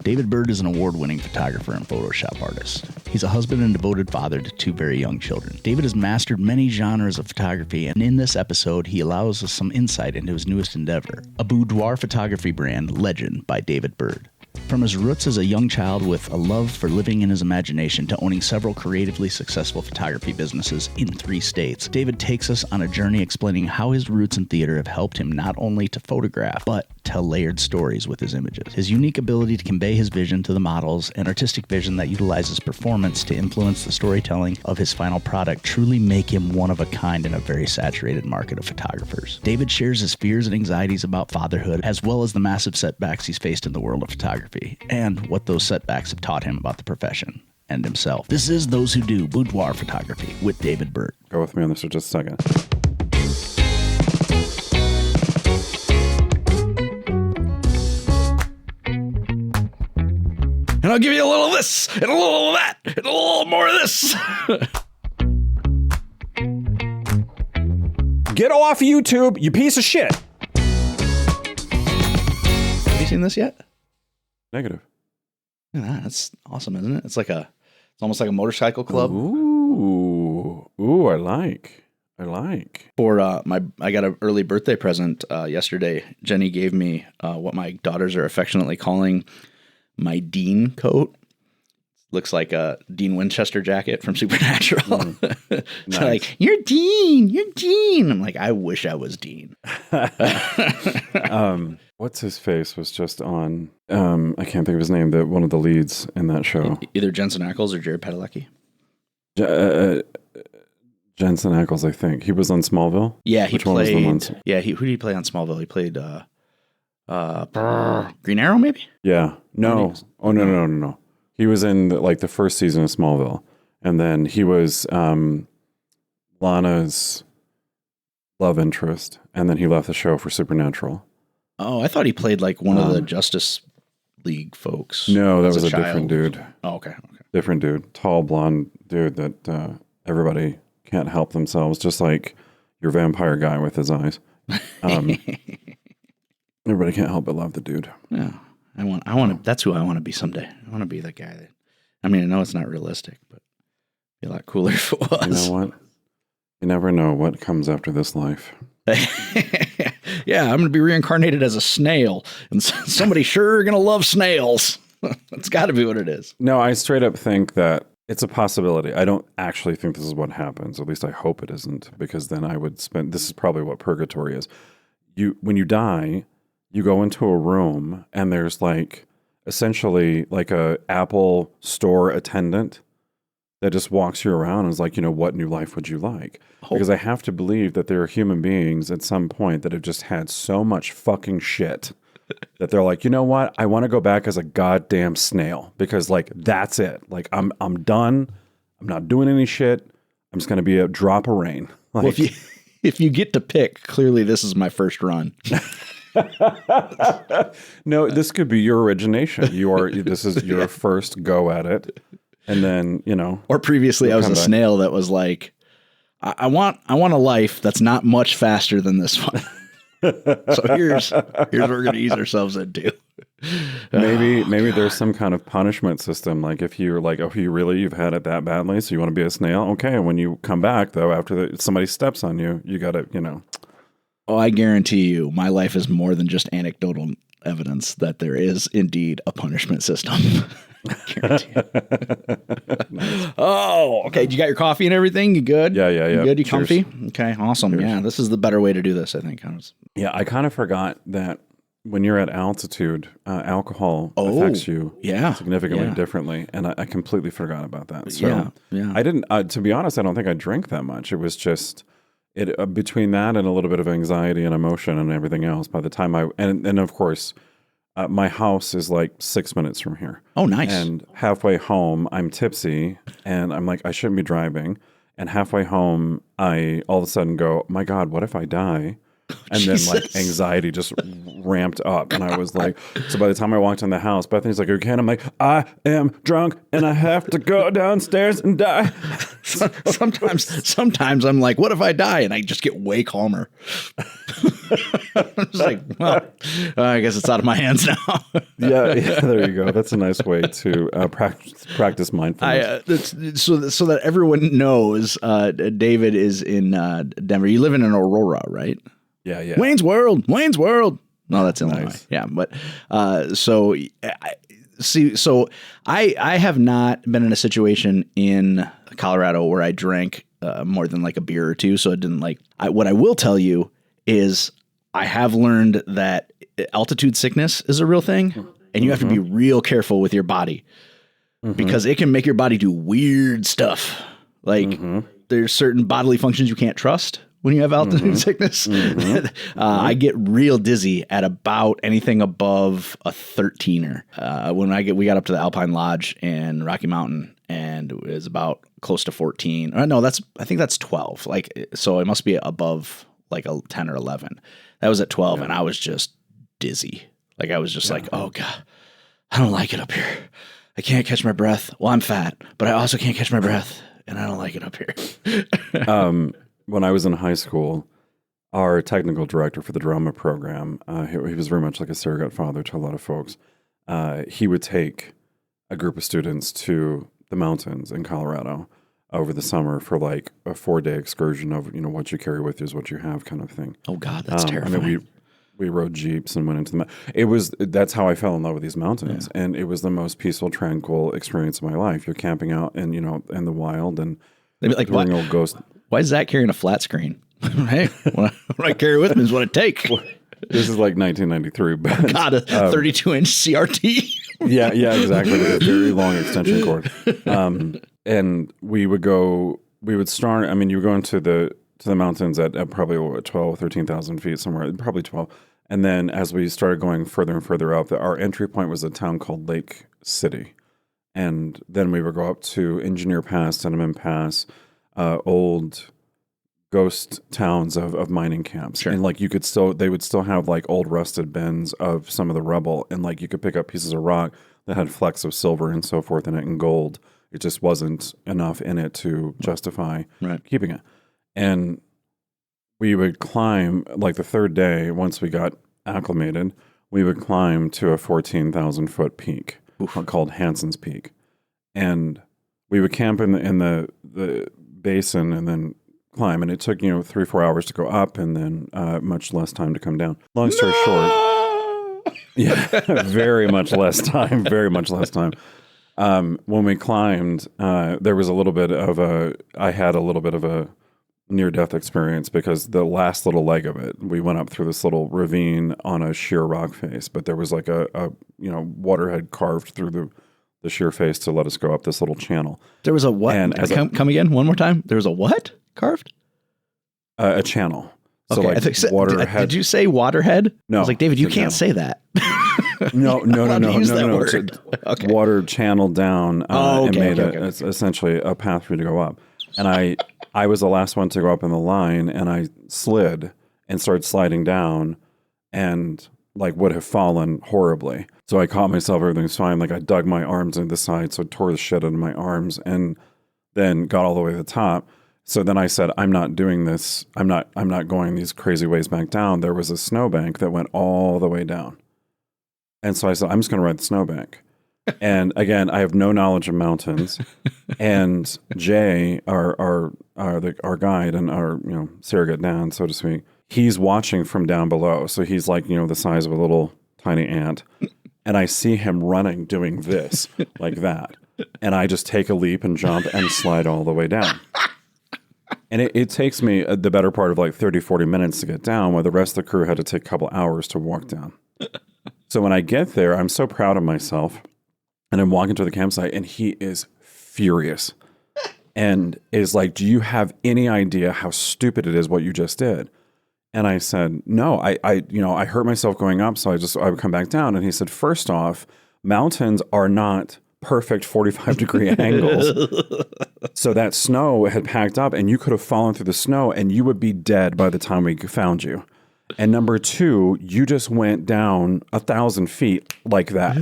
David Byrd is an award-winning photographer and Photoshop artist. He's a husband and devoted father to 2 very young children. David has mastered many genres of photography, and in this episode, he allows us some insight into his newest endeavor, a boudoir photography brand, Legend by David Byrd. From his roots as a young child with a love for living in his imagination to owning several creatively successful photography businesses in 3 states, David takes us on a journey explaining how his roots in theater have helped him not only to photograph, but tell layered stories with his images. His unique ability to convey his vision to the models and artistic vision that utilizes performance to influence the storytelling of his final product truly make him one of a kind in a very saturated market of photographers. David shares his fears and anxieties about fatherhood, as well as the massive setbacks he's faced in the world of photography, and what those setbacks have taught him about the profession and himself. This is Those Who Do Boudoir Photography with David Byrd. Go with me on this for just a second. And I'll give you a little of this, and a little of that, and a little more of this. Get off YouTube, you piece of shit. Have you seen this yet? Negative. Yeah, that's awesome, isn't it? It's almost like a motorcycle club. Ooh, I like. For I got an early birthday present yesterday. Jenny gave me what my daughters are affectionately calling my Dean coat. Looks like a Dean Winchester jacket from Supernatural. Nice. Like, you're Dean. I'm like, I wish I was Dean. What's his face was just on, I can't think of his name, one of the leads in that show. Either Jensen Ackles or Jared Padalecki. Jensen Ackles, I think. He was on Smallville? Yeah, Which one was the one? Yeah, who did he play on Smallville? He played Green Arrow, maybe? Yeah. No. Oh, no. He was in the first season of Smallville. And then he was Lana's love interest. And then he left the show for Supernatural. Oh, I thought he played like one of the Justice League folks. No, that was a different dude. Oh, okay. Different dude. Tall, blonde dude that everybody can't help themselves, just like your vampire guy with his eyes. Everybody can't help but love the dude. Yeah. I want to, that's who I want to be someday. I want to be the guy that, I know it's not realistic, but it'd be a lot cooler if it was. You know what? You never know what comes after this life. Yeah, I'm going to be reincarnated as a snail, and somebody sure going to love snails. That's got to be what it is. No, I straight up think that it's a possibility. I don't actually think this is what happens. At least I hope it isn't, because then I would spend, this is probably what purgatory is. When you die, you go into a room and there's essentially like a Apple store attendant that just walks you around and is like, what new life would you like? Because I have to believe that there are human beings at some point that have just had so much fucking shit that they're like, you know what? I want to go back as a goddamn snail, because that's it. I'm done. I'm not doing any shit. I'm just going to be a drop of rain. Well, if you get to pick, clearly this is my first run. No, this could be your origination. This is your first go at it. And then, or previously I was a snail that was like, I want a life that's not much faster than this one. So here's what we're going to ease ourselves into. Maybe there's some kind of punishment system. Like if you're like, oh, you've had it that badly, so you want to be a snail? Okay. And when you come back though, after somebody steps on you, you got to, Oh, I guarantee you my life is more than just anecdotal evidence that there is indeed a punishment system. Guarantee it. Nice. Oh, okay. You got your coffee and everything? You good? Yeah. You good? You Cheers. comfy? Okay, awesome. Cheers. Yeah, this is the better way to do this, I think. Yeah, I kind of forgot that when you're at altitude, alcohol affects you significantly differently, and I completely forgot about that. So yeah. I didn't, to be honest, I don't think I drank that much. It was just between that and a little bit of anxiety and emotion and everything else. By the time and of course, my house is 6 minutes from here. Oh, nice. And halfway home, I'm tipsy, and I'm like, I shouldn't be driving. And halfway home, I all of a sudden go, my God, what if I die? And then like anxiety just ramped up. And I was like, so by the time I walked in the house, Bethany's like, okay. And I'm like, I am drunk and I have to go downstairs and die. Sometimes I'm like, what if I die? And I just get way calmer. I'm just like, well, I guess it's out of my hands now. yeah, there you go. That's a nice way to practice mindfulness. So that everyone knows, David is in Denver. You live in Aurora, right? Yeah. Wayne's World. No, that's Illinois. Nice. Yeah, but so I have not been in a situation in Colorado where I drank more than like a beer or two. So it didn't like. What I will tell you is I have learned that altitude sickness is a real thing, and you have to be real careful with your body because it can make your body do weird stuff. Like there's certain bodily functions you can't trust when you have altitude sickness. I get real dizzy at about anything above a 13er. We got up to the Alpine Lodge in Rocky Mountain, and it was about close to 14. No, I think that's 12. Like, so it must be above like a 10 or 11. That was at 12, and I was just dizzy. Like I was just like, oh God, I don't like it up here. I can't catch my breath. Well, I'm fat, but I also can't catch my breath, and I don't like it up here. When I was in high school, our technical director for the drama program, he was very much like a surrogate father to a lot of folks. He would take a group of students to the mountains in Colorado over the summer for like a 4-day excursion of, what you carry with you is what you have kind of thing. Oh God, that's terrifying. I mean, we rode Jeeps and went into that's how I fell in love with these mountains. And it was the most peaceful, tranquil experience of my life. You're camping out and, in the wild and like doing old ghost. Why is Zach carrying a flat screen? Hey, what I carry with me is what it takes. This is like 1993, but God, a 32-inch CRT. yeah, exactly. With a very long extension cord. And we would start. I mean, you were going to the mountains at probably 12, 13,000 feet somewhere, probably 12. And then as we started going further and further up, our entry point was a town called Lake City, and then we would go up to Engineer Pass, Cinnamon Pass. Old ghost towns of mining camps. Sure. And like they would still have like old rusted bins of some of the rubble. And like you could pick up pieces of rock that had flecks of silver and so forth in it and gold. It just wasn't enough in it to justify keeping it. And we would climb like the third day, once we got acclimated, we would climb to a 14,000 foot peak called Hanson's Peak. And we would camp in the basin and then climb, and it took 3-4 hours to go up and then much less time to come down. Long story short, very much less time when we climbed. There was I had a little bit of a near-death experience because the last little leg of it, we went up through this little ravine on a sheer rock face, but there was like a water had carved through the sheer face to let us go up this little channel. There was a what? And come again one more time. There was a what carved? A channel. So okay, like waterhead. Did you say waterhead? No. I was like, David, you can't say that. No. Okay. Water channeled down and made it's essentially a path for you to go up. And I was the last one to go up in the line, and I slid and started sliding down and like would have fallen horribly. So I caught myself, everything's fine. Like I dug my arms into the side, so I tore the shit out of my arms and then got all the way to the top. So then I said, I'm not doing this. I'm not going these crazy ways back down. There was a snowbank that went all the way down. And so I said, I'm just going to ride the snowbank. And again, I have no knowledge of mountains. And Jay, our guide and our surrogate dad, so to speak, he's watching from down below. So he's like the size of a little tiny ant. And I see him running, doing this like that. And I just take a leap and jump and slide all the way down. And it takes me the better part of like 30, 40 minutes to get down, while the rest of the crew had to take a couple hours to walk down. So when I get there, I'm so proud of myself. And I'm walking to the campsite, and he is furious and is like, do you have any idea how stupid it is what you just did? And I said, no, I hurt myself going up, so I would come back down. And he said, first off, mountains are not perfect 45-degree angles. So that snow had packed up, and you could have fallen through the snow, and you would be dead by the time we found you. And number two, you just went down 1,000 feet like that.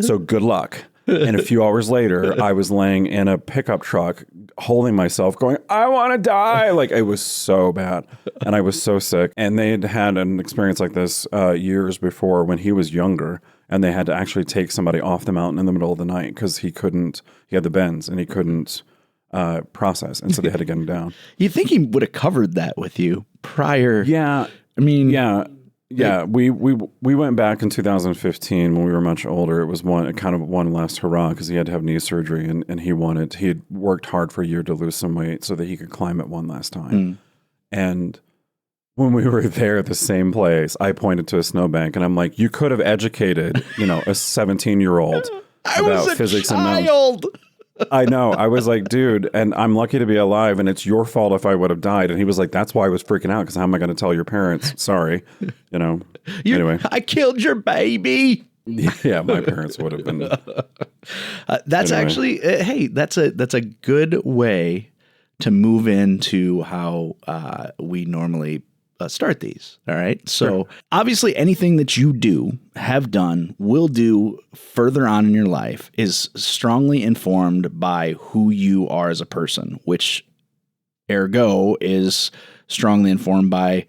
So good luck. And a few hours later, I was laying in a pickup truck holding myself going, I want to die. Like, it was so bad. And I was so sick. And they had had an experience like this years before when he was younger. And they had to actually take somebody off the mountain in the middle of the night because he had the bends and he couldn't process. And so they had to get him down. You'd think he would have covered that with you prior. Yeah. I mean, yeah. We went back in 2015 when we were much older. It was one last hurrah because he had to have knee surgery and he had worked hard for a year to lose some weight so that he could climb it one last time. And when we were there at the same place, I pointed to a snowbank and I'm like, you could have educated, a 17-year-old about physics and math. I know. I was like, dude, and I'm lucky to be alive, and it's your fault if I would have died. And he was like, that's why I was freaking out, because how am I going to tell your parents? Sorry. Anyway. I killed your baby. Yeah, my parents would have been. That's actually, hey, that's a good way to move into how we normally start these. All right. So obviously anything that you do, have done, will do further on in your life is strongly informed by who you are as a person, which ergo is strongly informed by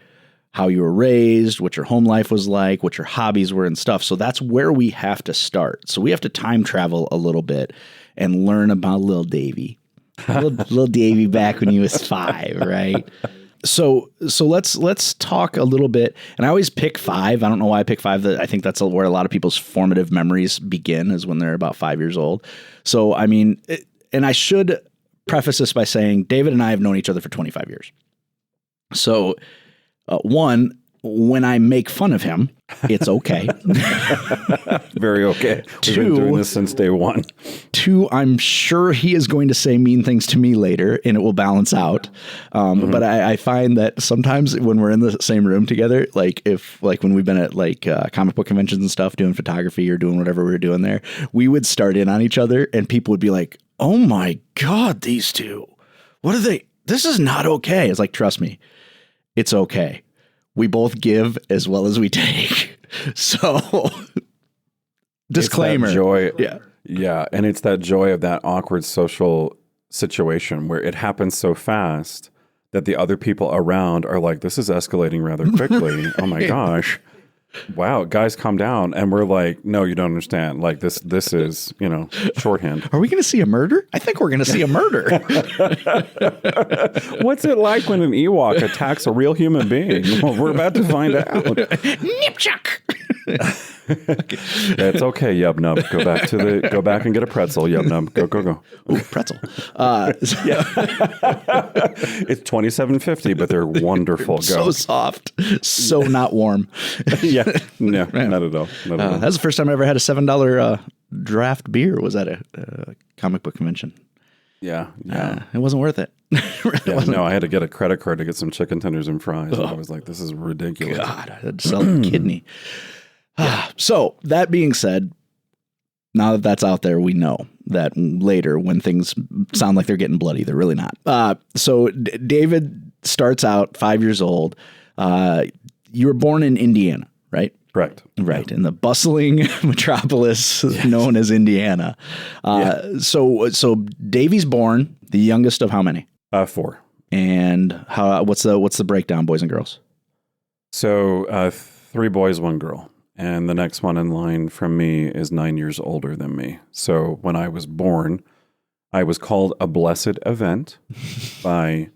how you were raised, what your home life was like, what your hobbies were and stuff. So that's where we have to start. So we have to time travel a little bit and learn about little Davy. Little Davy back when he was 5, right? So let's talk a little bit. And I always pick 5. I don't know why I pick 5. I think that's where a lot of people's formative memories begin, is when they're about 5 years old. So, I mean, and I should preface this by saying David and I have known each other for 25 years. So, one, when I make fun of him, it's okay. Very okay. We've been doing this since day one. 2, I'm sure he is going to say mean things to me later, and it will balance out. But I find that sometimes when we're in the same room together, like when we've been at comic book conventions and stuff, doing photography or doing whatever we were doing there, we would start in on each other, and people would be like, "Oh my God, these two! What are they? This is not okay." It's like, trust me, it's okay. We both give as well as we take. So, disclaimer. It's that joy. Yeah. And it's that joy of that awkward social situation where it happens so fast that the other people around are like, this is escalating rather quickly. Oh my gosh. Wow, guys, calm down. And we're like, no, you don't understand. Like this is, shorthand. Are we going to see a murder? I think we're going to see a murder. What's it like when an Ewok attacks a real human being? Well, we're about to find out. Nipchuck. It's okay, Yub Nub. Go back and get a pretzel, Yub Nub. Go. Ooh, pretzel. It's $27.50, but they're wonderful. Go. So soft, so not warm. Yeah, no, not at all. That's the first time I ever had a $7 draft beer. Was at a comic book convention. Yeah. It wasn't worth it. No, I had to get a credit card to get some chicken tenders and fries. And I was like, this is ridiculous. God, I had to sell a kidney. So that being said, now that that's out there, we know that later when things sound like they're getting bloody, they're really not. So David starts out 5 years old. You were born in Indiana, right? Correct. Right. In the bustling metropolis known as Indiana. So Davy's born, the youngest of how many? 4. And what's the breakdown, boys and girls? So 3 boys, 1 girl. And the next one in line from me is 9 years older than me. So when I was born, I was called a blessed event by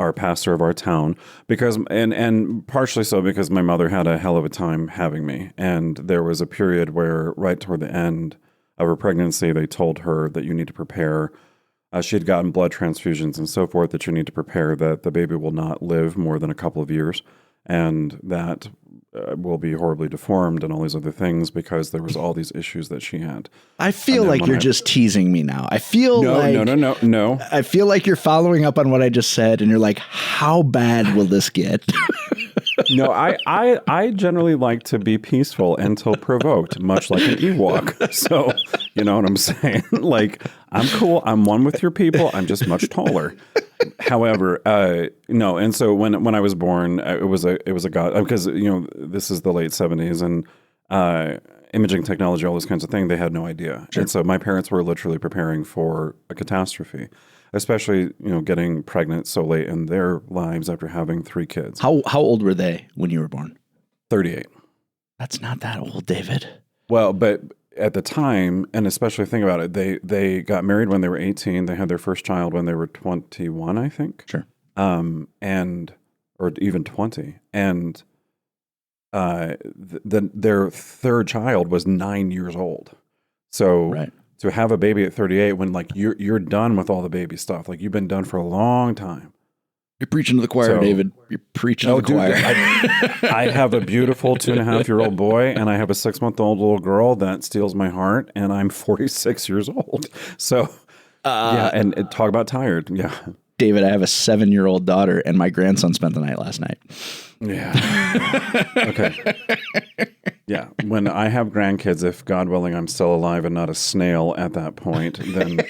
our pastor of our town, because and partially so because my mother had a hell of a time having me. And there was a period where right toward the end of her pregnancy, they told her that you need to prepare. She had gotten blood transfusions and so forth, that you need to prepare that the baby will not live more than a couple of years, and that will be horribly deformed and all these other things, because there was all these issues that she had. I feel like you're just teasing me now. I feel no. I feel like you're following up on what I just said, and you're like, how bad will this get? No, I generally like to be peaceful until provoked, much like an Ewok. So, you know what I'm saying? Like, I'm cool. I'm one with your people. I'm just much taller. However, no. And so when I was born, it was a God, because this is the late 70s, and imaging technology, all those kinds of things, they had no idea. Sure. And so my parents were literally preparing for a catastrophe, especially getting pregnant so late in their lives after having 3 kids. How old were they when you were born? 38. That's not that old, David. Well, but at the time, and especially think about it, they got married when they were 18. They had their first child when they were 21, I think. Sure. Or even 20. And their third child was 9 years old. So Right. to have a baby at 38 when like you're done with all the baby stuff, like you've been done for a long time. You're preaching to the choir, David. You're preaching to the choir. I have a beautiful 2.5-year-old boy, and I have a 6-month-old little girl that steals my heart, and I'm 46 years old. So, and talk about tired. Yeah. David, I have a 7-year-old daughter, and my grandson spent the night last night. Yeah. Okay. Yeah. When I have grandkids, if God willing, I'm still alive and not a snail at that point, then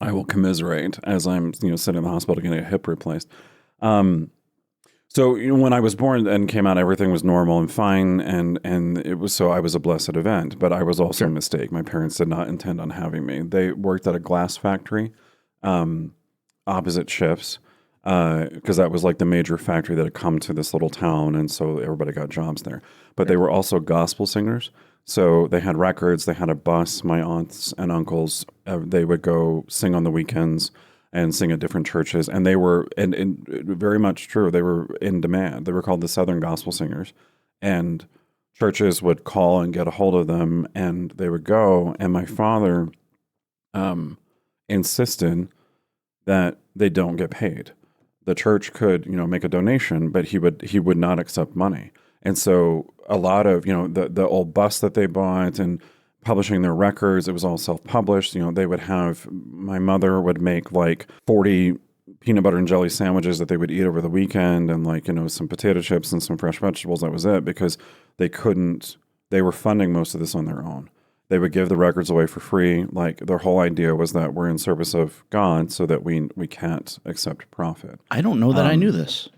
I will commiserate as I'm sitting in the hospital getting a hip replaced. So when I was born and came out, everything was normal and fine, and it was I was a blessed event. But I was also a mistake. My parents did not intend on having me. They worked at a glass factory, opposite shifts, because that was like the major factory that had come to this little town, and so everybody got jobs there. But they were also gospel singers. So they had records, they had a bus. My aunts and uncles, they would go sing on the weekends and sing at different churches. And they were, and very much true, they were in demand. They were called the Southern Gospel Singers. And churches would call and get a hold of them, and they would go. And my father insisted that they don't get paid. The church could, make a donation, but he would not accept money. And so a lot of, the old bus that they bought and publishing their records, it was all self-published. They would have, my mother would make like 40 peanut butter and jelly sandwiches that they would eat over the weekend, and like, some potato chips and some fresh vegetables. That was it, because they were funding most of this on their own. They would give the records away for free. Like their whole idea was that we're in service of God so that we can't accept profit. I don't know that I knew this.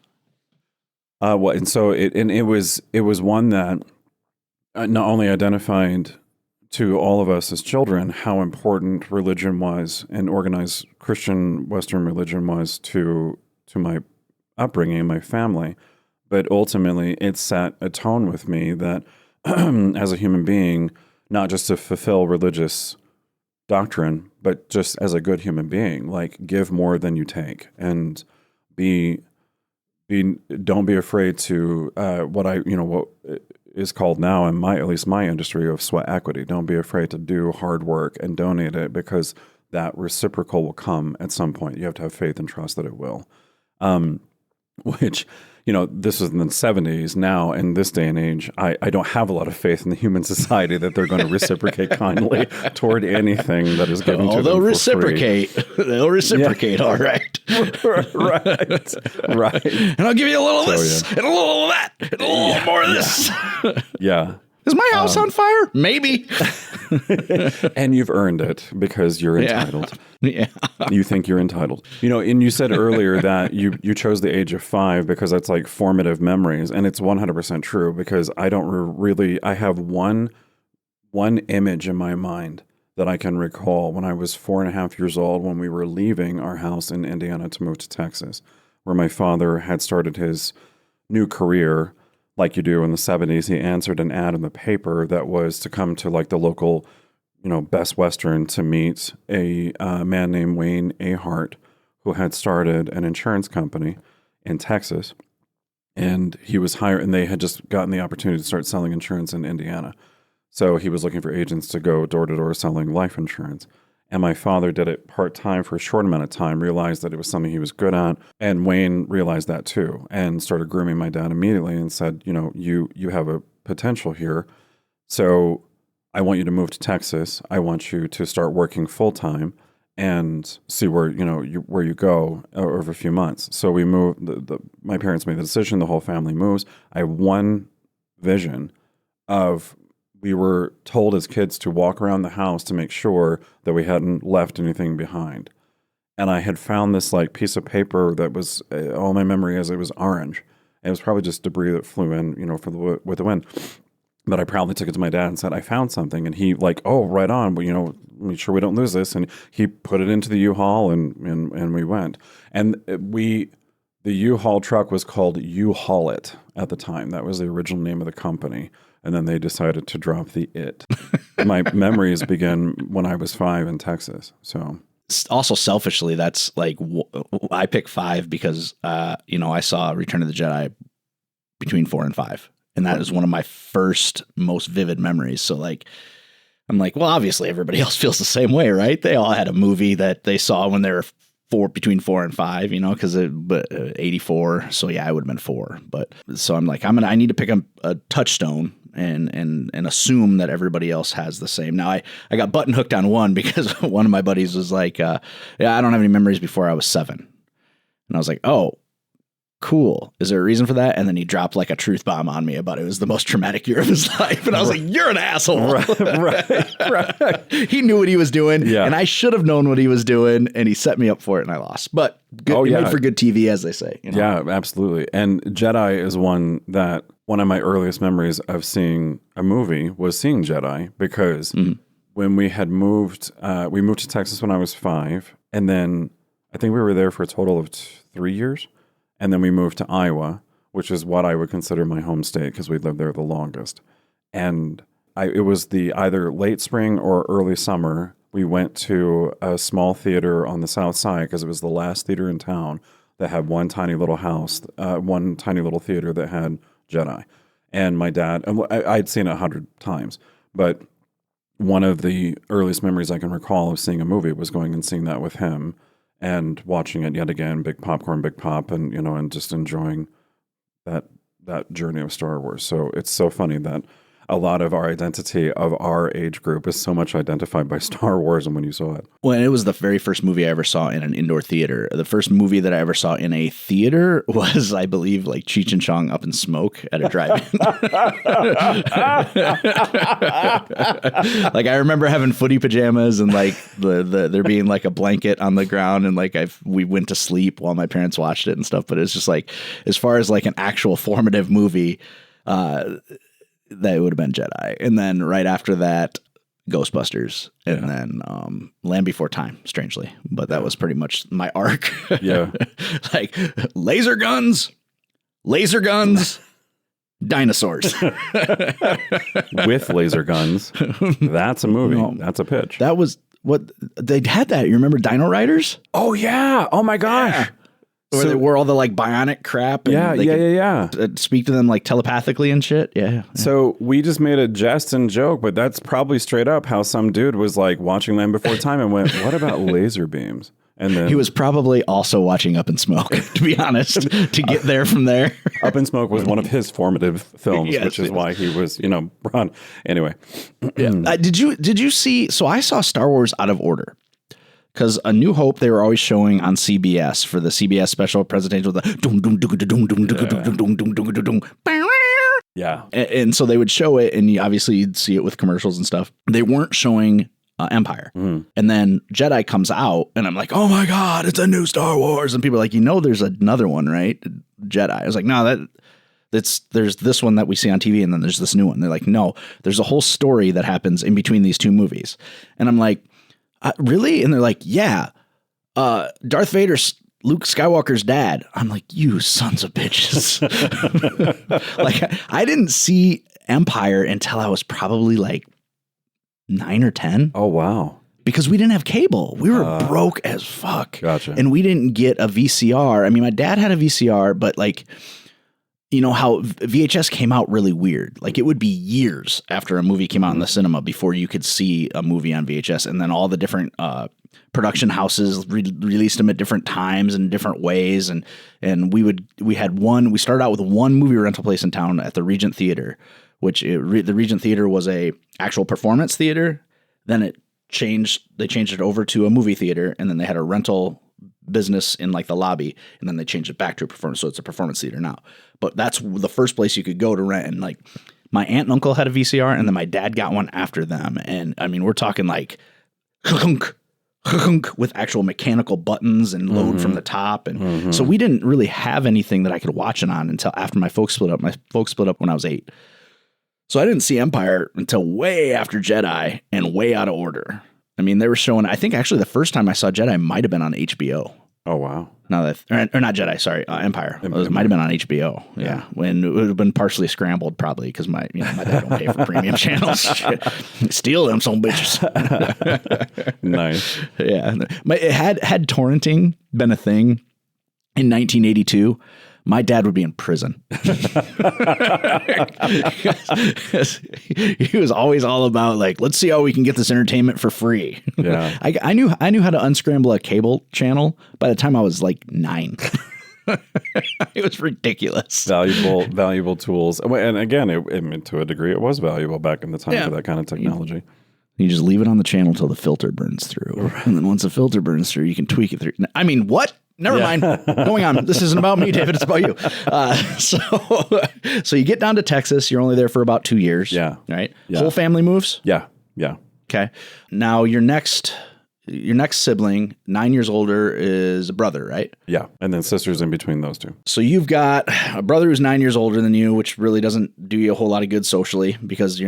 And so it was one that not only identified to all of us as children how important religion was, and organized Christian Western religion was to my upbringing, my family, but ultimately it set a tone with me that as a human being, not just to fulfill religious doctrine, but just as a good human being, like give more than you take, and don't be afraid to what is called now in at least my industry of sweat equity. Don't be afraid to do hard work and donate it, because that reciprocal will come at some point. You have to have faith and trust that it will. Which, this was in the 70s. Now, in this day and age, I don't have a lot of faith in the human society that they're going to reciprocate kindly toward anything that is given to them. They'll reciprocate. They'll reciprocate, all right. Right. And I'll give you a little of this, and a little of that, and a little more of this. Yeah. Is my house on fire? Maybe. And you've earned it because you're entitled. Yeah. You think you're entitled. And you said earlier that you chose the age of 5 because that's like formative memories. And it's 100% true, because I don't I have one image in my mind that I can recall when I was 4.5 years old, when we were leaving our house in Indiana to move to Texas, where my father had started his new career. Like you do in the 70s, he answered an ad in the paper that was to come to like the local, Best Western to meet a man named Wayne Ahart, who had started an insurance company in Texas. And he was hired, and they had just gotten the opportunity to start selling insurance in Indiana. So he was looking for agents to go door to door selling life insurance. And my father did it part-time for a short amount of time, realized that it was something he was good at. And Wayne realized that too, and started grooming my dad immediately and said, you have a potential here. So I want you to move to Texas. I want you to start working full-time and see where you go over a few months. So we moved. My parents made the decision. The whole family moves. I have one vision of, we were told as kids to walk around the house to make sure that we hadn't left anything behind. and I had found this like piece of paper that was all my memory is it was orange. And it was probably just debris that flew in, with the wind. But I proudly took it to my dad and said, I found something. And he like, oh, right on. But, make sure we don't lose this. And he put it into the U-Haul and we went. And the U-Haul truck was called U-Haul It at the time. That was the original name of the company. And then they decided to drop the it. My memories begin when I was 5 in Texas. So also selfishly, that's like, I pick 5 because, I saw Return of the Jedi between 4 and 5. And that is one of my first, most vivid memories. So like, I'm like, well, obviously everybody else feels the same way, right? They all had a movie that they saw when they were between 4 and 5, because 84. So yeah, I would have been 4. But so I'm like, I need to pick a touchstone and assume that everybody else has the same. Now I got button hooked on one because one of my buddies was like, yeah, I don't have any memories before I was 7. And I was like, oh, cool. Is there a reason for that? And then he dropped like a truth bomb on me about it was the most traumatic year of his life. And I was like, you're an asshole. Right. He knew what he was doing. Yeah. And I should have known what he was doing. And he set me up for it and I lost. But good, made for good TV, as they say. Yeah, absolutely. And Jedi is one of my earliest memories of seeing a movie was seeing Jedi because when we had moved to Texas when I was 5. And then I think we were there for a total of 3 years. And then we moved to Iowa, which is what I would consider my home state because we lived there the longest. And it was the either late spring or early summer. We went to a small theater on the south side because it was the last theater in town that had one tiny little house, one tiny little theater that had Jedi. And my dad, I'd seen it 100 times, but one of the earliest memories I can recall of seeing a movie was going and seeing that with him. And watching it yet again, big popcorn, big pop, and and just enjoying that journey of Star Wars. So it's so funny that a lot of our identity of our age group is so much identified by Star Wars and when you saw it. Well, and it was the very first movie I ever saw in an indoor theater. The first movie that I ever saw in a theater was, I believe, like Cheech and Chong Up in Smoke at a drive-in. Like I remember having footy pajamas and like there being like a blanket on the ground and like we went to sleep while my parents watched it and stuff. But it's just like, as far as like an actual formative movie, that it would have been Jedi. And then right after that, Ghostbusters. And then Land Before Time, strangely. But that was pretty much my arc. Yeah. Like laser guns, dinosaurs. With laser guns. That's a movie. No, that's a pitch. That was what they had that. You remember Dino Riders? Oh, yeah. Oh, my gosh. Yeah. Where they wore all the like bionic crap. And yeah. Speak to them like telepathically and shit. Yeah. So we just made a jest and joke, but that's probably straight up how some dude was like watching Land Before Time and went, what about laser beams? And then he was probably also watching Up in Smoke, to be honest, to get there from there. Up in Smoke was one of his formative films, which is why he was, brought. Anyway. Yeah. Did you see? So I saw Star Wars out of order. Because A New Hope, they were always showing on CBS for the CBS special presentation with the yeah. And so they would show it, and obviously you'd see it with commercials and stuff. They weren't showing Empire. And then Jedi comes out, and I'm like, oh my God, it's a new Star Wars. And people are like, there's another one, right? Jedi. I was like, no, there's this one that we see on TV, and then there's this new one. They're like, no, there's a whole story that happens in between these two movies. And I'm like, really? And they're like, yeah, Darth Vader's Luke Skywalker's dad. I'm like, you sons of bitches. Like, I didn't see Empire until I was probably like 9 or 10. Oh, wow. Because we didn't have cable. We were broke as fuck. Gotcha. And we didn't get a VCR. I mean, my dad had a VCR, but like, how VHS came out really weird. Like it would be years after a movie came out in the cinema before you could see a movie on VHS. And then all the different production houses released them at different times and different ways. And we started out with one movie rental place in town at the Regent Theater, which the Regent Theater was a actual performance theater. Then they changed it over to a movie theater, and then they had a rental business in like the lobby, and then they changed it back to a performance. So it's a performance theater now. But that's the first place you could go to rent. And like my aunt and uncle had a VCR, and then my dad got one after them. And I mean, we're talking like clunk, with actual mechanical buttons and load from the top. And so we didn't really have anything that I could watch it on until after my folks split up. My folks split up when I was 8. So I didn't see Empire until way after Jedi and way out of order. I mean, they were showing, I think actually the first time I saw Jedi might have been on HBO. Oh, wow. Now that, or not Jedi, sorry, Empire. It might have been on HBO. Yeah. When it would have been partially scrambled probably because my dad don't pay for premium channels. Steal them some bitches. Nice. Yeah. It had torrenting been a thing in 1982, my dad would be in prison. He was always all about like, let's see how we can get this entertainment for free. Yeah. I knew how to unscramble a cable channel by the time I was like 9. It was ridiculous. Valuable tools. And again, to a degree, it was valuable back in the time for that kind of technology. You just leave it on the channel till the filter burns through. Right. And then once the filter burns through, you can tweak it through. I mean, what? Never mind. Going on. This isn't about me, David. It's about you. So you get down to Texas. You're only there for about 2 years. Yeah. Right? Yeah. Whole family moves? Yeah. Yeah. Okay. Now your next sibling, 9 years older, is a brother, right? Yeah. And then sisters in between those two. So you've got a brother who's 9 years older than you, which really doesn't do you a whole lot of good socially because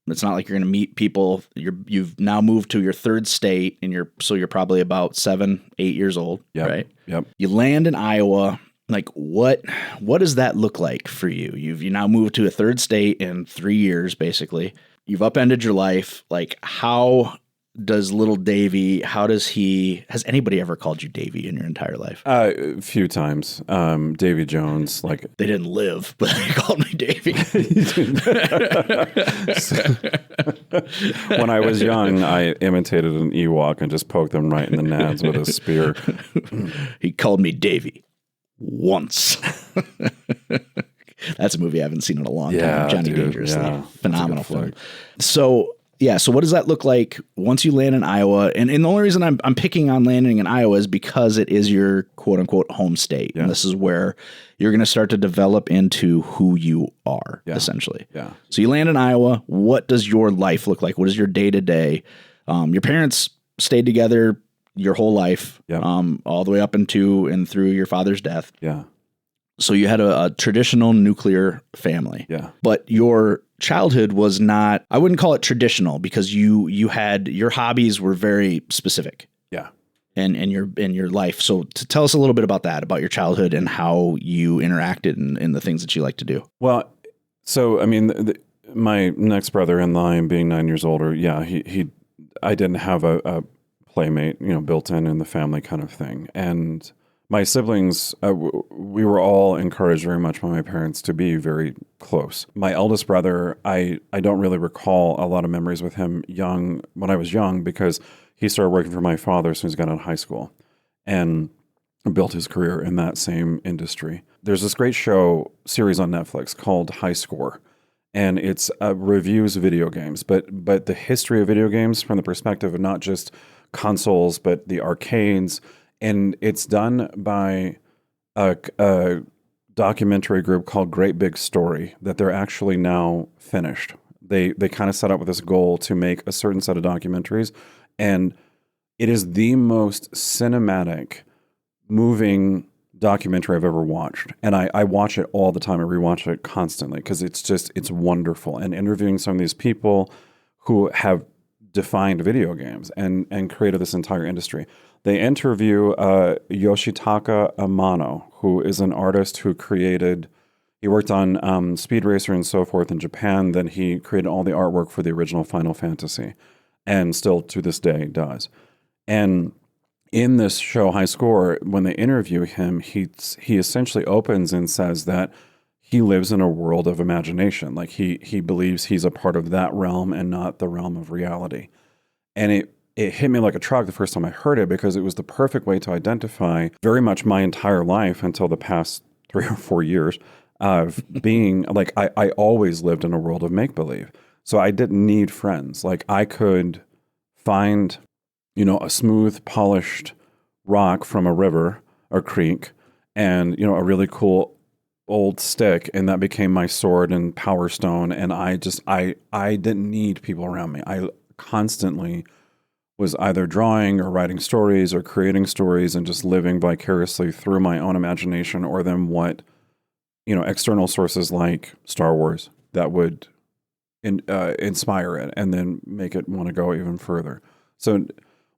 it's not like you're going to meet people. You've now moved to your third state and you're probably about 7, 8 years old, right? Yep. You land in Iowa. Like what does that look like for you? You now moved to a third state in 3 years, basically. You've upended your life. Like how does little Davy, has anybody ever called you Davy in your entire life? A few times. Davy Jones, like they didn't live, but they called me Davy. When I was young, I imitated an Ewok and just poked them right in the nads with a spear. He called me Davy once. That's a movie I haven't seen in a long time. Johnny Dangerous, phenomenal film. So what does that look like once you land in Iowa? And the only reason I'm picking on landing in Iowa is because it is your quote unquote home state. Yeah. And this is where you're going to start to develop into who you are, essentially. Yeah. So you land in Iowa. What does your life look like? What is your day to day? Your parents stayed together your whole life, all the way up into and through your father's death. Yeah. So you had a traditional nuclear family. Yeah. But your childhood was not, I wouldn't call it traditional because you had, your hobbies were very specific. Yeah. And in your life. So to tell us a little bit about that, about your childhood and how you interacted in the things that you like to do. Well, so, I mean, my next brother in line being 9 years older, I didn't have a playmate, built in the family kind of thing. And my siblings, we were all encouraged very much by my parents to be very close. My eldest brother, I don't really recall a lot of memories with him when I was young because he started working for my father as soon as he got out of high school and built his career in that same industry. There's this great series on Netflix called High Score, and it's reviews video games, but the history of video games from the perspective of not just consoles, but the arcades. And it's done by a documentary group called Great Big Story that they're actually now finished. They kind of set up with this goal to make a certain set of documentaries. And it is the most cinematic, moving documentary I've ever watched. And I watch it all the time. I rewatch it constantly because it's wonderful. And interviewing some of these people who have defined video games and created this entire industry. They interview Yoshitaka Amano, who is an artist who he worked on Speed Racer and so forth in Japan. Then he created all the artwork for the original Final Fantasy and still to this day does. And in this show, High Score, when they interview him, he essentially opens and says that he lives in a world of imagination. Like he believes he's a part of that realm and not the realm of reality. And it hit me like a truck the first time I heard it because it was the perfect way to identify very much my entire life until the past 3 or 4 years of being like, I always lived in a world of make-believe. So I didn't need friends. Like I could find, a smooth, polished rock from a river or creek and, a really cool old stick, and that became my sword and power stone. And I didn't need people around me. I constantly was either drawing or writing stories or creating stories and just living vicariously through my own imagination, or then what, external sources like Star Wars that would inspire it and then make it want to go even further. So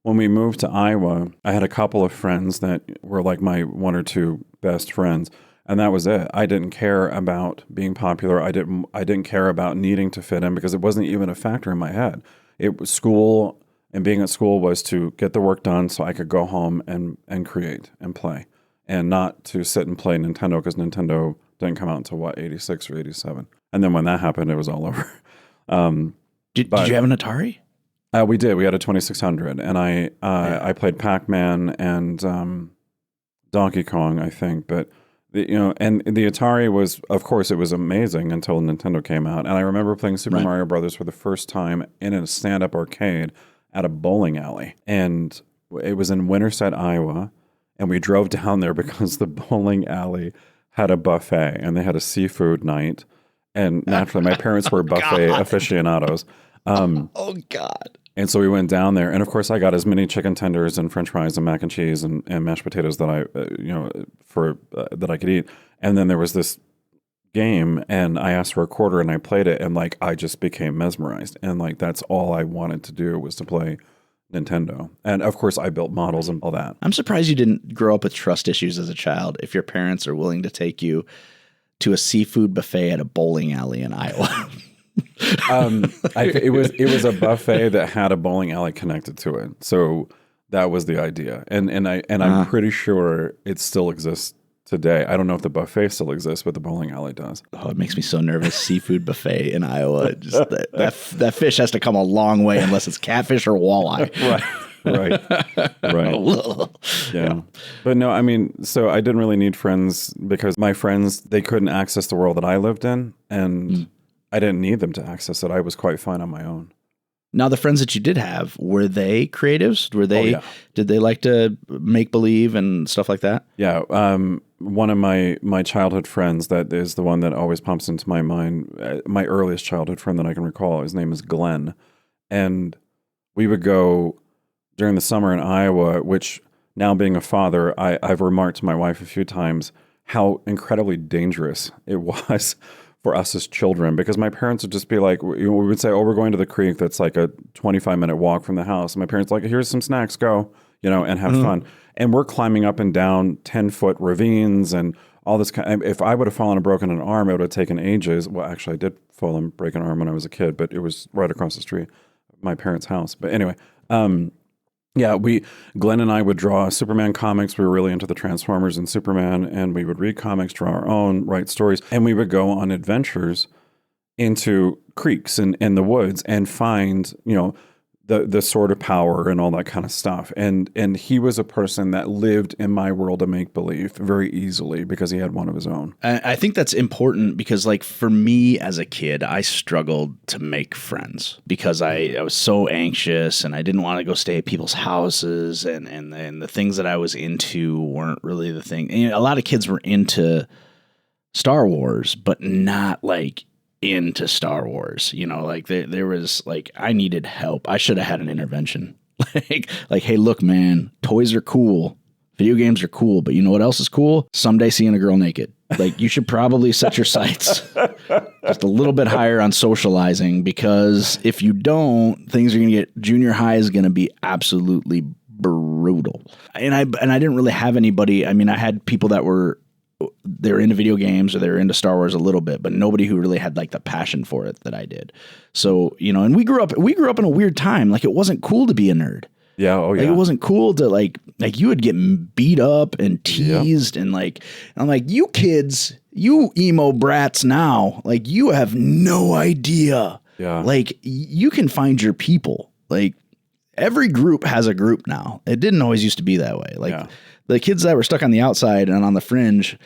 when we moved to Iowa, I had a couple of friends that were like my one or two best friends, and that was it. I didn't care about being popular. I didn't care about needing to fit in because it wasn't even a factor in my head. It was school, and being at school was to get the work done so I could go home and create and play, and not to sit and play Nintendo, because Nintendo didn't come out until 86 or 87. And then when that happened, it was all over. Did you have an Atari? We did. We had a 2600, and I played Pac-Man and Donkey Kong, I think. But and the Atari was, of course, it was amazing until Nintendo came out. And I remember playing Super Mario Brothers for the first time in a stand-up arcade at a bowling alley, and it was in Winterset, Iowa. And we drove down there because the bowling alley had a buffet, and they had a seafood night. And naturally, my parents were buffet aficionados. Oh, God. And so we went down there. And, of course, I got as many chicken tenders and French fries and mac and cheese and mashed potatoes that that I could eat. And then there was this game, and I asked for a quarter, and I played it. And, I just became mesmerized. And, that's all I wanted to do was to play Nintendo. And, of course, I built models and all that. I'm surprised you didn't grow up with trust issues as a child if your parents are willing to take you to a seafood buffet at a bowling alley in Iowa. It was a buffet that had a bowling alley connected to it, so that was the idea. And I'm pretty sure it still exists today. I don't know if the buffet still exists, but the bowling alley does. Oh, it makes me so nervous. Seafood buffet in Iowa. Just that fish has to come a long way unless it's catfish or walleye. Right. Yeah. But no, I mean, so I didn't really need friends because my friends, they couldn't access the world that I lived in, and I didn't need them to access it. I was quite fine on my own. Now, the friends that you did have, were they creatives? Did they like to make believe and stuff like that? Yeah. One of my childhood friends, that is the one that always pops into my mind, my earliest childhood friend that I can recall, his name is Glenn. And we would go during the summer in Iowa, which now being a father, I've remarked to my wife a few times how incredibly dangerous it was for us as children, because my parents would just be like, we would say, oh, we're going to the creek that's like a 25-minute walk from the house. And my parents were like, here's some snacks, go, and have fun. And we're climbing up and down 10-foot ravines and all this if I would have fallen and broken an arm, it would have taken ages. Well, actually, I did fall and break an arm when I was a kid, but it was right across the street, my parents' house. But anyway, Glenn and I would draw Superman comics. We were really into the Transformers and Superman, and we would read comics, draw our own, write stories, and we would go on adventures into creeks and in the woods and find, the sword of power and all that kind of stuff. And he was a person that lived in my world of make-believe very easily because he had one of his own. I think that's important because, for me as a kid, I struggled to make friends because I was so anxious and I didn't want to go stay at people's houses and the things that I was into weren't really the thing. And, a lot of kids were into Star Wars, but not into Star Wars, there was I needed help. I should have had an intervention. Hey, look, man, toys are cool. Video games are cool, but you know what else is cool? Someday seeing a girl naked. You should probably set your sights just a little bit higher on socializing, because if you don't, things are going to get, junior high is going to be absolutely brutal. And I didn't really have anybody. I mean, I had people that they're into video games or they're into Star Wars a little bit, but nobody who really had the passion for it that I did. So, and we grew up in a weird time. It wasn't cool to be a nerd. Yeah. Oh yeah. It wasn't cool to you would get beat up and teased and I'm like, you kids, you emo brats now, you have no idea. Yeah. You can find your people. Every group has a group now. It didn't always used to be that way. The kids that were stuck on the outside and on the fringe,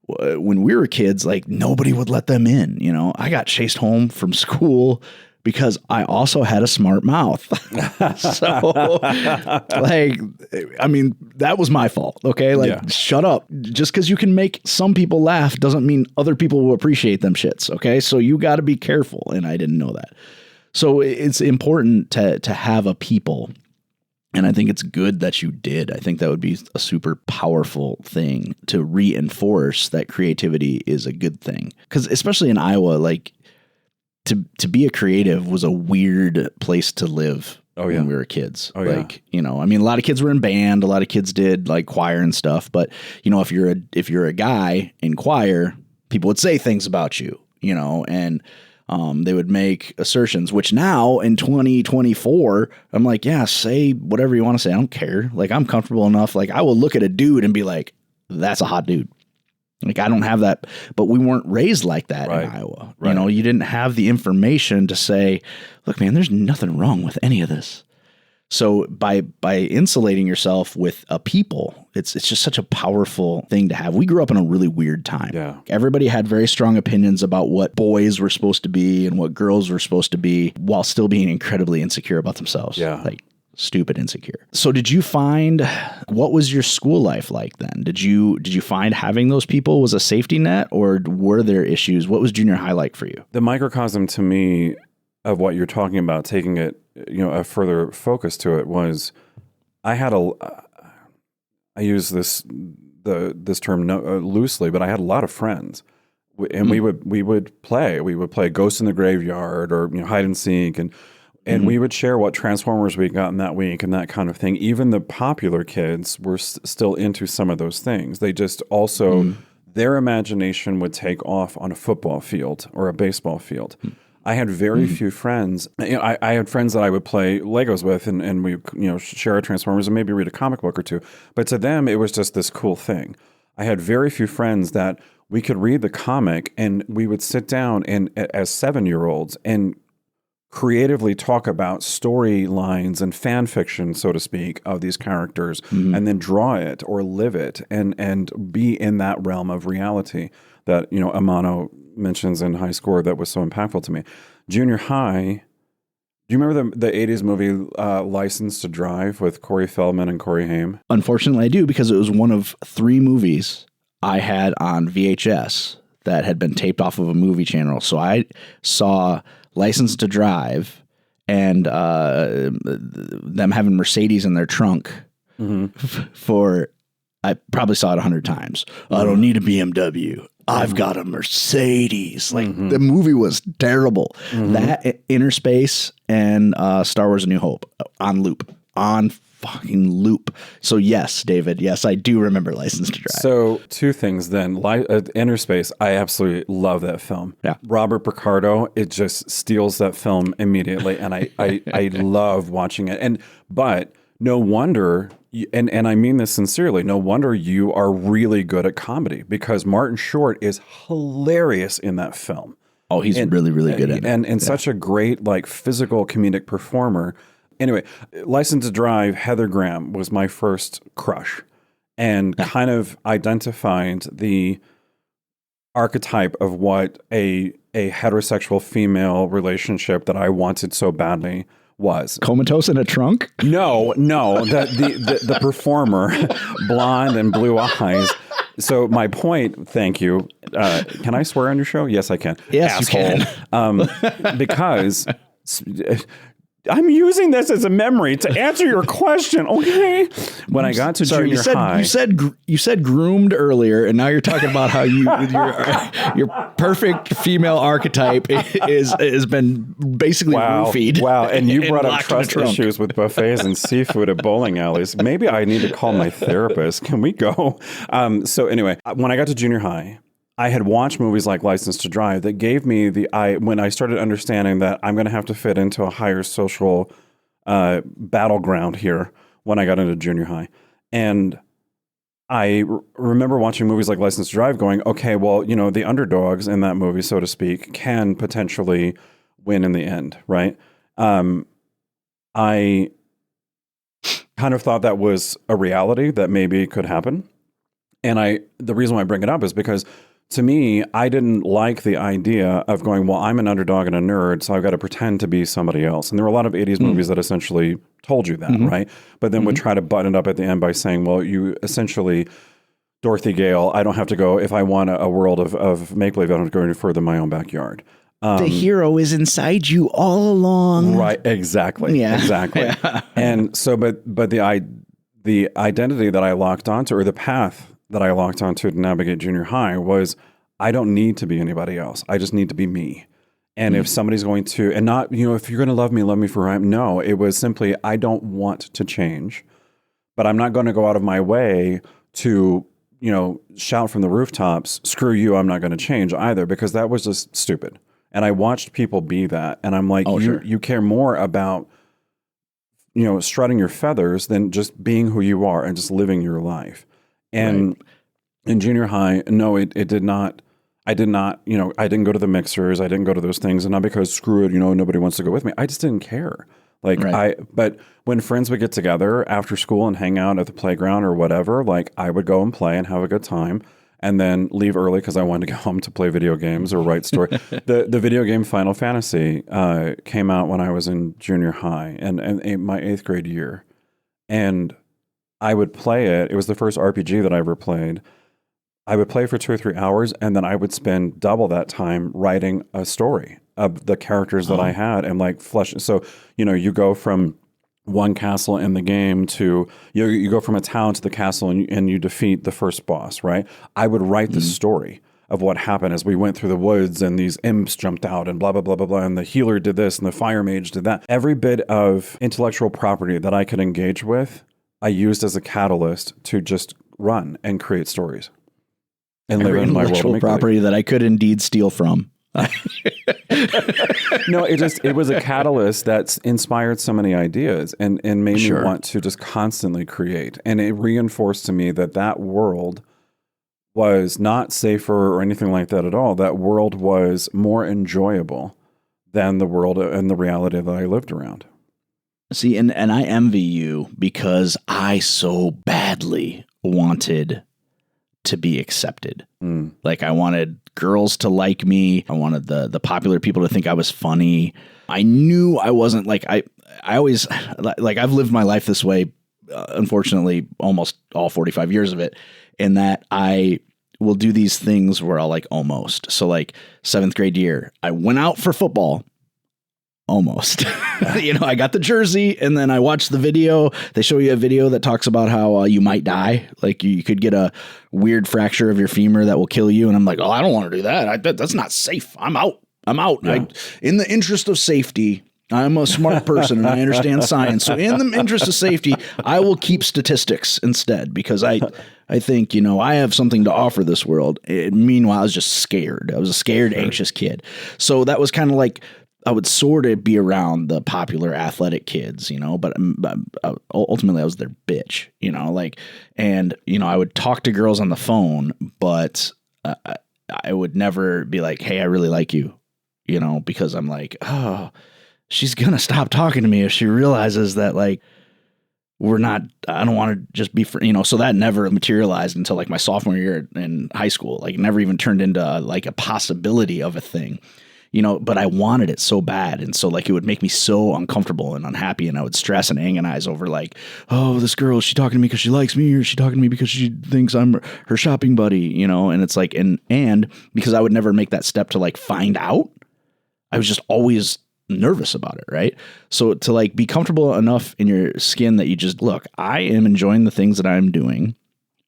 when we were kids, nobody would let them in. I got chased home from school because I also had a smart mouth. So, that was my fault. Okay. Shut up. Just because you can make some people laugh doesn't mean other people will appreciate them shits. Okay. So you got to be careful. And I didn't know that. So it's important to have a people And I think it's good that you did. I think that would be a super powerful thing to reinforce that creativity is a good thing. Because especially in Iowa, like to be a creative was a weird place to live when we were kids. Like, you know, I mean, a lot of kids were in band, a lot of kids did like choir and stuff. But, you know, if you're a guy in choir, people would say things about you, you know, and they would make assertions, which now in 2024, I'm like, yeah, say whatever you want to say. I don't care. Like, I'm comfortable enough. Like, I will look at a dude and be like, that's a hot dude. Like, I don't have that, but we weren't raised like that in Iowa. You know, you didn't have the information to say, look, man, there's nothing wrong with any of this. So by insulating yourself with a people, it's just such a powerful thing to have. We grew up in a really weird time. Yeah. Everybody had very strong opinions about what boys were supposed to be and what girls were supposed to be, while still being incredibly insecure about themselves. Yeah. Like stupid insecure. So did you find, what was your school life like then? Did you find having those people was a safety net, or were there issues? What was junior high like for you? The microcosm to me of what you're talking about, taking it, you know, a further focus to it, was I use this term loosely, but I had a lot of friends, and we would play Ghost in the Graveyard, or, you know, hide and seek, and we would share what Transformers we got in that week and that kind of thing. Even the popular kids were still into some of those things. They just also, their imagination would take off on a football field or a baseball field. I had very few friends. You know, I had friends that I would play Legos with, and we, you know, share our Transformers and maybe read a comic book or two. But to them, it was just this cool thing. I had very few friends that we could read the comic, and we would sit down and as 7-year-olds and creatively talk about storylines and fan fiction, so to speak, of these characters, and then draw it or live it and be in that realm of reality that, you know, Amano mentions in High Score that was so impactful to me. Junior high, do you remember the 80s movie License to Drive with Corey Feldman and Corey Haim? Unfortunately, I do, because it was one of 3 movies I had on VHS that had been taped off of a movie channel. So I saw License to Drive and them having Mercedes in their trunk for, I probably saw it 100 times. I don't need a BMW. I've got a Mercedes. Like, the movie was terrible. That, Inner Space, and Star Wars A New Hope on loop. On fucking loop. So yes, David, yes, I do remember License to Drive. So 2 things then. Inner Space, I absolutely love that film. Yeah. Robert Picardo, it just steals that film immediately, and I love watching it. But no wonder, and I mean this sincerely, no wonder you are really good at comedy, because Martin Short is hilarious in that film. Oh, he's really, really good at it. And such a great, like, physical comedic performer. Anyway, License to Drive, Heather Graham was my first crush, and kind of identified the archetype of what a heterosexual female relationship that I wanted so badly was. Comatose in a trunk? No, the performer, blonde and blue eyes. So my point, thank you. Can I swear on your show? Yes, I can. Yes, asshole. You can. Because I'm using this as a memory to answer your question, okay? When I got to junior high, you said groomed earlier, and now you're talking about how your perfect female archetype has been basically roofied. Wow, and you brought up trust issues with buffets and seafood at bowling alleys. Maybe I need to call my therapist. Can we go? So anyway, when I got to junior high, I had watched movies like License to Drive that gave me when I started understanding that I'm going to have to fit into a higher social battleground here when I got into junior high. And I remember watching movies like License to Drive going, okay, well, you know, the underdogs in that movie, so to speak, can potentially win in the end, right? I kind of thought that was a reality that maybe could happen. And the reason why I bring it up is because, to me, I didn't like the idea of going, well, I'm an underdog and a nerd, so I've got to pretend to be somebody else. And there were a lot of 80s movies that essentially told you that, right? But then would try to button it up at the end by saying, well, you essentially, Dorothy Gale, I don't have to go, if I want a world of make-believe, I don't have to go any further than my own backyard. The hero is inside you all along. Right. Exactly. Yeah. Exactly. Yeah. And so, but the identity that I locked onto, or the path that I locked onto to navigate junior high, was I don't need to be anybody else. I just need to be me. And if somebody's going to, and not, if you're going to love me for who I am. No, it was simply, I don't want to change, but I'm not going to go out of my way to, shout from the rooftops, screw you, I'm not going to change either, because that was just stupid. And I watched people be that. And I'm like, you care more about, strutting your feathers than just being who you are and just living your life. And in junior high, no, it did not. I did not, I didn't go to the mixers. I didn't go to those things. And not because screw it, nobody wants to go with me. I just didn't care. But when friends would get together after school and hang out at the playground or whatever, I would go and play and have a good time and then leave early because I wanted to go home to play video games or write story. The video game Final Fantasy came out when I was in junior high and my 8th grade year. And I would play it. It was the first RPG that I ever played. I would play for 2 or 3 hours, and then I would spend double that time writing a story of the characters that I had and flesh. So, you go from one castle in the game to, you go from a town to the castle and you defeat the first boss, right? I would write the story of what happened as we went through the woods and these imps jumped out and blah, blah, blah, blah, blah. And the healer did this and the fire mage did that. Every bit of intellectual property that I could engage with, I used as a catalyst to just run and create stories. And live in my intellectual property that I could indeed steal from. No, it was a catalyst that's inspired so many ideas and made me want to just constantly create. And it reinforced to me that world was not safer or anything like that at all. That world was more enjoyable than the world and the reality that I lived around. See, and I envy you because I so badly wanted to be accepted. I wanted girls to like me. I wanted the popular people to think I was funny. I knew I wasn't I always, I've lived my life this way, unfortunately, almost all 45 years of it, in that I will do these things where I'll almost. So 7th grade year, I went out for football. Almost. I got the jersey and then I watched the video. They show you a video that talks about how you might die. You could get a weird fracture of your femur that will kill you. And I'm like, oh, I don't want to do that. That's not safe. I'm out. Yeah. In the interest of safety, I'm a smart person and I understand science. So in the interest of safety, I will keep statistics instead because I think, I have something to offer this world. Meanwhile, I was just scared. I was a scared, anxious kid. So that was kind of I would sort of be around the popular athletic kids, but ultimately I was their bitch, and, I would talk to girls on the phone, but I would never be like, hey, I really like you, because I'm like, oh, she's going to stop talking to me if she realizes that we're not, I don't want to just be, so that never materialized until my sophomore year in high school. It never even turned into a possibility of a thing. But I wanted it so bad. And so it would make me so uncomfortable and unhappy. And I would stress and agonize over oh, this girl, is she talking to me because she likes me or is she talking to me because she thinks I'm her shopping buddy, and it's and because I would never make that step to find out, I was just always nervous about it. Right. So to be comfortable enough in your skin that you just look, I am enjoying the things that I'm doing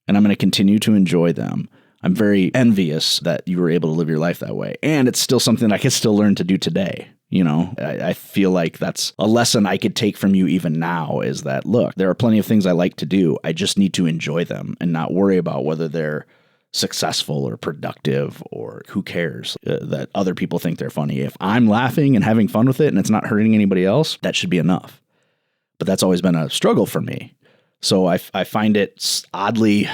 and I'm going to continue to enjoy them. I'm very envious that you were able to live your life that way. And it's still something I can still learn to do today. I feel like that's a lesson I could take from you even now is that, look, there are plenty of things I like to do. I just need to enjoy them and not worry about whether they're successful or productive or who cares that other people think they're funny. If I'm laughing and having fun with it and it's not hurting anybody else, that should be enough. But that's always been a struggle for me. So I find it oddly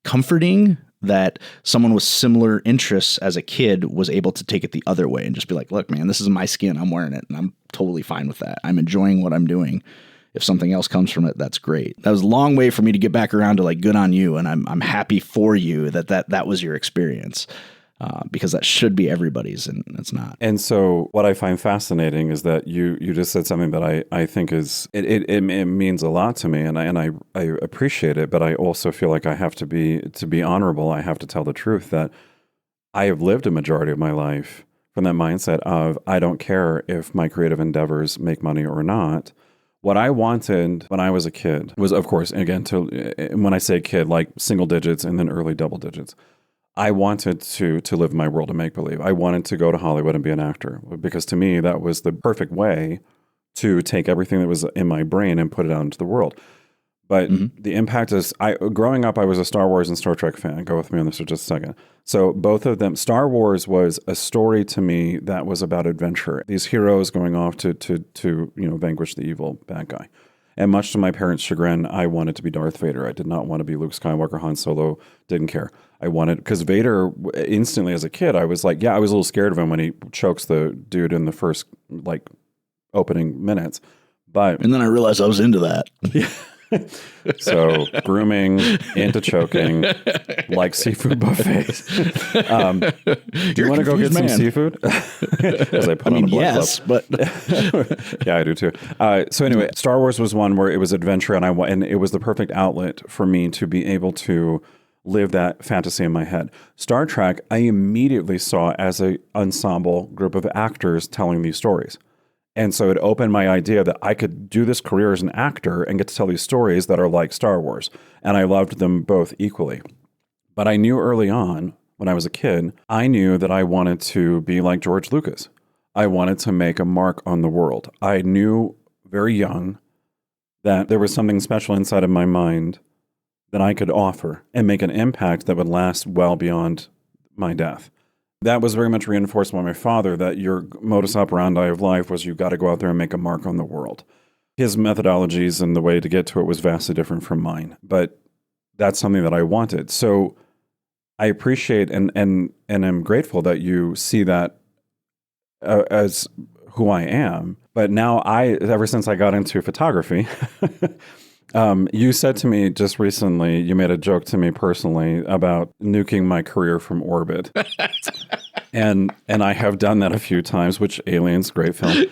comforting that someone with similar interests as a kid was able to take it the other way and just be like, look, man, this is my skin. I'm wearing it and I'm totally fine with that. I'm enjoying what I'm doing. If something else comes from it, that's great. That was a long way for me to get back around to good on you. And I'm happy for you that was your experience. Because that should be everybody's and it's not. And so what I find fascinating is that you just said something that I think is, it means a lot to me and I appreciate it, but I also feel like I have to be honorable. I have to tell the truth that I have lived a majority of my life from that mindset of, I don't care if my creative endeavors make money or not. What I wanted when I was a kid was, of course, again, when I say kid, like single digits and then early double digits, I wanted to live my world of make-believe. I wanted to go to Hollywood and be an actor, because to me, that was the perfect way to take everything that was in my brain and put it out into the world. But the impact is, growing up, I was a Star Wars and Star Trek fan. Go with me on this for just a second. So both of them, Star Wars was a story to me that was about adventure. These heroes going off to vanquish the evil bad guy. And much to my parents' chagrin, I wanted to be Darth Vader. I did not want to be Luke Skywalker, Han Solo, didn't care. I wanted, because Vader, instantly as a kid, I was like, I was a little scared of him when he chokes the dude in the first, opening minutes. And then I realized I was into that. So grooming, into choking, like seafood buffets. Do you want to go get some seafood? As I put on a black yes, glove. But yeah, I do too. So anyway, Star Wars was one where it was adventure, and it was the perfect outlet for me to be able to live that fantasy in my head. Star Trek, I immediately saw as an ensemble group of actors telling these stories. And so it opened my idea that I could do this career as an actor and get to tell these stories that are like Star Wars. And I loved them both equally. But I knew early on, when I was a kid, I knew that I wanted to be like George Lucas. I wanted to make a mark on the world. I knew very young that there was something special inside of my mind that I could offer and make an impact that would last well beyond my death. That was very much reinforced by my father, that your modus operandi of life was you got to go out there and make a mark on the world. His methodologies and the way to get to it was vastly different from mine, but that's something that I wanted. So I appreciate and am grateful that you see that as who I am. But now ever since I got into photography, you said to me just recently, you made a joke to me personally about nuking my career from orbit. And I have done that a few times, which Aliens, great film.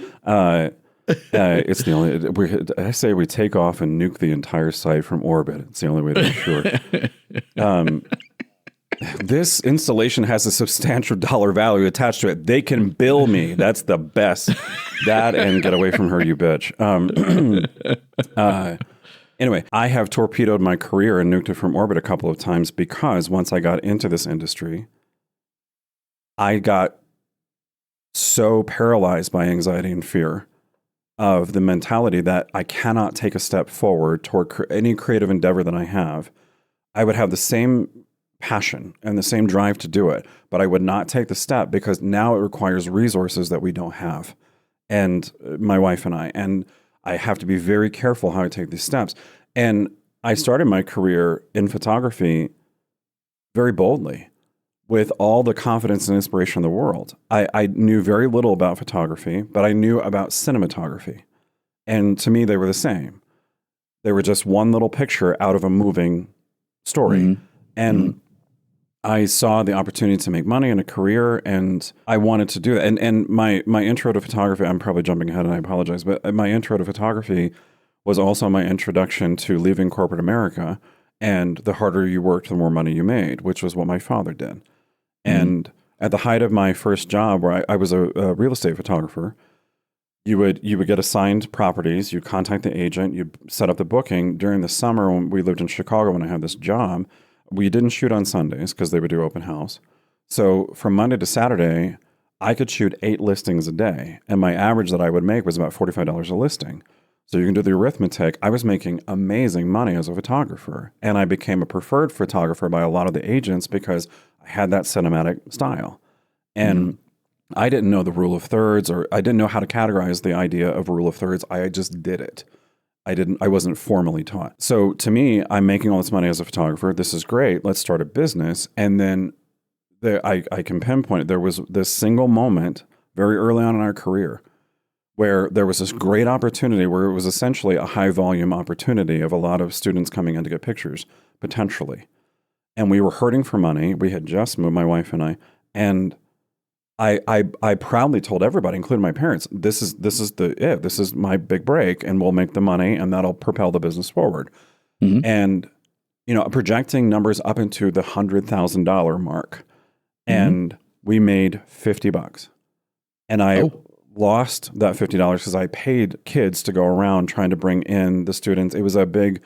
It's the only, I say we take off and nuke the entire site from orbit. It's the only way to be sure. This installation has a substantial dollar value attached to it. They can bill me. That's the best. That and get away from her, you bitch. Anyway, I have torpedoed my career and nuked it from orbit a couple of times because once I got into this industry, I got so paralyzed by anxiety and fear of the mentality that I cannot take a step forward toward any creative endeavor that I have. I would have the same passion and the same drive to do it, but I would not take the step because now it requires resources that we don't have. And my wife and I have to be very careful how I take these steps. And I started my career in photography very boldly with all the confidence and inspiration in the world. I knew very little about photography, but I knew about cinematography. And to me, they were the same. They were just one little picture out of a moving story. And I saw the opportunity to make money in a career, and I wanted to do that. And my intro to photography, I'm probably jumping ahead and I apologize, but my intro to photography was also my introduction to leaving corporate America, and the harder you worked, the more money you made, which was what my father did. And at the height of my first job, where I was a real estate photographer, you would get assigned properties, you'd contact the agent, you'd set up the booking. During the summer when we lived in Chicago, when I had this job, we didn't shoot on Sundays because they would do open house. So from Monday to Saturday, I could shoot 8 listings a day. And my average that I would make was about $45 a listing. So you can do the arithmetic. I was making amazing money as a photographer. And I became a preferred photographer by a lot of the agents because I had that cinematic style. And I didn't know the rule of thirds, or I didn't know how to categorize the idea of rule of thirds. I just did it. I wasn't formally taught. So to me, I'm making all this money as a photographer. This is great. Let's start a business. And then I can pinpoint it. There was this single moment very early on in our career where there was this great opportunity where it was essentially a high volume opportunity of a lot of students coming in to get pictures, potentially. And we were hurting for money. We had just moved, my wife and I, and I proudly told everybody, including my parents, this is my big break, and we'll make the money, and that'll propel the business forward. And projecting numbers up into the $100,000 mark, and we made $50. And I lost that $50 because I paid kids to go around trying to bring in the students. It was a big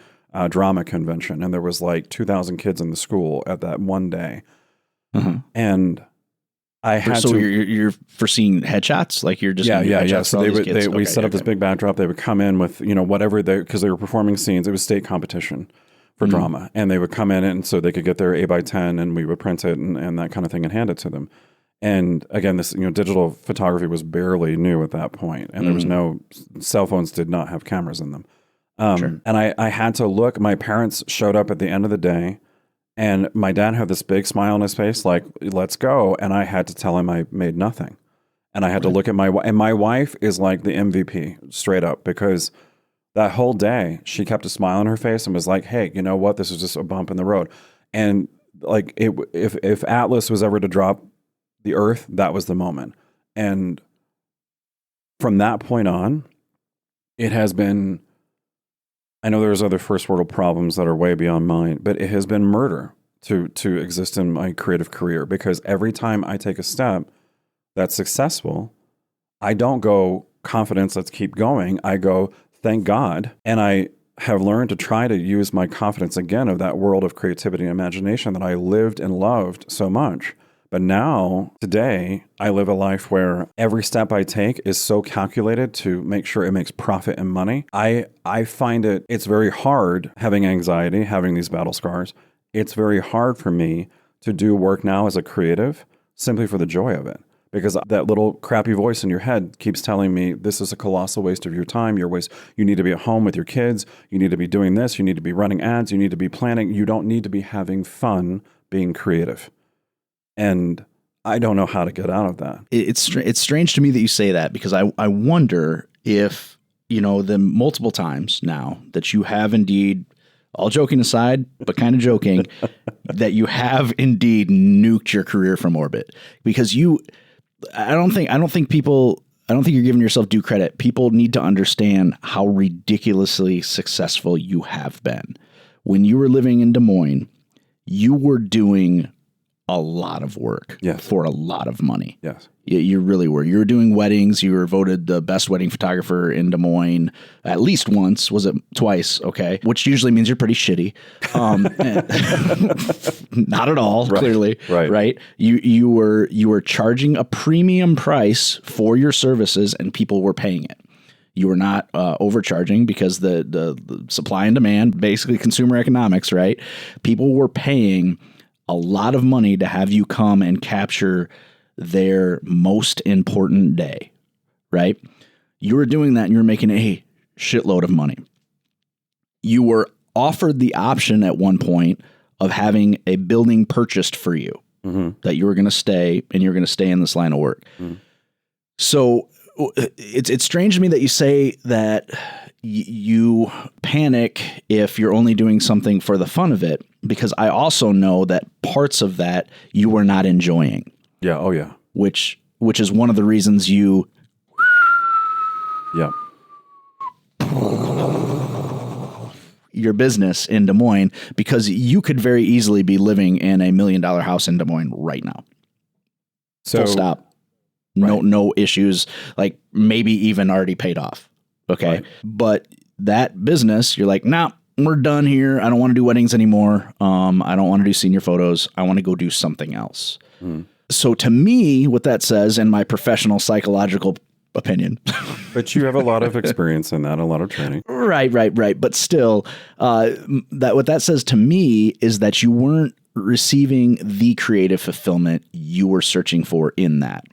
drama convention, and there was like 2,000 kids in the school at that one day. And I had so you're foreseeing headshots, like you're just yeah. So we set up this big backdrop. They would come in with whatever because they were performing scenes. It was state competition for drama, and they would come in and so they could get their 8x10, and we would print it and that kind of thing and hand it to them. And again, this digital photography was barely new at that point, and there was no cell phones. Did not have cameras in them. And I had to look. My parents showed up at the end of the day. And my dad had this big smile on his face, like, let's go. And I had to tell him I made nothing. And I had to look at my wife. And my wife is like the MVP, straight up, because that whole day, she kept a smile on her face and was like, hey, you know what? This is just a bump in the road. And like, if Atlas was ever to drop the earth, that was the moment. And from that point on, it has been... I know there's other first world problems that are way beyond mine, but it has been murder to exist in my creative career, because every time I take a step that's successful, I don't go confidence, let's keep going. I go, thank God. And I have learned to try to use my confidence again of that world of creativity and imagination that I lived and loved so much. But now, today, I live a life where every step I take is so calculated to make sure it makes profit and money. I find it's very hard having anxiety, having these battle scars. It's very hard for me to do work now as a creative simply for the joy of it. Because that little crappy voice in your head keeps telling me this is a colossal waste of your time. You need to be at home with your kids. You need to be doing this. You need to be running ads. You need to be planning. You don't need to be having fun being creative. And I don't know how to get out of that. It's strange to me that you say that, because I wonder if, the multiple times now that you have indeed, all joking aside, but kind of joking, that you have indeed nuked your career from orbit. Because I don't think you're giving yourself due credit. People need to understand how ridiculously successful you have been. When you were living in Des Moines, you were doing a lot of work for a lot of money. Yes. You really were. You were doing weddings. You were voted the best wedding photographer in Des Moines at least once. Was it twice? Okay. Which usually means you're pretty shitty. Not at all, clearly. Right. You were charging a premium price for your services, and people were paying it. You were not overcharging, because the supply and demand, basically consumer economics, right? People were paying a lot of money to have you come and capture their most important day, right? You were doing that and you were making a shitload of money. You were offered the option at one point of having a building purchased for you, that you were going to stay, and you're going to stay in this line of work. So it's strange to me that you say that you panic if you're only doing something for the fun of it, because I also know that parts of that you were not enjoying. Yeah. Oh yeah. Which is one of the reasons you. Yeah. Your business in Des Moines, because you could very easily be living in a $1 million house in Des Moines right now. So full stop. No issues, like maybe even already paid off. Okay. Right. But that business, you're like, nah, we're done here. I don't want to do weddings anymore. I don't want to do senior photos. I want to go do something else. So to me, what that says, in my professional psychological opinion. But you have a lot of experience in that, a lot of training. Right. But still, what that says to me is that you weren't receiving the creative fulfillment you were searching for in that.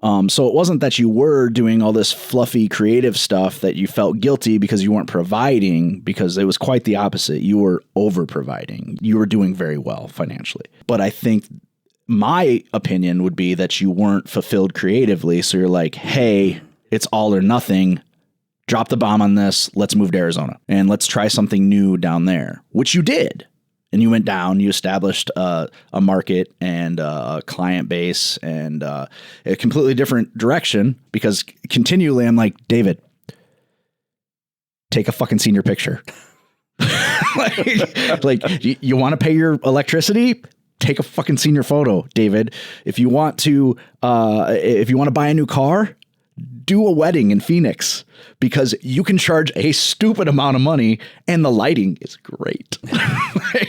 So it wasn't that you were doing all this fluffy creative stuff that you felt guilty because you weren't providing, because it was quite the opposite. You were over providing. You were doing very well financially. But I think my opinion would be that you weren't fulfilled creatively. So you're like, hey, it's all or nothing. Drop the bomb on this. Let's move to Arizona and let's try something new down there, which you did. And you went down, you established a market and a client base and a completely different direction, because continually I'm like, David, take a fucking senior picture. like you want to pay your electricity? take a fucking senior photo, David. If you want to buy a new car, do a wedding in Phoenix, because you can charge a stupid amount of money and the lighting is great.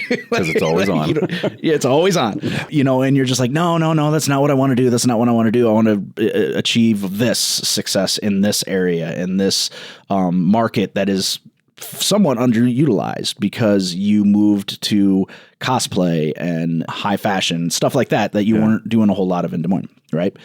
Because it's always on. It's always on, and you're just like, no, that's not what I want to do. That's not what I want to do. I want to achieve this success in this area, in this market that is somewhat underutilized because you moved to cosplay and high fashion, stuff like that you weren't doing a whole lot of in Des Moines, right?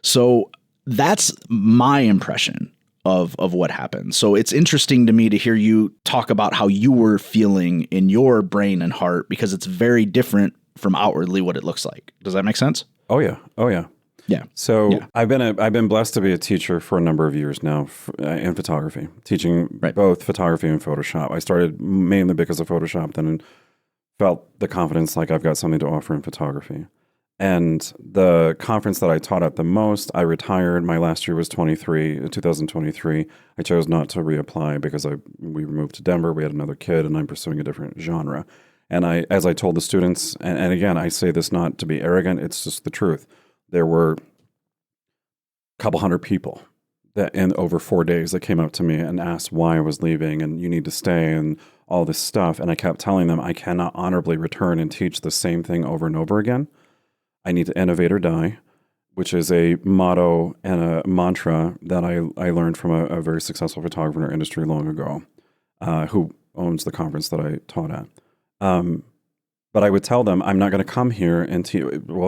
So that's my impression of what happened. So it's interesting to me to hear you talk about how you were feeling in your brain and heart, because it's very different from outwardly what it looks like. Does that make sense? Oh yeah. Yeah. So I've been blessed to be a teacher for a number of years now in photography, teaching both photography and Photoshop. I started mainly because of Photoshop, then felt the confidence like I've got something to offer in photography. And the conference that I taught at the most, I retired. My last year was 2023. I chose not to reapply because we moved to Denver. We had another kid, and I'm pursuing a different genre. And as I told the students, and again, I say this not to be arrogant, it's just the truth. There were a couple hundred people that in over 4 days that came up to me and asked why I was leaving, and you need to stay and all this stuff. And I kept telling them I cannot honorably return and teach the same thing over and over again. I need to innovate or die, which is a motto and a mantra that I learned from a very successful photographer in our industry long ago, who owns the conference that I taught at. But I would tell them, I'm not going to come here and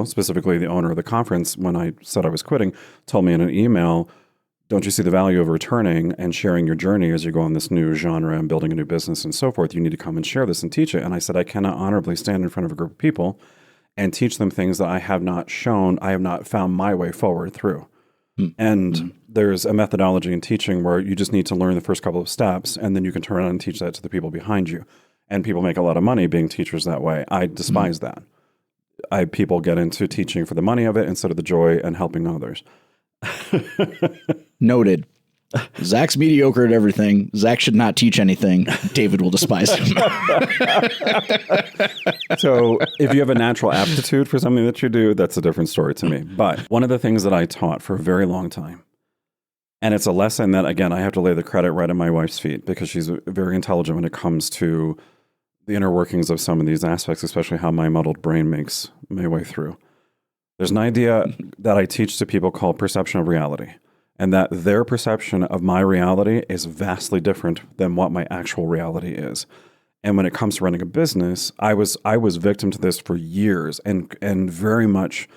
specifically the owner of the conference, when I said I was quitting, told me in an email, don't you see the value of returning and sharing your journey as you go on this new genre and building a new business and so forth? You need to come and share this and teach it. And I said, I cannot honorably stand in front of a group of people and teach them things that I have not found my way forward through. And there's a methodology in teaching where you just need to learn the first couple of steps, and then you can turn around and teach that to the people behind you. And people make a lot of money being teachers that way. I despise that. People get into teaching for the money of it instead of the joy and helping others. Noted. Zach's mediocre at everything. Zach should not teach anything. David will despise him. So if you have a natural aptitude for something that you do, that's a different story to me. But one of the things that I taught for a very long time, and it's a lesson that, again, I have to lay the credit right at my wife's feet, because she's very intelligent when it comes to the inner workings of some of these aspects, especially how my muddled brain makes my way through. There's an idea that I teach to people called perception of reality, and that their perception of my reality is vastly different than what my actual reality is. And when it comes to running a business, I was victim to this for years and very much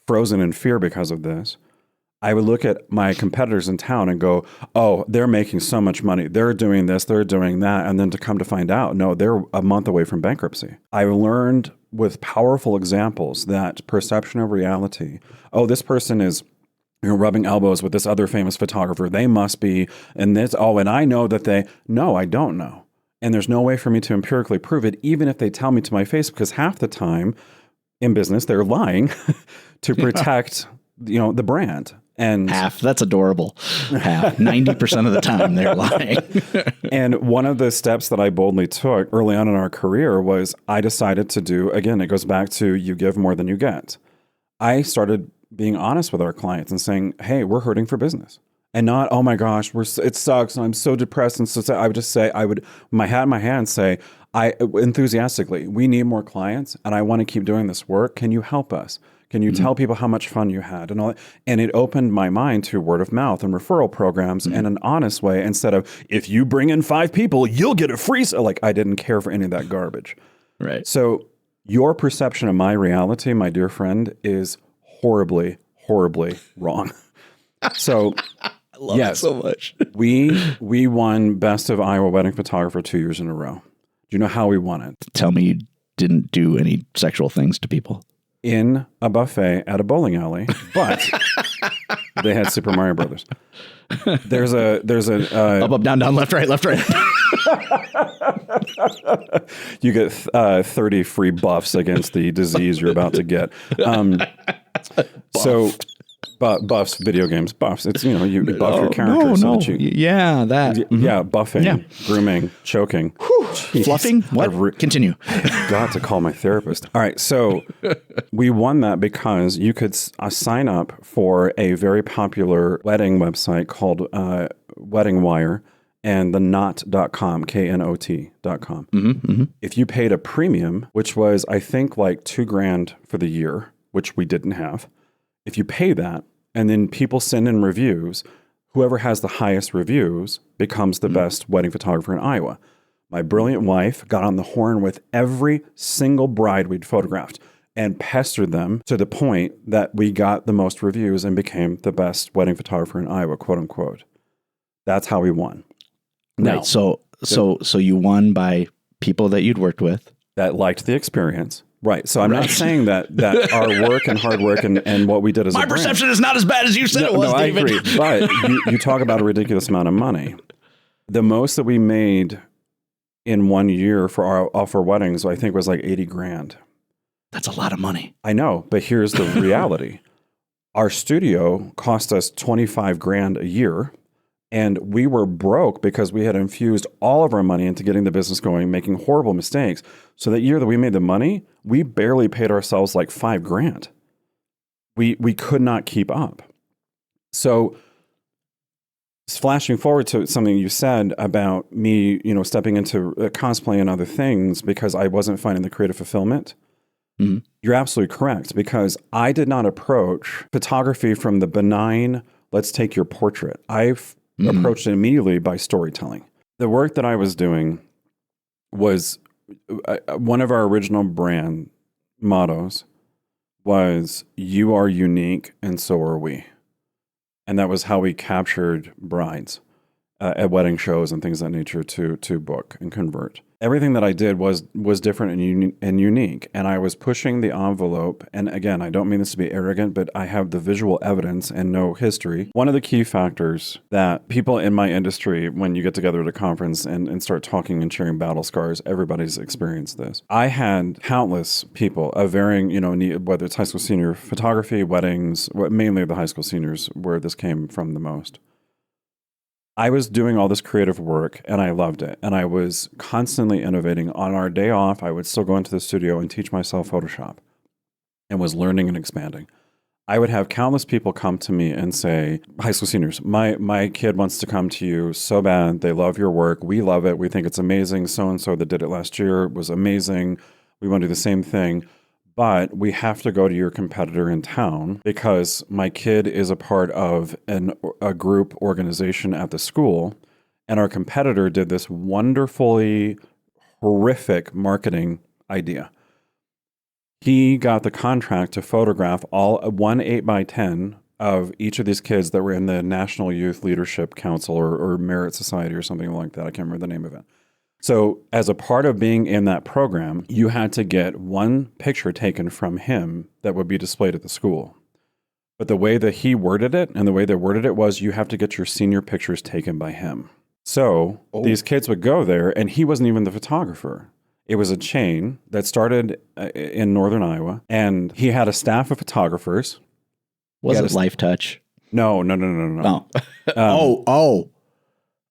frozen in fear because of this. I would look at my competitors in town and go, oh, they're making so much money. They're doing this, they're doing that. And then to come to find out, no, they're a month away from bankruptcy. I learned with powerful examples that perception of reality, oh, this person is rubbing elbows with this other famous photographer. They must be in this. Oh, and I know that no, I don't know. And there's no way for me to empirically prove it, even if they tell me to my face, because half the time in business, they're lying to protect, the brand. And half, that's adorable. Half, 90% of the time they're lying. And one of the steps that I boldly took early on in our career was I decided to do, again, it goes back to you give more than you get. I started being honest with our clients and saying, hey, we're hurting for business. And not, oh my gosh, it sucks, and I'm so depressed. And so I would just say, my hat in my hand, say, enthusiastically, we need more clients, and I want to keep doing this work. Can you help us? Can you tell people how much fun you had and all that? And it opened my mind to word of mouth and referral programs in an honest way, instead of, if you bring in 5 people, you'll get a free. Like, I didn't care for any of that garbage. Right. So your perception of my reality, my dear friend, is horribly, horribly wrong. So I love it so much. we won Best of Iowa Wedding Photographer 2 years in a row. Do you know how we won it? Tell me you didn't do any sexual things to people. In a buffet at a bowling alley, but they had Super Mario Brothers. There's a up, down, left, right. You get 30 free buffs against the disease you're about to get. So Buffs, video games, buffs. It's, you buff your character so that you... Yeah, that. Yeah, buffing, grooming, choking. Fluffing? What? Continue. Got to call my therapist. All right, so we won that because you could sign up for a very popular wedding website called Wedding Wire and the knot.com, KNOT.com. If you paid a premium, which was, I think, like $2,000 for the year, which we didn't have, if you pay that, and then people send in reviews, whoever has the highest reviews becomes the best wedding photographer in Iowa. My brilliant wife got on the horn with every single bride we'd photographed and pestered them to the point that we got the most reviews and became the best wedding photographer in Iowa, quote unquote. That's how we won. Now, right. So you won by people that you'd worked with that liked the experience. Right. So I'm not saying that our work and hard work and what we did as my a brand, perception is not as bad as you said it was, David. I agree. But you talk about a ridiculous amount of money. The most that we made in 1 year for our weddings, I think, was like $80,000. That's a lot of money. I know, but here's the reality. Our studio cost us $25,000 a year. And we were broke because we had infused all of our money into getting the business going, making horrible mistakes. So that year that we made the money, we barely paid ourselves like $5,000. We could not keep up. So flashing forward to something you said about me, stepping into cosplay and other things because I wasn't finding the creative fulfillment. Mm-hmm. You're absolutely correct, because I did not approach photography from the benign, let's take your portrait. I've approached it immediately by storytelling. The work that I was doing was one of our original brand mottos was, you are unique and so are we. And that was how we captured brides at wedding shows and things of that nature to book and convert. Everything that I did was different and unique. And I was pushing the envelope. And again, I don't mean this to be arrogant, but I have the visual evidence and know history. One of the key factors that people in my industry, when you get together at a conference and start talking and sharing battle scars, everybody's experienced this. I had countless people of varying, whether it's high school senior photography, weddings, mainly the high school seniors where this came from the most. I was doing all this creative work and I loved it. And I was constantly innovating. On our day off, I would still go into the studio and teach myself Photoshop and was learning and expanding. I would have countless people come to me and say, high school seniors, my kid wants to come to you so bad. They love your work. We love it. We think it's amazing. So-and-so that did it last year was amazing. We want to do the same thing. But we have to go to your competitor in town because my kid is a part of a group organization at the school. And our competitor did this wonderfully horrific marketing idea. He got the contract to photograph all 1 8x10 of each of these kids that were in the National Youth Leadership Council or Merit Society or something like that. I can't remember the name of it. So as a part of being in that program, you had to get one picture taken from him that would be displayed at the school. But the way that he worded it and the way they worded it was, you have to get your senior pictures taken by him. So these kids would go there, and he wasn't even the photographer. It was a chain that started in northern Iowa, and he had a staff of photographers. Was it Life Touch? No.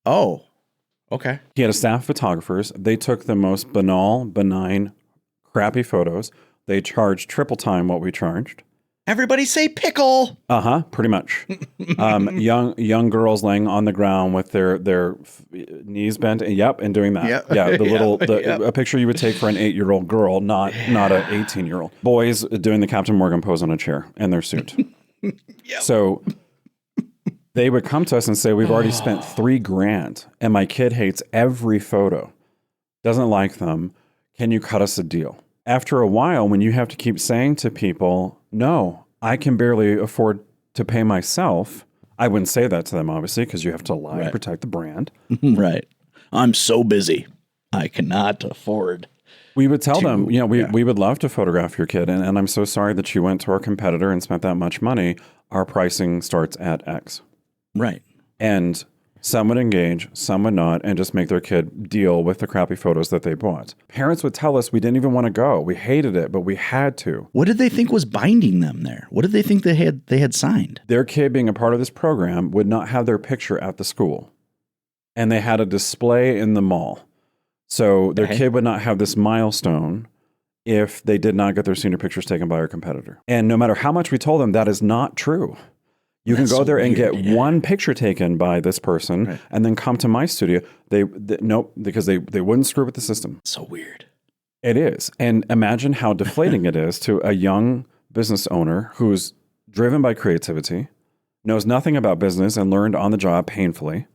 Oh. Okay. He had a staff of photographers. They took the most banal, benign, crappy photos. They charged triple time what we charged. Everybody say pickle. Pretty much. Young girls laying on the ground with their knees bent. And doing that. Yep. Yeah, a picture you would take for an 8-year-old girl, not an 18-year-old. Boys doing the Captain Morgan pose on a chair in their suit. Yep. So they would come to us and say, we've already spent $3,000 and my kid hates every photo, doesn't like them. Can you cut us a deal? After a while, when you have to keep saying to people, no, I can barely afford to pay myself. I wouldn't say that to them, obviously, because you have to lie and protect the brand. Right. I'm so busy. I cannot afford. We would tell them, we would love to photograph your kid. And I'm so sorry that you went to our competitor and spent that much money. Our pricing starts at X. Right. And Some would engage, some would not, and just make their kid deal with the crappy photos that they bought. Parents would tell us we didn't even want to go. We hated it, but we had to. What did they think was binding them there? What did they think they had signed? Their kid being a part of this program would not have their picture at the school. And they had a display in the mall. So their kid would not have this milestone if they did not get their senior pictures taken by our competitor. And no matter how much we told them, that is not true. You can go there and get one picture taken by this person and then come to my studio. Nope, because they wouldn't screw with the system. So weird. It is. And imagine how deflating it is to a young business owner who's driven by creativity, knows nothing about business and learned on the job painfully.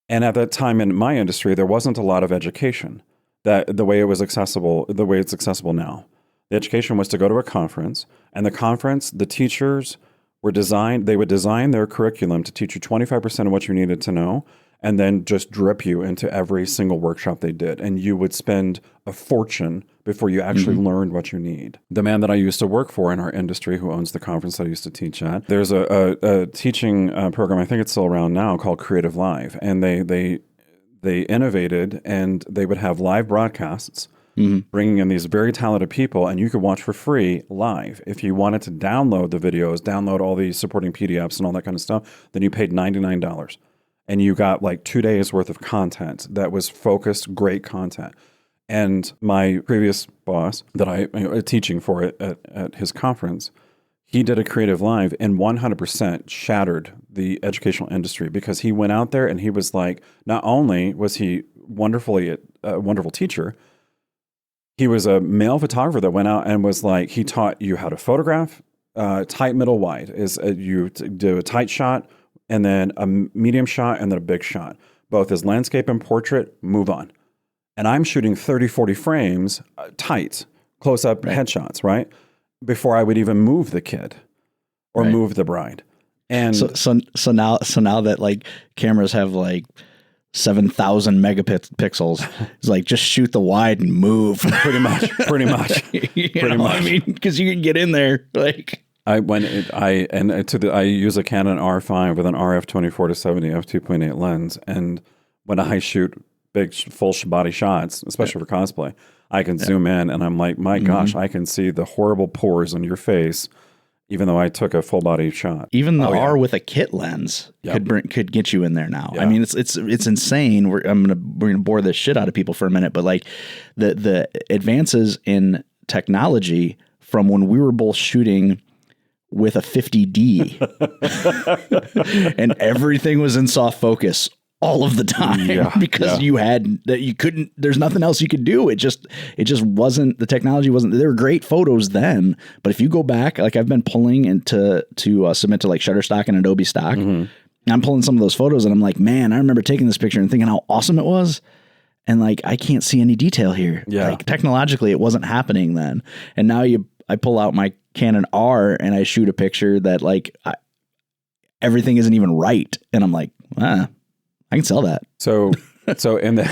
And at that time in my industry, there wasn't a lot of education that the way it's accessible now. The education was to go to a conference, and the teachers they would design their curriculum to teach you 25% of what you needed to know, and then just drip you into every single workshop they did. And you would spend a fortune before you actually learned what you need. The man that I used to work for in our industry, who owns the conference that I used to teach at, there's a teaching program, I think it's still around now, called Creative Live. And they innovated, and they would have live broadcasts, bringing in these very talented people, and you could watch for free live. If you wanted to download the videos, download all the supporting PDFs and all that kind of stuff, then you paid $99. And you got like 2 days worth of content that was focused, great content. And my previous boss that I teaching for it at his conference, he did a Creative Live and 100% shattered the educational industry, because he went out there and he was like, not only was he a wonderful teacher, he was a male photographer that went out and was like, he taught you how to photograph, tight, middle, wide. You do a tight shot, and then a medium shot, and then a big shot. Both as landscape and portrait, move on. And I'm shooting 30, 40 frames, tight, close-up headshots, right? Before I would even move the kid or move the bride. And so now that like cameras have like 7,000 megapixels, it's like just shoot the wide and move. Pretty much. I mean, because you can get in there like. I use a Canon R5 with an RF 24-70 f2.8 lens, and when I shoot big full body shots, especially for cosplay, I can zoom in, and I'm like, my gosh, I can see the horrible pores on your face, even though I took a full body shot. Even the R with a kit lens could get you in there now. I mean, it's insane. We're gonna bore the shit out of people for a minute, but like the advances in technology from when we were both shooting with a 50D and everything was in soft focus all of the time because there's nothing else you could do. It just wasn't, the technology wasn't, there were great photos then, but if you go back, like I've been pulling into submit to like Shutterstock and Adobe Stock, I'm pulling some of those photos and I'm like, man, I remember taking this picture and thinking how awesome it was. And like, I can't see any detail here. Like technologically it wasn't happening then. And now I pull out my Canon R and I shoot a picture that like everything isn't even right. And I'm like, I can sell that. So in the,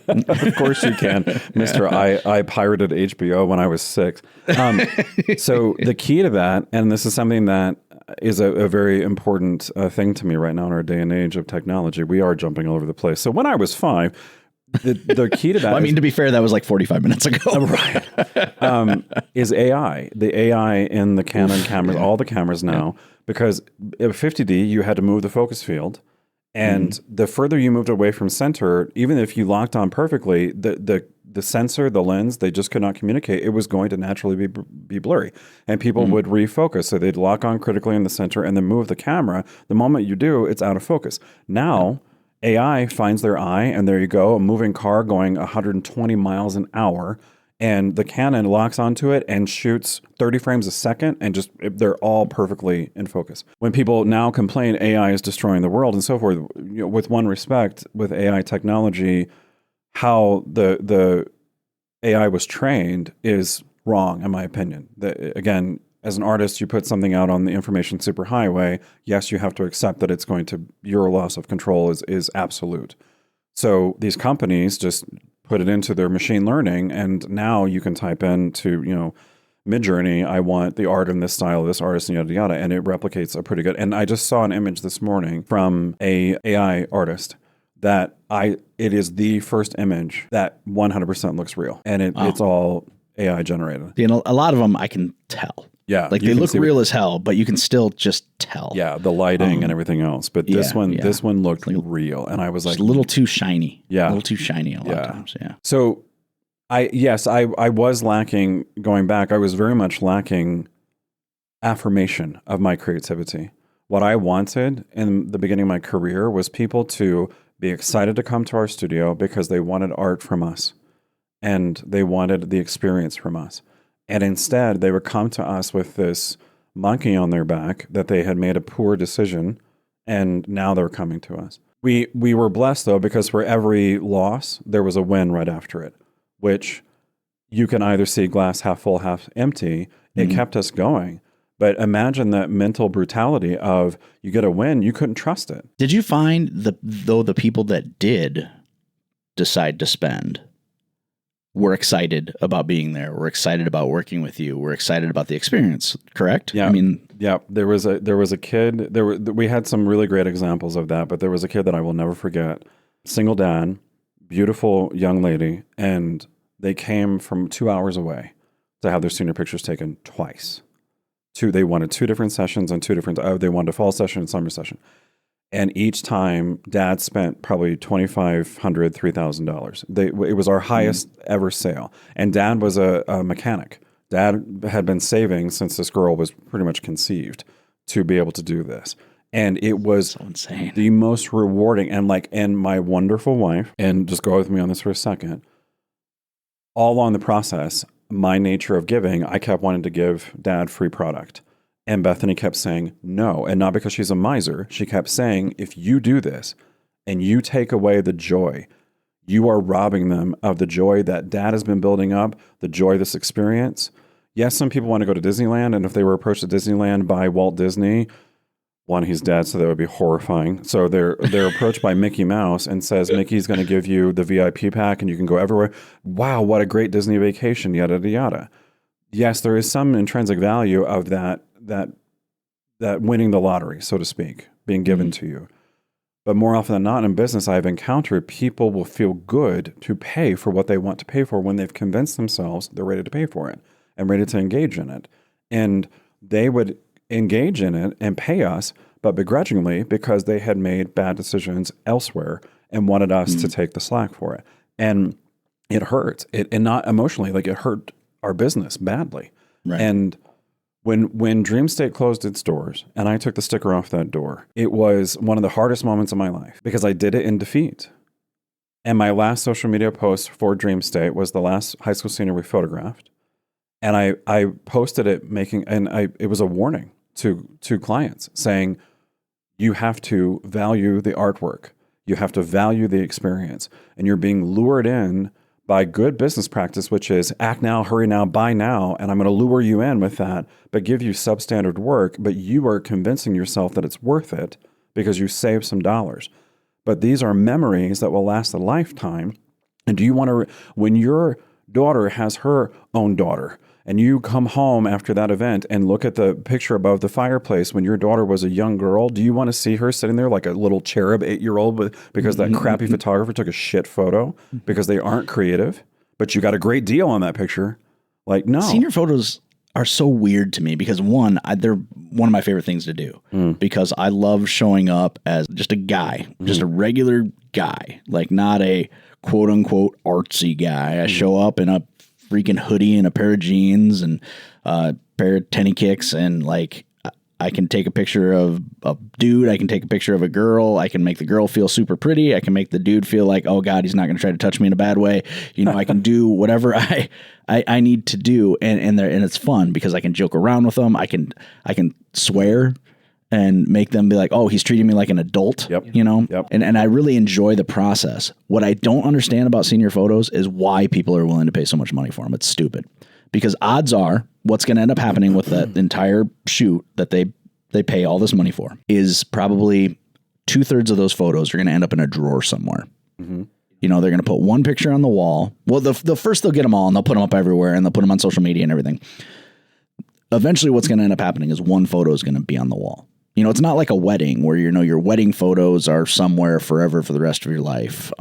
of course you can, Mr. I pirated HBO when I was 6. So the key to that, and this is something that is a very important thing to me right now in our day and age of technology. We are jumping all over the place. So when I was 5, the key to that, well, I mean, to be fair, that was like 45 minutes ago. Right. Is AI. The AI in the Canon cameras, all the cameras now, because at 50D, you had to move the focus field. And the further you moved away from center, even if you locked on perfectly, the sensor, the lens, they just could not communicate. It was going to naturally be blurry. And people would refocus. So they'd lock on critically in the center and then move the camera. The moment you do, it's out of focus. Now, AI finds their eye, and there you go, a moving car going 120 miles an hour, and the Canon locks onto it and shoots 30 frames a second, and just they're all perfectly in focus. When people now complain AI is destroying the world and so forth, with one respect, with AI technology, how the AI was trained is wrong, in my opinion. Again, as an artist, you put something out on the information superhighway. Yes, you have to accept that it's going to, your loss of control is absolute. So these companies just put it into their machine learning, and now you can type into, Midjourney, I want the art in this style, this artist, and yada yada, and it replicates a pretty good. And I just saw an image this morning from a AI artist that it is the first image that 100% looks real, and it's all AI generated. You know, a lot of them I can tell. Yeah, like they look real as hell, but you can still just tell. Yeah, the lighting and everything else. But this one looked real, and I was like, a little too shiny. Yeah, a little too shiny a lot of times. Yeah. So I was lacking, going back, I was very much lacking affirmation of my creativity. What I wanted in the beginning of my career was people to be excited to come to our studio because they wanted art from us and they wanted the experience from us. And instead, they would come to us with this monkey on their back that they had made a poor decision, and now they're coming to us. We were blessed, though, because for every loss, there was a win right after it, which you can either see glass half full, half empty. It kept us going. But imagine that mental brutality of you get a win, you couldn't trust it. Did you find the people that did decide to spend were excited about being there, were excited about working with you, were excited about the experience, correct? Yeah. I mean, yeah, there was a kid, we had some really great examples of that, but there was a kid that I will never forget. Single dad, beautiful young lady, and they came from 2 hours away to have their senior pictures taken twice. They wanted 2 different sessions and 2 different, they wanted a fall session and summer session. And each time, Dad spent probably $2,500, $3,000. It was our highest ever sale. And Dad was a mechanic. Dad had been saving since this girl was pretty much conceived to be able to do this. And it was so insane. The most rewarding. And my wonderful wife, and just go with me on this for a second, all along the process, my nature of giving, I kept wanting to give Dad free product. And Bethany kept saying no. And not because she's a miser. She kept saying, if you do this and you take away the joy, you are robbing them of the joy that Dad has been building up, the joy of this experience. Yes, some people want to go to Disneyland. And if they were approached at Disneyland by Walt Disney, one, he's dead, so that would be horrifying. So they're approached by Mickey Mouse and says, Mickey's going to give you the VIP pack and you can go everywhere. Wow, what a great Disney vacation, yada, yada, yada. Yes, there is some intrinsic value of that winning the lottery, so to speak, being given to you. But more often than not in business, I've encountered people will feel good to pay for what they want to pay for when they've convinced themselves they're ready to pay for it and ready to engage in it. And they would engage in it and pay us, but begrudgingly because they had made bad decisions elsewhere and wanted us to take the slack for it. And it hurt. And not emotionally, like it hurt our business badly. Right. And when Dream State closed its doors and I took the sticker off that door, it was one of the hardest moments of my life because I did it in defeat. And my last social media post for Dream State was the last high school senior we photographed. And I posted it it was a warning to clients saying, you have to value the artwork. You have to value the experience. And you're being lured in by good business practice, which is act now, hurry now, buy now, and I'm going to lure you in with that, but give you substandard work, but you are convincing yourself that it's worth it because you save some dollars. But these are memories that will last a lifetime. And do you want to, when your daughter has her own daughter, and you come home after that event and look at the picture above the fireplace when your daughter was a young girl, do you want to see her sitting there like a little cherub 8-year-old because that crappy photographer took a shit photo because they aren't creative, but you got a great deal on that picture? Like, no. Senior photos are so weird to me because one, they're one of my favorite things to do because I love showing up as just a guy, just a regular guy, like not a quote unquote artsy guy. I show up in a freaking hoodie and a pair of jeans and a pair of tenny kicks, and like I can take a picture of a dude, I can take a picture of a girl, I can make the girl feel super pretty, I can make the dude feel like, oh God, he's not going to try to touch me in a bad way. You know, I can do whatever I need to do, and it's fun because I can joke around with them. I can swear and make them be like, oh, he's treating me like an adult, you know? Yep. And I really enjoy the process. What I don't understand about senior photos is why people are willing to pay so much money for them. It's stupid. Because odds are what's going to end up happening with that entire shoot that they pay all this money for is probably 2/3 of those photos are going to end up in a drawer somewhere. Mm-hmm. You know, they're going to put one picture on the wall. Well, the first they'll get them all and they'll put them up everywhere and they'll put them on social media and everything. eventually what's going to end up happening is one photo is going to be on the wall. You know, it's not like a wedding where, you know, your wedding photos are somewhere forever for the rest of your life.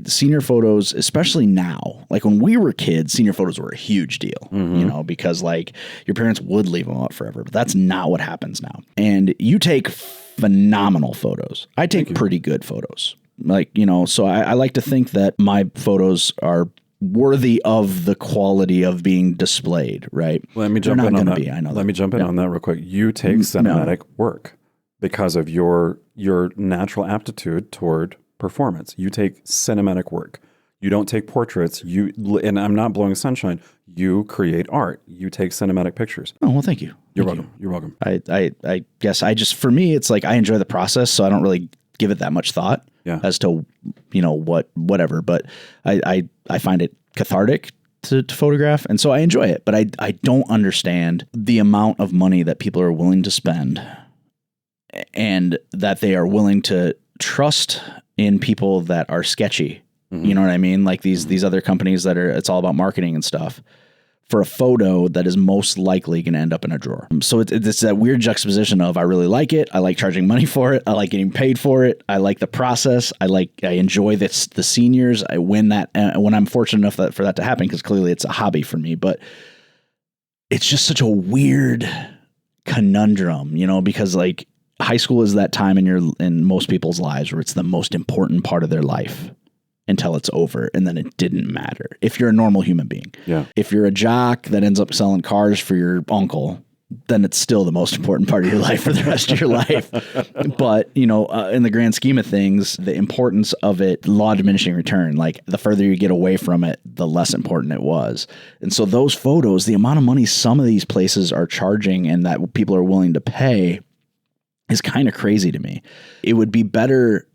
Senior photos, especially now, like when we were kids, senior photos were a huge deal, you know, because like your parents would leave them out forever, but that's not what happens now. And you take phenomenal photos. I take pretty good photos. Like, you know, so I like to think that my photos are worthy of the quality of being displayed, right? Let me jump in on that. Let me jump in on that real quick. You take cinematic work because of your natural aptitude toward performance. You take cinematic work. You don't take portraits. And I'm not blowing sunshine. You create art. You take cinematic pictures. Oh, well, thank you. You're welcome. You're welcome. I guess for me, it's like I enjoy the process, so I don't really give it that much thought as to, you know, whatever. But I find it cathartic to photograph, and so I enjoy it. But I don't understand the amount of money that people are willing to spend, and that they are willing to trust in people that are sketchy. You know what I mean? Like these other companies that it's all about marketing and stuff, for a photo that is most likely going to end up in a drawer. So it's that weird juxtaposition of I really like it. I like charging money for it. I like getting paid for it. I like the process. I enjoy the seniors. I win that when I'm fortunate enough for that to happen, because clearly it's a hobby for me. But it's just such a weird conundrum, you know, because like high school is that time in most people's lives where it's the most important part of their life until it's over, and then it didn't matter. If you're a normal human being. Yeah. If you're a jock that ends up selling cars for your uncle, then it's still the most important part of your life for the rest of your life. But, you know, in the grand scheme of things, the importance of it, law of diminishing return, like the further you get away from it, the less important it was. And so those photos, the amount of money some of these places are charging and that people are willing to pay is kind of crazy to me. It would be better,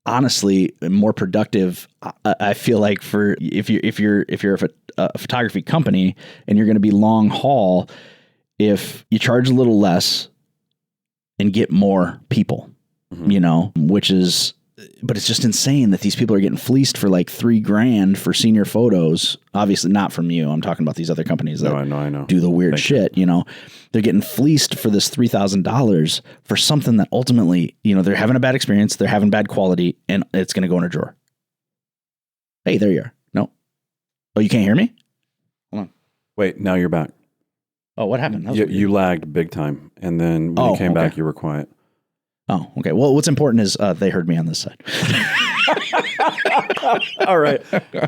honestly, more productive. I feel like for if you're a photography company and you're going to be long haul, if you charge a little less and get more people, you know, but it's just insane that these people are getting fleeced for like $3,000 for senior photos. Obviously not from you. I'm talking about these other companies that I know. do the weird shit, you know. They're getting fleeced for this $3,000 for something that ultimately, you know, they're having a bad experience, they're having bad quality, and it's going to go in a drawer. Hey, there you are. No. Oh, you can't hear me? Hold on. Wait, now you're back. Oh, what happened? You lagged big time, and then when you came back, you were quiet. Oh, okay. Well, what's important is they heard me on this side. All right.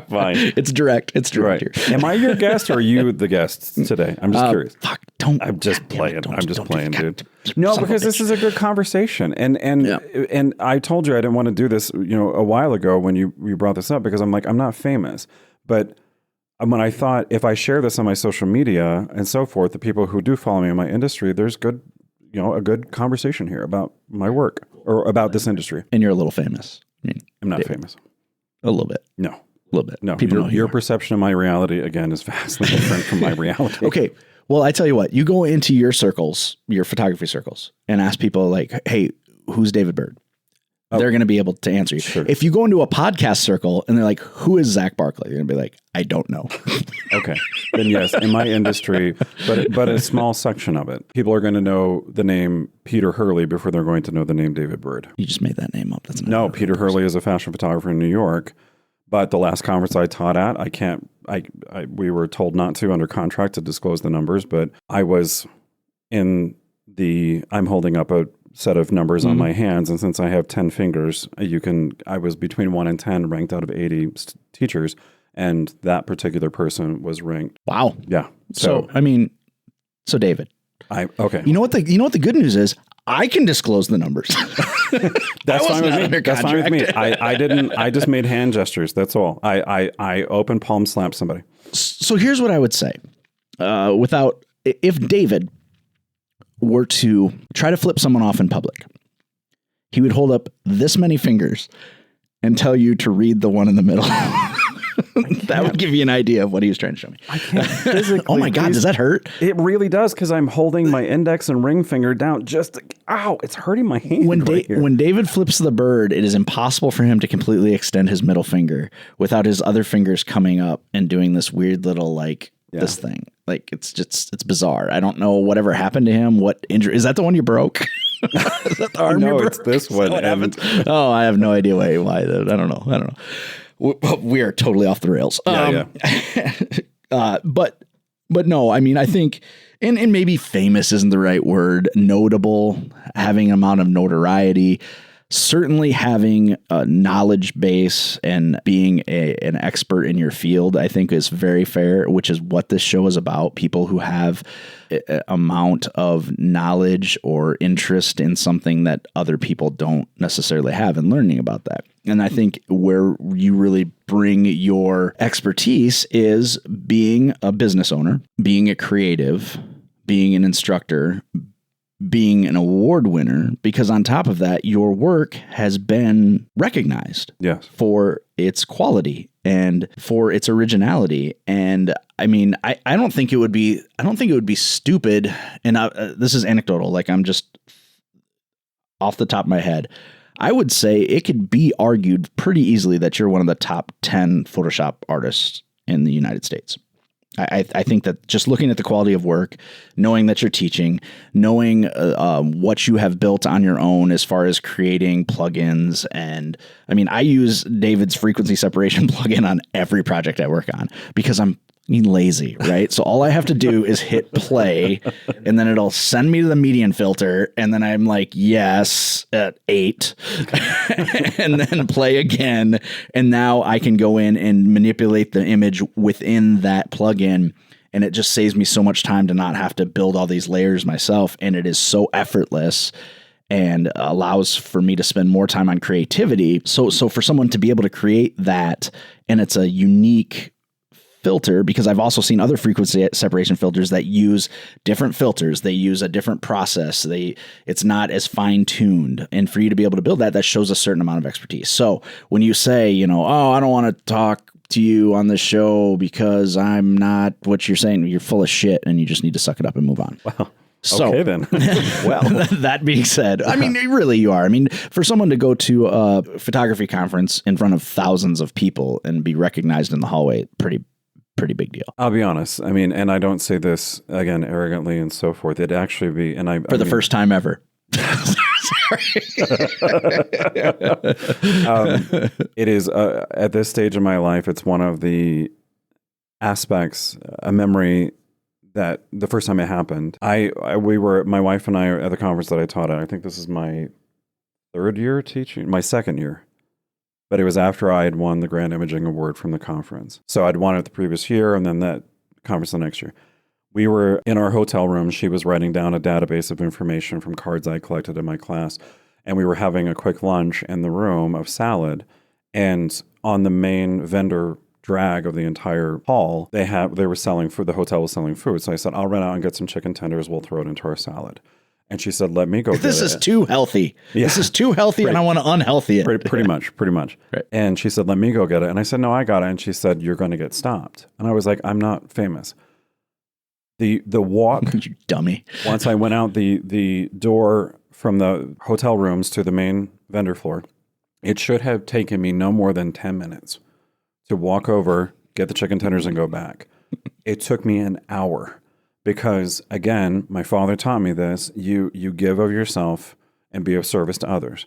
Fine. It's direct. It's direct here. Am I your guest or are you the guest today? I'm just curious. Fuck, don't. I'm just playing. I'm just playing, dude. No, because this is a good conversation. And I told you I didn't want to do this, you know, a while ago when you brought this up, because I'm like, I'm not famous. But when I thought if I share this on my social media and so forth, the people who do follow me in my industry, there's a good conversation here about my work or about this industry. And you're a little famous. I mean, I'm not famous. A little bit. No. A little bit. No. Your perception of my reality, again, is vastly different from my reality. Okay. Well, I tell you what, you go into your circles, your photography circles, and ask people like, hey, who's David Byrd? They're going to be able to answer you. Sure. If you go into a podcast circle and they're like, who is Zach Barkley? You're going to be like, I don't know. Okay. Then yes, in my industry, but a small section of it. People are going to know the name Peter Hurley before they're going to know the name David Byrd. You just made that name up. That's not No, Peter Hurley is a fashion photographer in New York. But the last conference I taught at, we were told not to under contract to disclose the numbers, but I was I'm holding up a set of numbers on my hands, and since I have 10 fingers, I was between 1 and 10 ranked out of 80 teachers, and that particular person was ranked. Wow. Yeah. So David. Okay. You know what the good news is? I can disclose the numbers. That's fine with me. That's fine with me. I just made hand gestures. That's all. I open palm slap somebody. So here's what I would say. If David were to try to flip someone off in public, he would hold up this many fingers and tell you to read the one in the middle. That would give you an idea of what he was trying to show me. I can't physically. Oh my God, does that hurt? It really does, because I'm holding my index and ring finger down. Ow, it's hurting my hand. When David flips the bird, it is impossible for him to completely extend his middle finger without his other fingers coming up and doing this weird little like this thing. Like, it's bizarre. I don't know whatever happened to him. What injury? Is that the one you broke? Is that the arm you broke? No, it's this one. What happened? Oh, I have no idea why. I don't know. We are totally off the rails. But no, I mean, I think, and maybe famous isn't the right word, notable, having an amount of notoriety, certainly having a knowledge base and being an expert in your field, I think is very fair, which is what this show is about. People who have an amount of knowledge or interest in something that other people don't necessarily have, and learning about that. And I think where you really bring your expertise is being a business owner, being a creative, being an instructor, being an award winner, because on top of that, your work has been recognized for its quality and for its originality. And I mean, I don't think it would be stupid. And this is anecdotal. Like, I'm just off the top of my head. I would say it could be argued pretty easily that you're one of the top 10 Photoshop artists in the United States. I think that just looking at the quality of work, knowing that you're teaching, knowing what you have built on your own as far as creating plugins. And I mean, I use David's frequency separation plugin on every project I work on because I'm lazy, right? So all I have to do is hit play, and then it'll send me to the median filter, and then I'm like, yes, at 8, and then play again. And now I can go in and manipulate the image within that plugin, and it just saves me so much time to not have to build all these layers myself. And it is so effortless and allows for me to spend more time on creativity. So for someone to be able to create that, and it's a unique filter, because I've also seen other frequency separation filters that use different filters. They use a different process. It's not as fine tuned. And for you to be able to build that shows a certain amount of expertise. So when you say, I don't want to talk to you on this show because I'm not what you're saying, you're full of shit and you just need to suck it up and move on. Wow. So, okay, then. Well, that being said, I mean, really you are. I mean, for someone to go to a photography conference in front of thousands of people and be recognized in the hallway, pretty big deal. I'll be honest. I mean, and I don't say this again arrogantly and so forth. It'd actually be, for the first time ever. It is at this stage of my life. It's one of the aspects, a memory that the first time it happened. We were, my wife and I, at the conference that I taught at. I think this is my third year teaching, my second year. But it was after I had won the Grand Imaging Award from the conference. So I'd won it the previous year, and then that conference the next year. We were in our hotel room. She was writing down a database of information from cards I collected in my class. And we were having a quick lunch in the room of salad. And on the main vendor drag of the entire hall, they were selling food. The hotel was selling food. So I said, I'll run out and get some chicken tenders. We'll throw it into our salad. And she said, let me go get it. This is too healthy. Yeah. This is too healthy, and I want to unhealthy it. Pretty much. Right. And she said, let me go get it. And I said, no, I got it. And she said, you're going to get stopped. And I was like, I'm not famous. The walk. You dummy. Once I went out the door from the hotel rooms to the main vendor floor, it should have taken me no more than 10 minutes to walk over, get the chicken tenders, and go back. It took me an hour. Because again, my father taught me this, you give of yourself and be of service to others.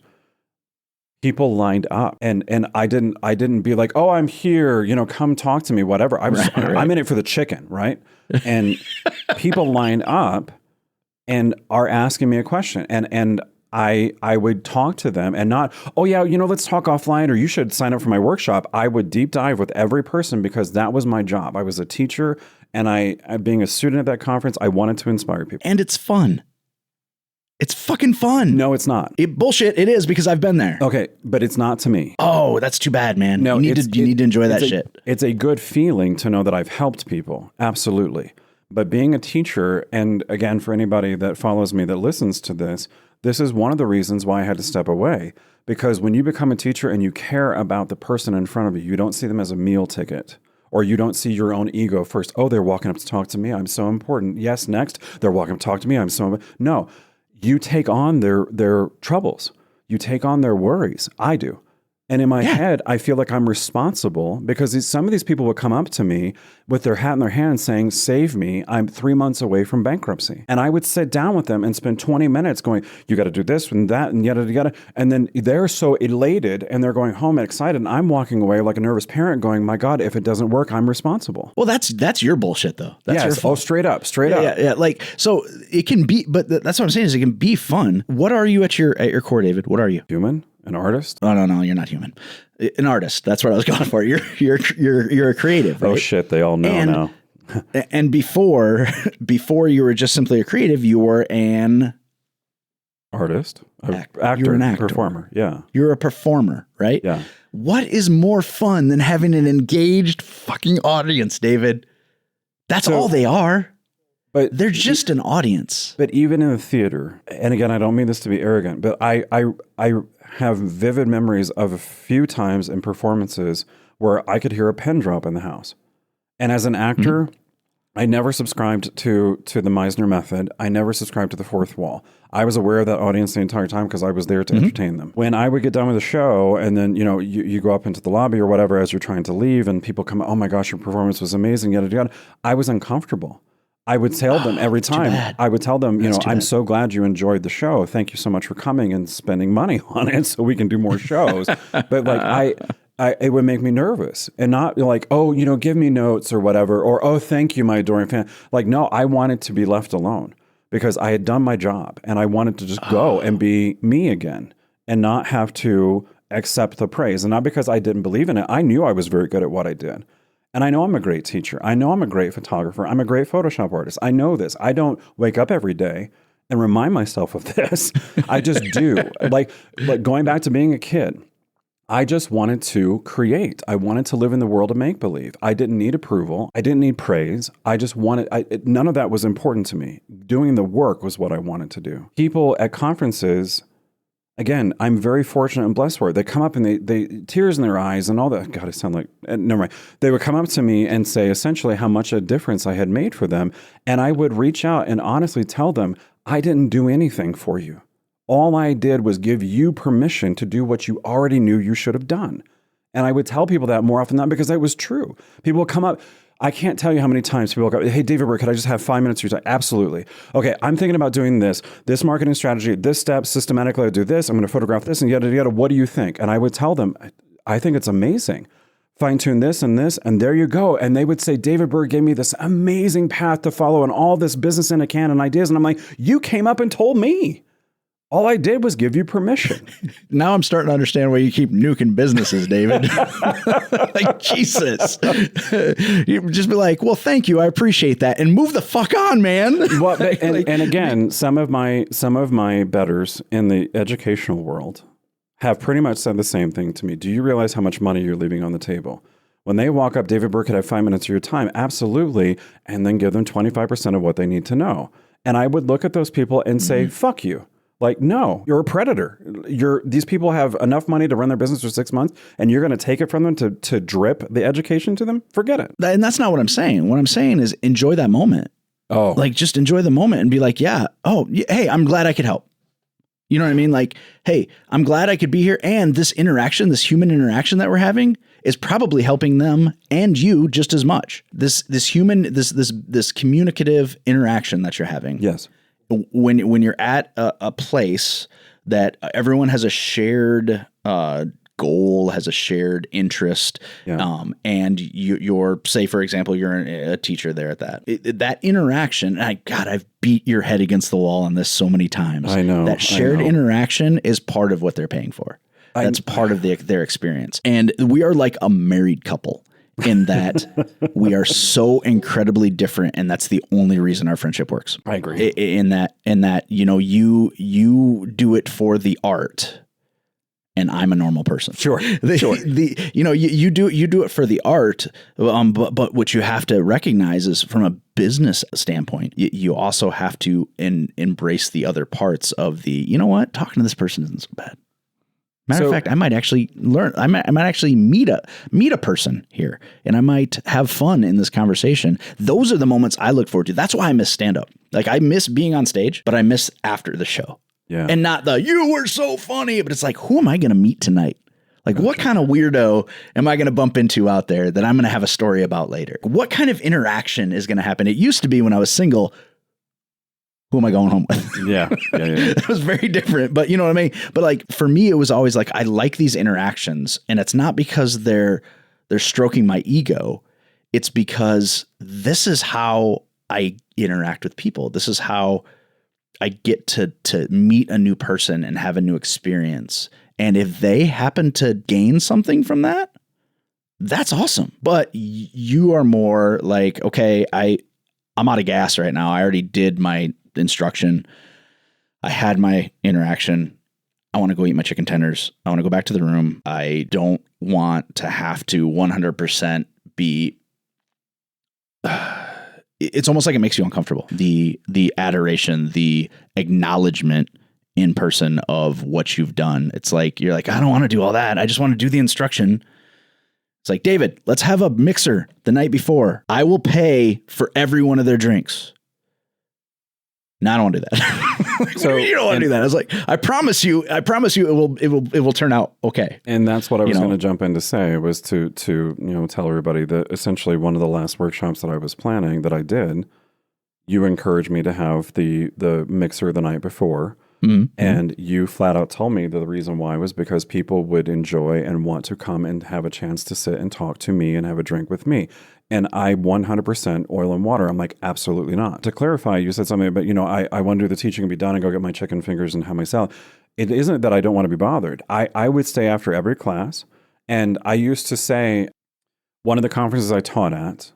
People lined up and I didn't be like, oh, I'm here, come talk to me, whatever. I'm in it for the chicken, right? And people line up and are asking me a question. And I would talk to them and not, oh yeah, let's talk offline, or you should sign up for my workshop. I would deep dive with every person because that was my job. I was a teacher. And I, being a student at that conference, I wanted to inspire people. And it's fun. It's fucking fun. No, it's not. Bullshit. It is, because I've been there. Okay, but it's not to me. Oh, that's too bad, man. No, you need to enjoy that shit. It's a good feeling to know that I've helped people. Absolutely. But being a teacher, and again, for anybody that follows me that listens to this is one of the reasons why I had to step away. Because when you become a teacher and you care about the person in front of you, you don't see them as a meal ticket. Or you don't see your own ego first. Oh, they're walking up to talk to me. I'm so important. Yes, next. They're walking up to talk to me. I'm so... No, you take on their troubles. You take on their worries. I do. And in my head, I feel like I'm responsible because some of these people would come up to me with their hat in their hand saying, save me, I'm 3 months away from bankruptcy. And I would sit down with them and spend 20 minutes going, you got to do this and that and yada, yada. And then they're so elated and they're going home and excited. And I'm walking away like a nervous parent going, my God, if it doesn't work, I'm responsible. Well, that's your bullshit though. That's your fault. Oh, straight up. Yeah. Like, so it can be, but that's what I'm saying is it can be fun. What are you at your core, David? What are you? Human? An artist? Oh, no, you're not human. An artist. That's what I was going for. You're a creative, right? Oh shit, they all know now. And before you were just simply a creative, you were an artist, actor. You're an actor, performer. Yeah, you're a performer, right? Yeah. What is more fun than having an engaged fucking audience, David? That's all they are. But they're just an audience. But even in the theater, and again, I don't mean this to be arrogant, but I have vivid memories of a few times in performances where I could hear a pin drop in the house. And as an actor, I never subscribed to the Meisner method. I never subscribed to the fourth wall. I was aware of that audience the entire time because I was there to entertain them. When I would get done with the show and then, you go up into the lobby or whatever as you're trying to leave and people come, oh my gosh, your performance was amazing, yada, yada. I was uncomfortable. I would tell them every time. I would tell them, I'm so glad you enjoyed the show. Thank you so much for coming and spending money on it so we can do more shows. But like it would make me nervous and not like, oh, give me notes or whatever, or, oh, thank you, my adoring fan. Like, no, I wanted to be left alone because I had done my job and I wanted to just go and be me again and not have to accept the praise. And not because I didn't believe in it. I knew I was very good at what I did. And I know I'm a great teacher. I know I'm a great photographer. I'm a great Photoshop artist. I know this. I don't wake up every day and remind myself of this. I just do. Like going back to being a kid, I just wanted to create. I wanted to live in the world of make-believe. I didn't need approval. I didn't need praise. I just wanted, none of that was important to me. Doing the work was what I wanted to do. People at conferences, again, I'm very fortunate and blessed for it. They come up and they tears in their eyes and all that. God, I sound like, never mind. They would come up to me and say essentially how much a difference I had made for them. And I would reach out and honestly tell them, I didn't do anything for you. All I did was give you permission to do what you already knew you should have done. And I would tell people that more often than not because that was true. People would come up. I can't tell you how many times people go, hey, David Byrd, could I just have 5 minutes of your time? Absolutely. Okay, I'm thinking about doing this marketing strategy, this step, systematically I do this, I'm going to photograph this and yada, yada. What do you think? And I would tell them, I think it's amazing. Fine tune this, and there you go. And they would say, David Byrd gave me this amazing path to follow and all this business in a can and ideas. And I'm like, you came up and told me. All I did was give you permission. Now I'm starting to understand why you keep nuking businesses, David. Like, Jesus. You just be like, well, thank you. I appreciate that. And move the fuck on, man. Well, and again, some of my betters in the educational world have pretty much said the same thing to me. Do you realize how much money you're leaving on the table? When they walk up, David Byrd, could I have 5 minutes of your time? Absolutely. And then give them 25% of what they need to know. And I would look at those people and say, fuck you. Like, no, you're a predator. These people have enough money to run their business for 6 months and you're going to take it from them to drip the education to them? Forget it. And that's not what I'm saying. What I'm saying is enjoy that moment. Oh, like just enjoy the moment and be like, yeah. Oh, hey, I'm glad I could help. You know what I mean? Like, hey, I'm glad I could be here. And this interaction, this human interaction that we're having is probably helping them and you just as much. This communicative interaction that you're having. Yes. When you're at a place that everyone has a shared goal, has a shared interest, and you're, say, for example, you're a teacher there at that interaction, and I've beat your head against the wall on this so many times. I know. That shared interaction is part of what they're paying for. That's part of their experience. And we are like a married couple. In that we are so incredibly different, and that's the only reason our friendship works. I agree. In that you do it for the art, and I'm a normal person. Sure. You do it for the art, but what you have to recognize is from a business standpoint, you also have to embrace the other parts of the. You know what? Talking to this person isn't so bad. Matter of fact, I might actually learn. I might actually meet a person here, and I might have fun in this conversation. Those are the moments I look forward to. That's why I miss stand up. Like I miss being on stage, but I miss after the show. Yeah, and not the you were so funny. But it's like, who am I going to meet tonight? Like, what kind of weirdo am I going to bump into out there that I'm going to have a story about later? What kind of interaction is going to happen? It used to be when I was single, who am I going home with? Yeah. It was very different, but you know what I mean? But like, for me, it was always like, I like these interactions, and it's not because they're stroking my ego. It's because this is how I interact with people. This is how I get to meet a new person and have a new experience. And if they happen to gain something from that, that's awesome. But you are more like, okay, I'm out of gas right now. I already did my instruction. I had my interaction. I want to go eat my chicken tenders. I want to go back to the room. I don't want to have to 100% be... It's almost like it makes you uncomfortable. The adoration, the acknowledgement in person of what you've done. It's like, you're like, I don't want to do all that. I just want to do the instruction. It's like, David, let's have a mixer the night before. I will pay for every one of their drinks. No, I don't want to do that. Like, so you don't want to do that. I was like, I promise you it will turn out okay. And that's what I was going to jump in to say, was to tell everybody that essentially one of the last workshops that I was planning that I did, you encouraged me to have the mixer the night before. Mm-hmm. And you flat out told me that the reason why was because people would enjoy and want to come and have a chance to sit and talk to me and have a drink with me. And I 100% oil and water. I'm like, absolutely not. To clarify, you said something about, I want to do the teaching and be done and go get my chicken fingers and have my salad. It isn't that I don't want to be bothered. I would stay after every class. And I used to say, one of the conferences I taught at,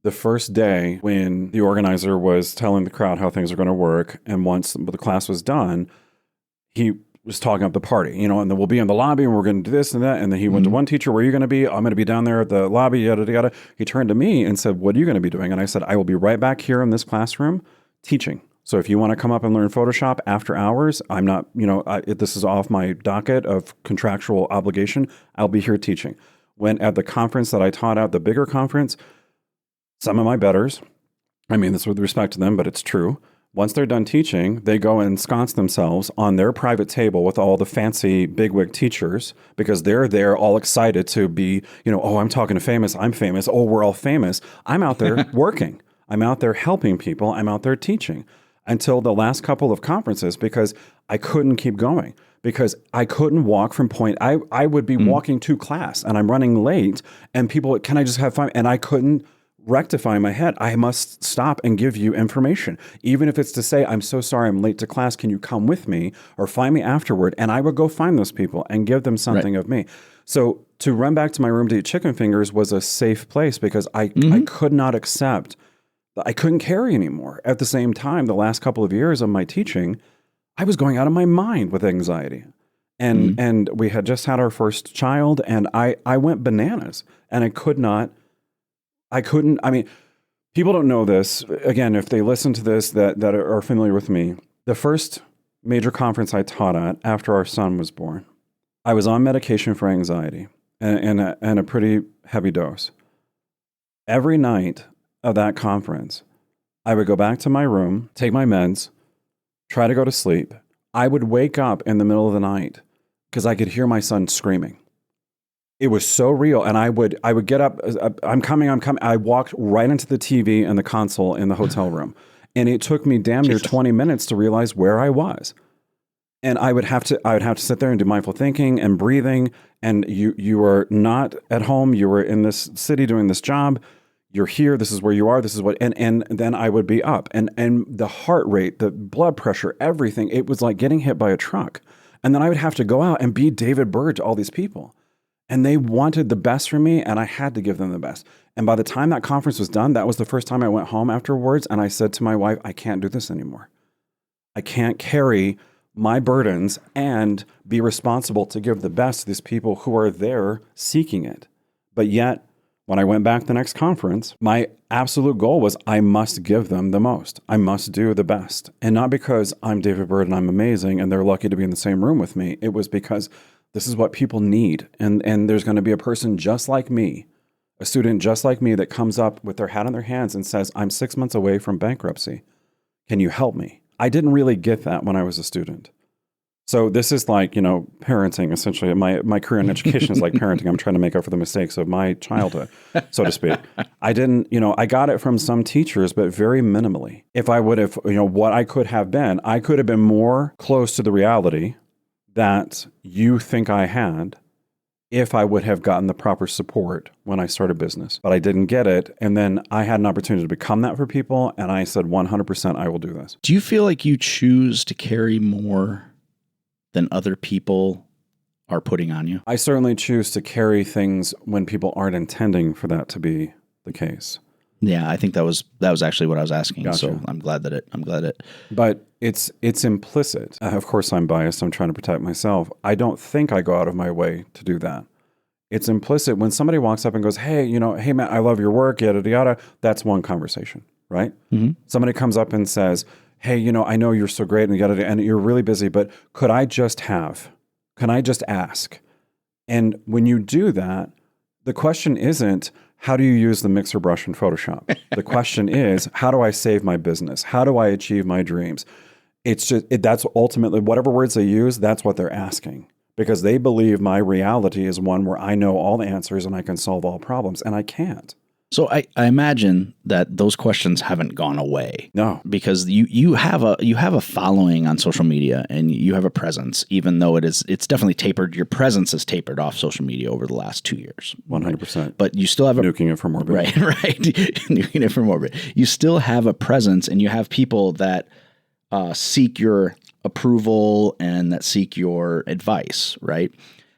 the first day when the organizer was telling the crowd how things are going to work, and once the class was done, he was talking up the party, and then we'll be in the lobby and we're going to do this and that. And then he went to one teacher, where are you going to be? I'm going to be down there at the lobby, yada, yada. He turned to me and said, what are you going to be doing? And I said, I will be right back here in this classroom teaching. So if you want to come up and learn Photoshop after hours, I'm not, this is off my docket of contractual obligation. I'll be here teaching. When at the conference that I taught at, the bigger conference, some of my betters, I mean this with respect to them, but it's true. Once they're done teaching, they go and ensconce themselves on their private table with all the fancy bigwig teachers, because they're there all excited to be, oh, I'm talking to famous, I'm famous, oh, we're all famous. I'm out there working. I'm out there helping people. I'm out there teaching until the last couple of conferences, because I couldn't keep going, because I couldn't walk from point. I would be walking to class and I'm running late, and people, can I just have fun? And I couldn't rectify my head. I must stop and give you information. Even if it's to say, I'm so sorry I'm late to class, can you come with me or find me afterward? And I would go find those people and give them something of me. So to run back to my room to eat chicken fingers was a safe place, because I could not accept, I couldn't carry anymore. At the same time, the last couple of years of my teaching, I was going out of my mind with anxiety. And we had just had our first child, and I went bananas, and people don't know this. Again, if they listen to this that are familiar with me, the first major conference I taught at after our son was born, I was on medication for anxiety and a pretty heavy dose. Every night of that conference, I would go back to my room, take my meds, try to go to sleep. I would wake up in the middle of the night because I could hear my son screaming. It was so real. And I would get up, I'm coming. I walked right into the TV and the console in the hotel room. And it took me damn near 20 minutes to realize where I was. And I would have to sit there and do mindful thinking and breathing. And you were not at home. You were in this city doing this job. You're here. This is where you are. This is what, and then I would be up, and the heart rate, the blood pressure, everything. It was like getting hit by a truck. And then I would have to go out and be David Byrd to all these people. And they wanted the best for me, and I had to give them the best. And by the time that conference was done, that was the first time I went home afterwards, and I said to my wife, I can't do this anymore. I can't carry my burdens and be responsible to give the best to these people who are there seeking it. But yet, when I went back the next conference, my absolute goal was I must give them the most. I must do the best. And not because I'm David Byrd and I'm amazing and they're lucky to be in the same room with me. It was because this is what people need. And there's going to be a person just like me, a student just like me, that comes up with their hat in their hands and says, I'm 6 months away from bankruptcy. Can you help me? I didn't really get that when I was a student. So this is like, parenting, essentially. My career in education is like parenting. I'm trying to make up for the mistakes of my childhood, so to speak. I didn't, I got it from some teachers, but very minimally. If I would have, what I could have been more close to the reality that you think I had if I would have gotten the proper support when I started business. But I didn't get it. And then I had an opportunity to become that for people. And I said, 100%, I will do this. Do you feel like you choose to carry more than other people are putting on you? I certainly choose to carry things when people aren't intending for that to be the case. Yeah, I think that was actually what I was asking. Gotcha. So I'm glad it. But it's implicit. Of course, I'm biased. I'm trying to protect myself. I don't think I go out of my way to do that. It's implicit when somebody walks up and goes, hey, hey, Matt, I love your work, yada, yada, yada. That's one conversation, right? Mm-hmm. Somebody comes up and says, hey, I know you're so great and yada, and you're really busy, but can I just ask? And when you do that, the question isn't, how do you use the mixer brush in Photoshop? The question is, how do I save my business? How do I achieve my dreams? It's just, that's ultimately, whatever words they use, that's what they're asking. Because they believe my reality is one where I know all the answers and I can solve all problems, and I can't. So I imagine that those questions haven't gone away. No. Because you have a following on social media and you have a presence, even though it's definitely tapered. Your presence has tapered off social media over the last 2 years. 100%. Right? But you still have nuking it for morbid. Right. Nuking it for morbid. You still have a presence and you have people that seek your approval and that seek your advice, right?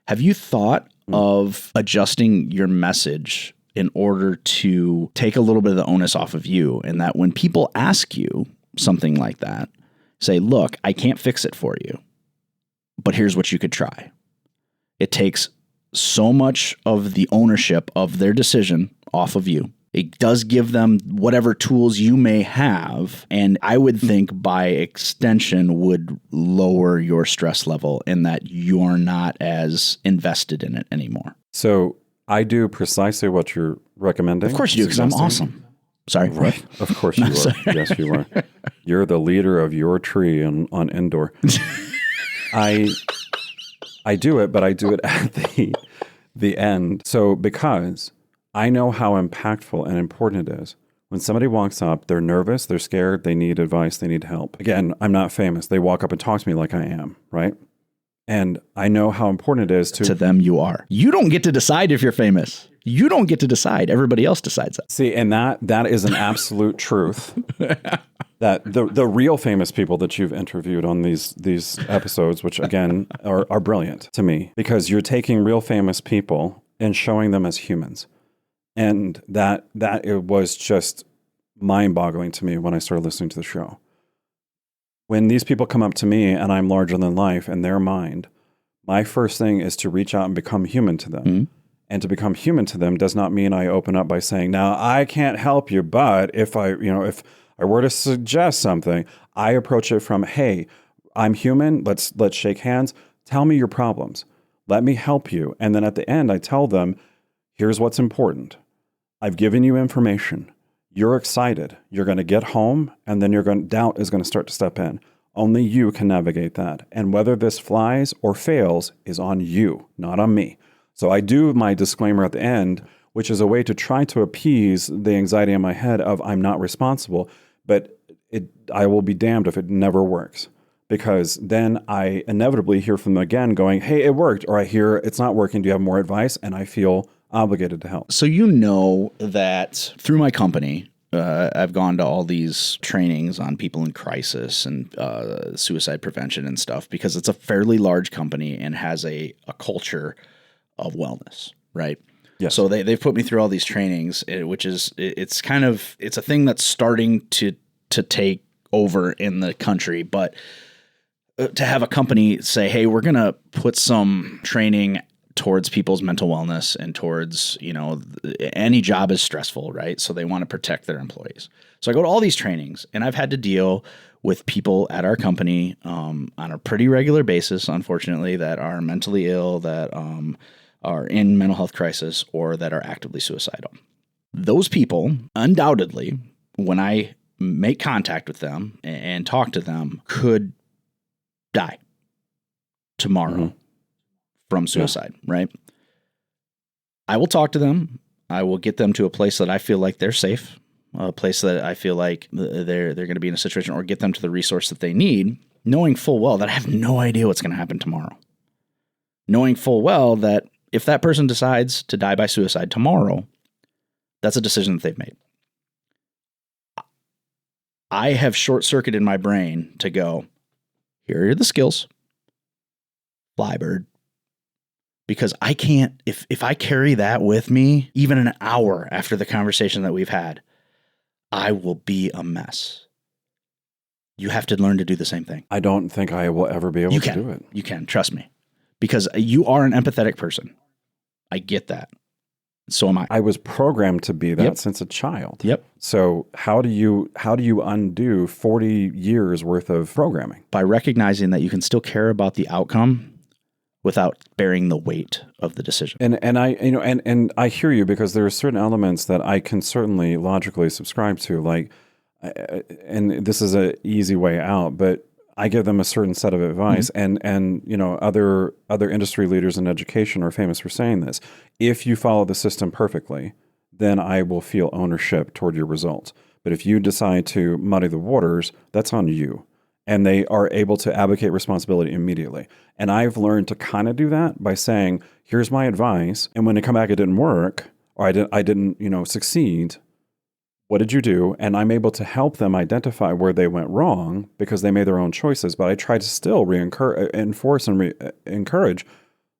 Have you thought of adjusting your message in order to take a little bit of the onus off of you, and that when people ask you something like that, say, look, I can't fix it for you, but here's what you could try. It takes so much of the ownership of their decision off of you. It does give them whatever tools you may have, and I would think by extension would lower your stress level in that you're not as invested in it anymore. So I do precisely what you're recommending. Of course you do, because I'm awesome. Sorry. Right. What? Of course you are. Yes, you are. You're the leader of your tree on indoor. I do it, but I do it at the end. So because I know how impactful and important it is. When somebody walks up, they're nervous, they're scared, they need advice, they need help. Again, I'm not famous. They walk up and talk to me like I am, right? And I know how important it is to them you are. You don't get to decide if you're famous. You don't get to decide. Everybody else decides that. See, and that is an absolute truth. That the real famous people that you've interviewed on these episodes, which again are brilliant to me, because you're taking real famous people and showing them as humans. And that it was just mind-boggling to me when I started listening to the show. When these people come up to me and I'm larger than life in their mind, my first thing is to reach out and become human to them. Mm-hmm. And to become human to them does not mean I open up by saying, now I can't help you, but if I were to suggest something, I approach it from, hey, I'm human. Let's shake hands. Tell me your problems. Let me help you. And then at the end, I tell them, here's what's important. I've given you information. You're excited. You're going to get home, and then doubt is going to start to step in. Only you can navigate that. And whether this flies or fails is on you, not on me. So I do my disclaimer at the end, which is a way to try to appease the anxiety in my head of I'm not responsible, but I will be damned if it never works. Because then I inevitably hear from them again going, hey, it worked. Or I hear it's not working. Do you have more advice? And I feel obligated to help. So you know that through my company, I've gone to all these trainings on people in crisis and suicide prevention and stuff because it's a fairly large company and has a culture of wellness, right? Yes. So they've put me through all these trainings, which is it's a thing that's starting to take over in the country, but to have a company say, hey, we're going to put some training towards people's mental wellness and towards, any job is stressful, right? So they want to protect their employees. So I go to all these trainings and I've had to deal with people at our company on a pretty regular basis, unfortunately, that are mentally ill, that are in mental health crisis, or that are actively suicidal. Those people, undoubtedly, when I make contact with them and talk to them, could die. tomorrow from suicide, right? I will talk to them. I will get them to a place that I feel like they're safe, a place that I feel like they're going to be in a situation, or get them to the resource that they need, knowing full well that I have no idea what's going to happen tomorrow. Knowing full well that if that person decides to die by suicide tomorrow, that's a decision that they've made. I have short-circuited my brain to go, here are the skills, fly bird. Because I can't, if I carry that with me, even an hour after the conversation that we've had, I will be a mess. You have to learn to do the same thing. I don't think I will ever be able to do it. You can, trust me. Because you are an empathetic person. I get that. So am I. I was programmed to be that since a child. Yep. So how do you undo 40 years worth of programming? By recognizing that you can still care about the outcome without bearing the weight of the decision. And I hear you, because there are certain elements that I can certainly logically subscribe to, like, and this is an easy way out, but I give them a certain set of advice, and other industry leaders in education are famous for saying this. If you follow the system perfectly, then I will feel ownership toward your results. But if you decide to muddy the waters, that's on you. And they are able to abdicate responsibility immediately. And I've learned to kind of do that by saying, here's my advice. And when they come back, it didn't work, or I didn't succeed. What did you do? And I'm able to help them identify where they went wrong because they made their own choices. But I try to still enforce and encourage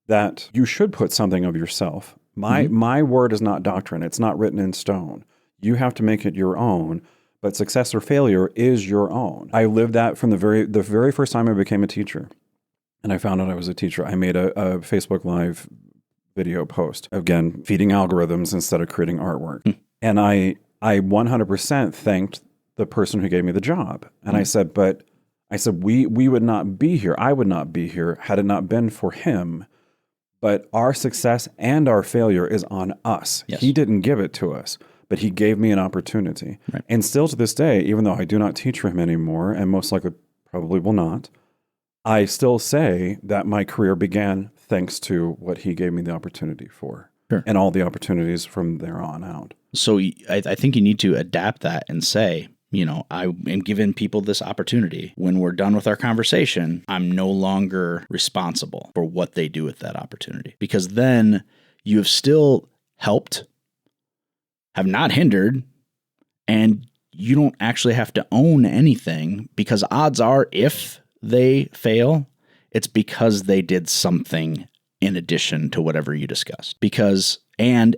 that you should put something of yourself. My word is not doctrine. It's not written in stone. You have to make it your own. But success or failure is your own. I lived that from the very first time I became a teacher. And I found out I was a teacher. I made a Facebook Live video post. Again, feeding algorithms instead of creating artwork. And I 100% thanked the person who gave me the job. And I said, we would not be here. I would not be here had it not been for him. But our success and our failure is on us. Yes. He didn't give it to us. But he gave me an opportunity. Right. And still to this day, even though I do not teach for him anymore, and most likely probably will not, I still say that my career began thanks to what he gave me the opportunity for. Sure. And all the opportunities from there on out. So I think you need to adapt that and say, I am giving people this opportunity. When we're done with our conversation, I'm no longer responsible for what they do with that opportunity. Because then you have still helped, have not hindered, and you don't actually have to own anything, because odds are if they fail, it's because they did something in addition to whatever you discussed. Because, and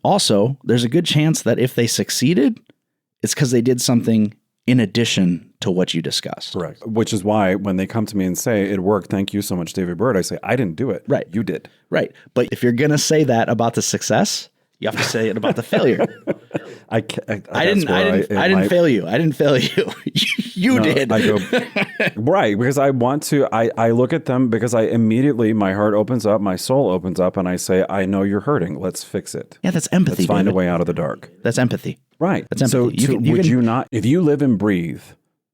also there's a good chance that if they succeeded, it's because they did something in addition to what you discussed. Correct. Which is why when they come to me and say, it worked, thank you so much, David Byrd, I say, I didn't do it. Right. You did. Right. But if you're going to say that about the success, you have to say it about the failure. I didn't fail you. I didn't fail you. You did. I go, right. Because I want to, I look at them because I immediately, my heart opens up, my soul opens up, and I say, I know you're hurting. Let's fix it. Yeah, that's empathy. Let's find a way out of the dark. That's empathy. Right. That's empathy. So would you not, if you live and breathe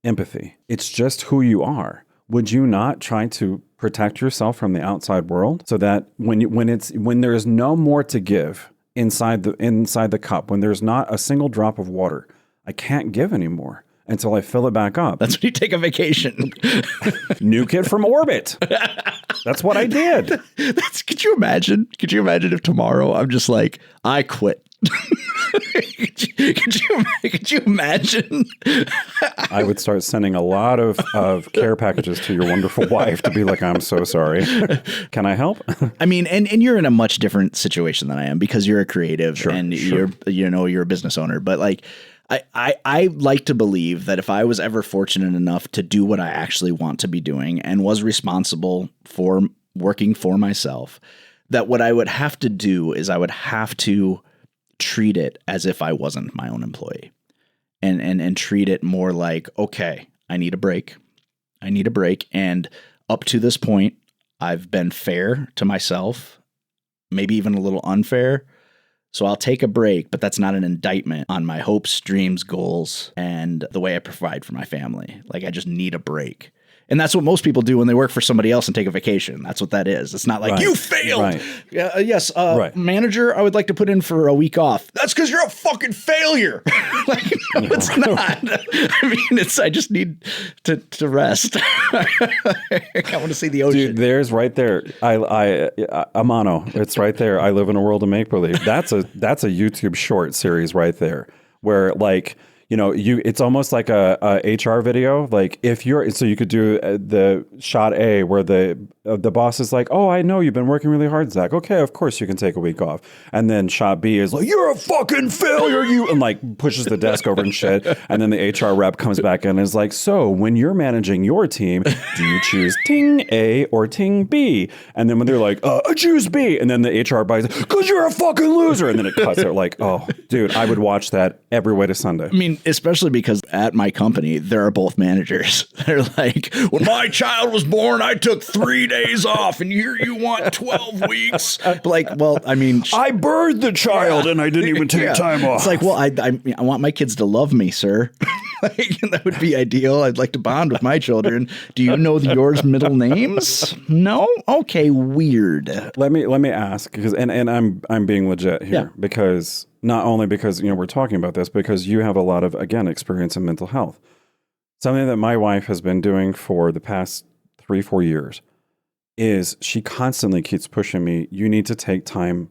empathy, it's just who you are. Would you not try to protect yourself from the outside world so that when there is no more to give inside the cup, when there's not a single drop of water, I can't give anymore until I fill it back up. That's when you take a vacation. Nuke it from orbit. That's what I did. Could you imagine? Could you imagine if tomorrow I'm just like, I quit? Could you imagine? I would start sending a lot of care packages to your wonderful wife to be like, I'm so sorry. Can I help? I mean, and you're in a much different situation than I am because you're a creative and sure. you're a business owner. But like, I like to believe that if I was ever fortunate enough to do what I actually want to be doing and was responsible for working for myself, that what I would have to do is I would have to treat it as if I wasn't my own employee and treat it more like, okay, I need a break. And up to this point, I've been fair to myself, maybe even a little unfair. So I'll take a break, but that's not an indictment on my hopes, dreams, goals, and the way I provide for my family. Like I just need a break. And that's what most people do when they work for somebody else and take a vacation. That's what that is. It's not like, you failed. Right. Yes, manager, I would like to put in for a week off. That's because you're a fucking failure. Like, no, it's not. I mean, I just need to rest. I want to see the ocean. Dude, there's right there. Amano, it's right there. I live in a world of make-believe. That's a YouTube short series right there where like, you know, it's almost like a HR video. Like so you could do the shot A where the boss is like, oh, I know you've been working really hard, Zach. Okay, of course you can take a week off. And then shot B is like, you're a fucking failure, and like pushes the desk over and shit. And then the HR rep comes back in and is like, so when you're managing your team, do you choose ting A or ting B? And then when they're like, I choose B. And then the HR buys, because you're a fucking loser. And then it cuts. They're like, oh, dude, I would watch that every way to Sunday. I mean, especially because at my company, there are both managers. They're like, when my child was born, I took 3 days off, and here you want 12 weeks. Like, well, I mean, I birthed the child and I didn't even take time off. It's like, well, I want my kids to love me, sir. Like, that would be ideal. I'd like to bond with my children. Do you know yours middle names? No? Okay, weird. Let me ask, because and I'm being legit here, because not only because, you know, we're talking about this, because you have a lot of, again, experience in mental health. Something that my wife has been doing for the past 3-4 years is she constantly keeps pushing me. You need to take time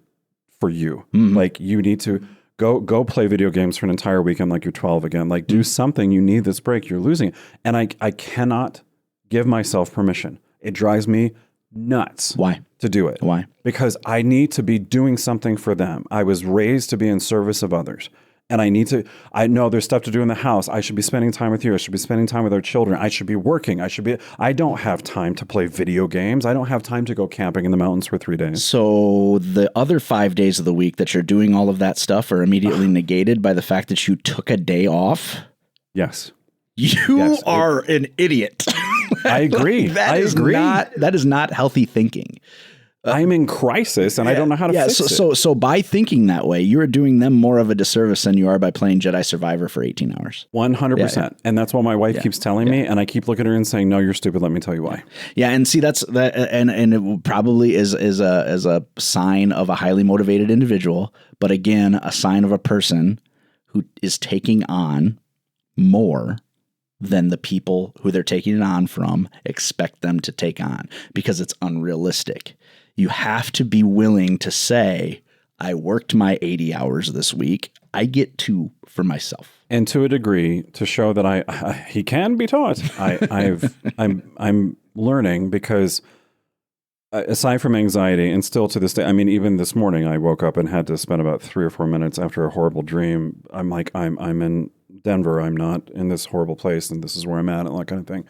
for you. Mm-hmm. Like, you need to go play video games for an entire weekend like you're 12 again. Like, do something. You need this break. You're losing it. And I cannot give myself permission. It drives me nuts. Why? To do it. Why? Because I need to be doing something for them. I was raised to be in service of others. And I know there's stuff to do in the house. I should be spending time with you. I should be spending time with our children. I should be working. I don't have time to play video games. I don't have time to go camping in the mountains for 3 days. So the other 5 days of the week that you're doing all of that stuff are immediately negated by the fact that you took a day off? Yes. You are an idiot. I agree. That is not healthy thinking. I'm in crisis and I don't know how to fix it. So by thinking that way, you're doing them more of a disservice than you are by playing Jedi Survivor for 18 hours. 100%. Yeah. And that's what my wife keeps telling me. And I keep looking at her and saying, no, you're stupid. Let me tell you why. Yeah. And see, and it probably is a sign of a highly motivated individual. But again, a sign of a person who is taking on more than the people who they're taking it on from expect them to take on, because it's unrealistic. You have to be willing to say, I worked my 80 hours this week. I get 2 for myself. And to a degree, to show that he can be taught. I'm learning, because aside from anxiety, and still to this day, I mean, even this morning, I woke up and had to spend about 3 or 4 minutes after a horrible dream. I'm like, I'm in Denver. I'm not in this horrible place, and this is where I'm at, and that kind of thing.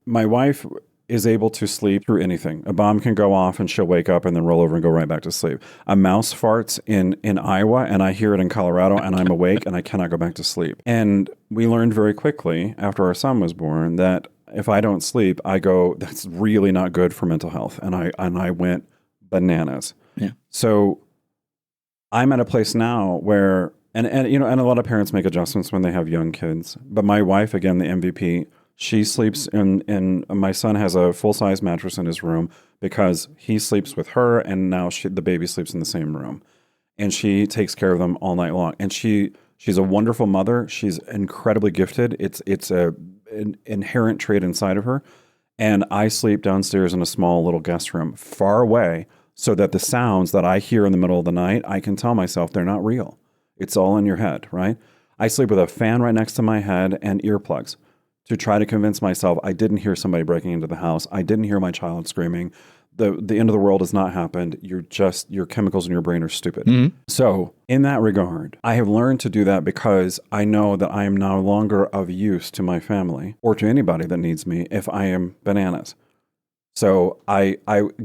My wife is able to sleep through anything. A bomb can go off and she'll wake up and then roll over and go right back to sleep. A mouse farts in Iowa and I hear it in Colorado and I'm awake and I cannot go back to sleep. And we learned very quickly after our son was born that if I don't sleep, I go, that's really not good for mental health. And I went bananas. Yeah. So I'm at a place now where, and you know, and a lot of parents make adjustments when they have young kids. But my wife, again, the MVP, she sleeps in my son has a full-size mattress in his room because he sleeps with her, and now the baby sleeps in the same room. And she takes care of them all night long. And she's a wonderful mother. She's incredibly gifted. It's an inherent trait inside of her. And I sleep downstairs in a small little guest room far away so that the sounds that I hear in the middle of the night, I can tell myself they're not real. It's all in your head, right? I sleep with a fan right next to my head and earplugs to try to convince myself I didn't hear somebody breaking into the house. I didn't hear my child screaming. The end of the world has not happened. Your chemicals in your brain are stupid. Mm-hmm. So in that regard, I have learned to do that because I know that I am no longer of use to my family or to anybody that needs me if I am bananas. So I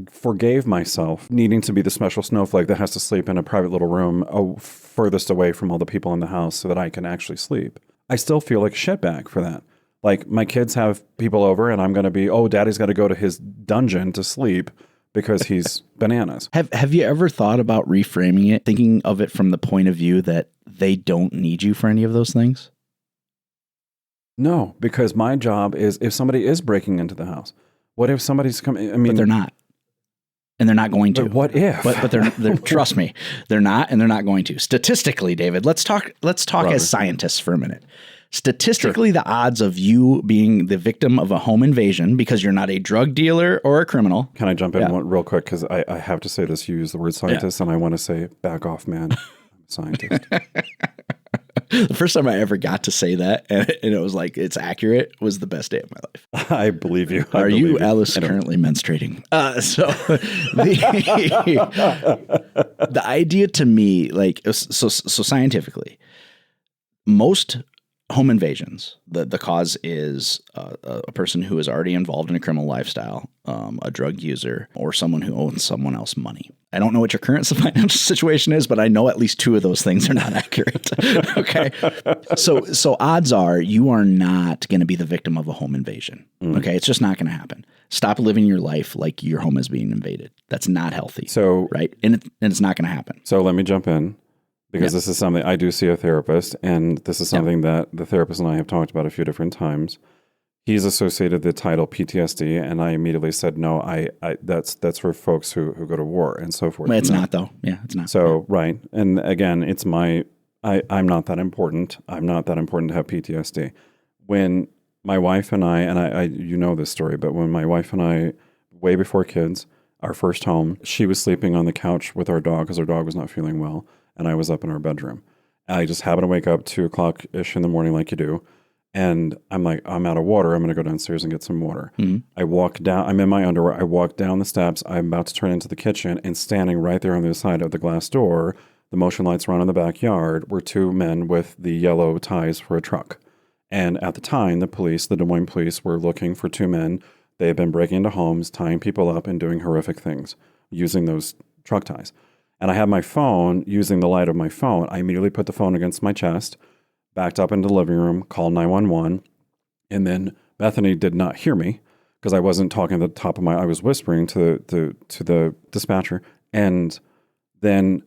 forgave myself needing to be the special snowflake that has to sleep in a private little room furthest away from all the people in the house so that I can actually sleep. I still feel like a shitbag for that. Like, my kids have people over and I'm going to be, daddy's got to go to his dungeon to sleep because he's bananas. Have you ever thought about reframing it, thinking of it from the point of view that they don't need you for any of those things? No, because my job is if somebody is breaking into the house, what if somebody's coming? I mean, But they're not. And they're not going to. But what if? But they're trust me, they're not, and they're not going to. Statistically, David, let's talk as scientists for a minute. Statistically, the odds of you being the victim of a home invasion because you're not a drug dealer or a criminal. Can I jump in real quick? Because I have to say this. You use the word scientist, and I want to say, back off, man. I'm a scientist. The first time I ever got to say that, and it was like, it's accurate, was the best day of my life. I believe you. Are you, Alice, currently menstruating? So the idea to me, like, so scientifically, most home invasions, the cause is a person who is already involved in a criminal lifestyle, a drug user, or someone who owns someone else money. I don't know what your current financial situation is, but I know at least two of those things are not accurate. Okay. So odds are you are not going to be the victim of a home invasion. Okay. It's just not going to happen. Stop living your life like your home is being invaded. That's not healthy. So, right. And it's not going to happen. So let me jump in because this is something I do see a therapist, and this is something that the therapist and I have talked about a few different times. He's associated the title PTSD, and I immediately said, no, I that's for folks who go to war and so forth. Well, it's not, though. Yeah, it's not. So, right. And again, it's I'm not that important. I'm not that important to have PTSD. When my wife and I you know this story, but when my wife and I, way before kids, our first home, she was sleeping on the couch with our dog because our dog was not feeling well, and I was up in our bedroom. I just happened to wake up 2:00-ish in the morning like you do. And I'm like, I'm out of water. I'm going to go downstairs and get some water. Mm-hmm. I walk down. I'm in my underwear. I walk down the steps. I'm about to turn into the kitchen, and standing right there on the other side of the glass door, the motion lights are on in the backyard, were two men with the yellow ties for a truck. And at the time, the Des Moines police, were looking for two men. They had been breaking into homes, tying people up, and doing horrific things using those truck ties. And I had my phone, using the light of my phone. I immediately put the phone against my chest, backed up into the living room, called 911, and then Bethany did not hear me because I wasn't talking at the top of I was whispering to the dispatcher. And then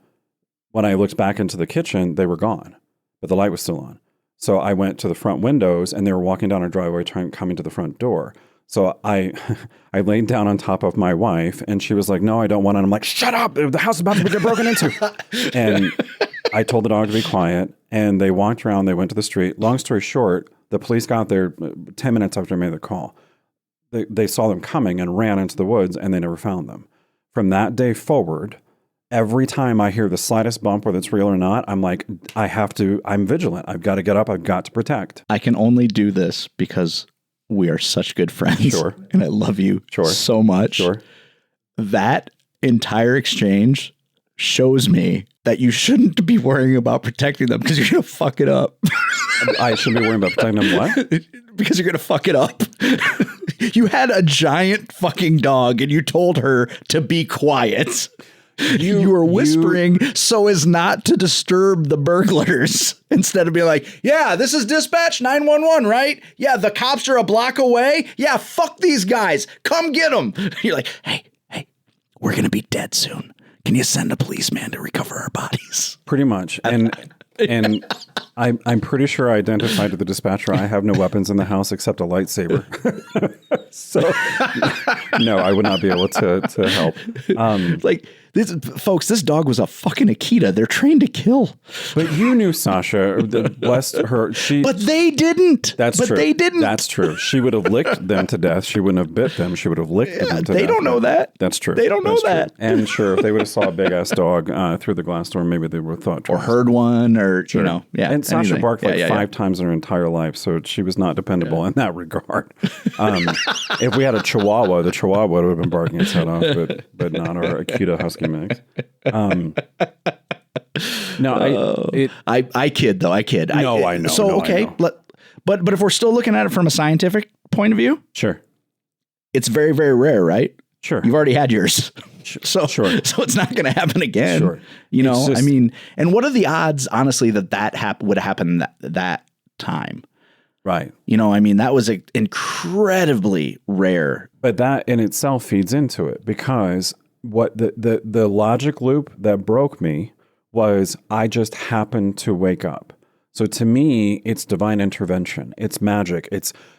when I looked back into the kitchen, they were gone, but the light was still on. So I went to the front windows, and they were walking down our driveway coming to the front door. So I laid down on top of my wife, and she was like, no, I don't want it. And I'm like, shut up. The house is about to get broken into. And I told the dog to be quiet, and they walked around. They went to the street. Long story short, the police got there 10 minutes after I made the call. They saw them coming and ran into the woods, and they never found them. From that day forward, every time I hear the slightest bump, whether it's real or not, I'm like, I'm vigilant. I've got to get up. I've got to protect. I can only do this because we are such good friends. Sure. And I love you so much. Sure. That entire exchange shows me that you shouldn't be worrying about protecting them because you're going to fuck it up. I shouldn't be worrying about protecting them what? Because you're going to fuck it up. You had a giant fucking dog and you told her to be quiet. You were whispering so as not to disturb the burglars instead of being like, yeah, this is dispatch 911, right? Yeah, the cops are a block away. Yeah, fuck these guys. Come get them. You're like, hey, we're going to be dead soon. Can you send a policeman to recover our bodies? Pretty much. And I'm pretty sure I identified to the dispatcher, I have no weapons in the house except a lightsaber. So, no, I would not be able to help. Folks, this dog was a fucking Akita. They're trained to kill. But you knew Sasha, bless her. But they didn't. That's true. They didn't. That's true. She would have licked them to death. She wouldn't have bit them. She would have licked them to death. They don't know that. That's true. They don't know that. And sure, if they would have saw a big ass dog through the glass door, maybe they would have thought twice. Or heard one, or yeah. And Sasha barked five times in her entire life, so she was not dependable in that regard. If we had a Chihuahua, the Chihuahua would have been barking its head off, but not our Akita Husky mix. No, I kid though. I kid. No, I know. So no, okay, I know. but if we're still looking at it from a scientific point of view, sure, it's very, very rare, right? Sure, you've already had yours, so it's not going to happen again. Sure, you know. I mean, and what are the odds, honestly, that would happen that time? Right. You know, I mean, that was incredibly rare. But that in itself feeds into it because what the logic loop that broke me was I just happened to wake up. So to me, it's divine intervention. It's magic.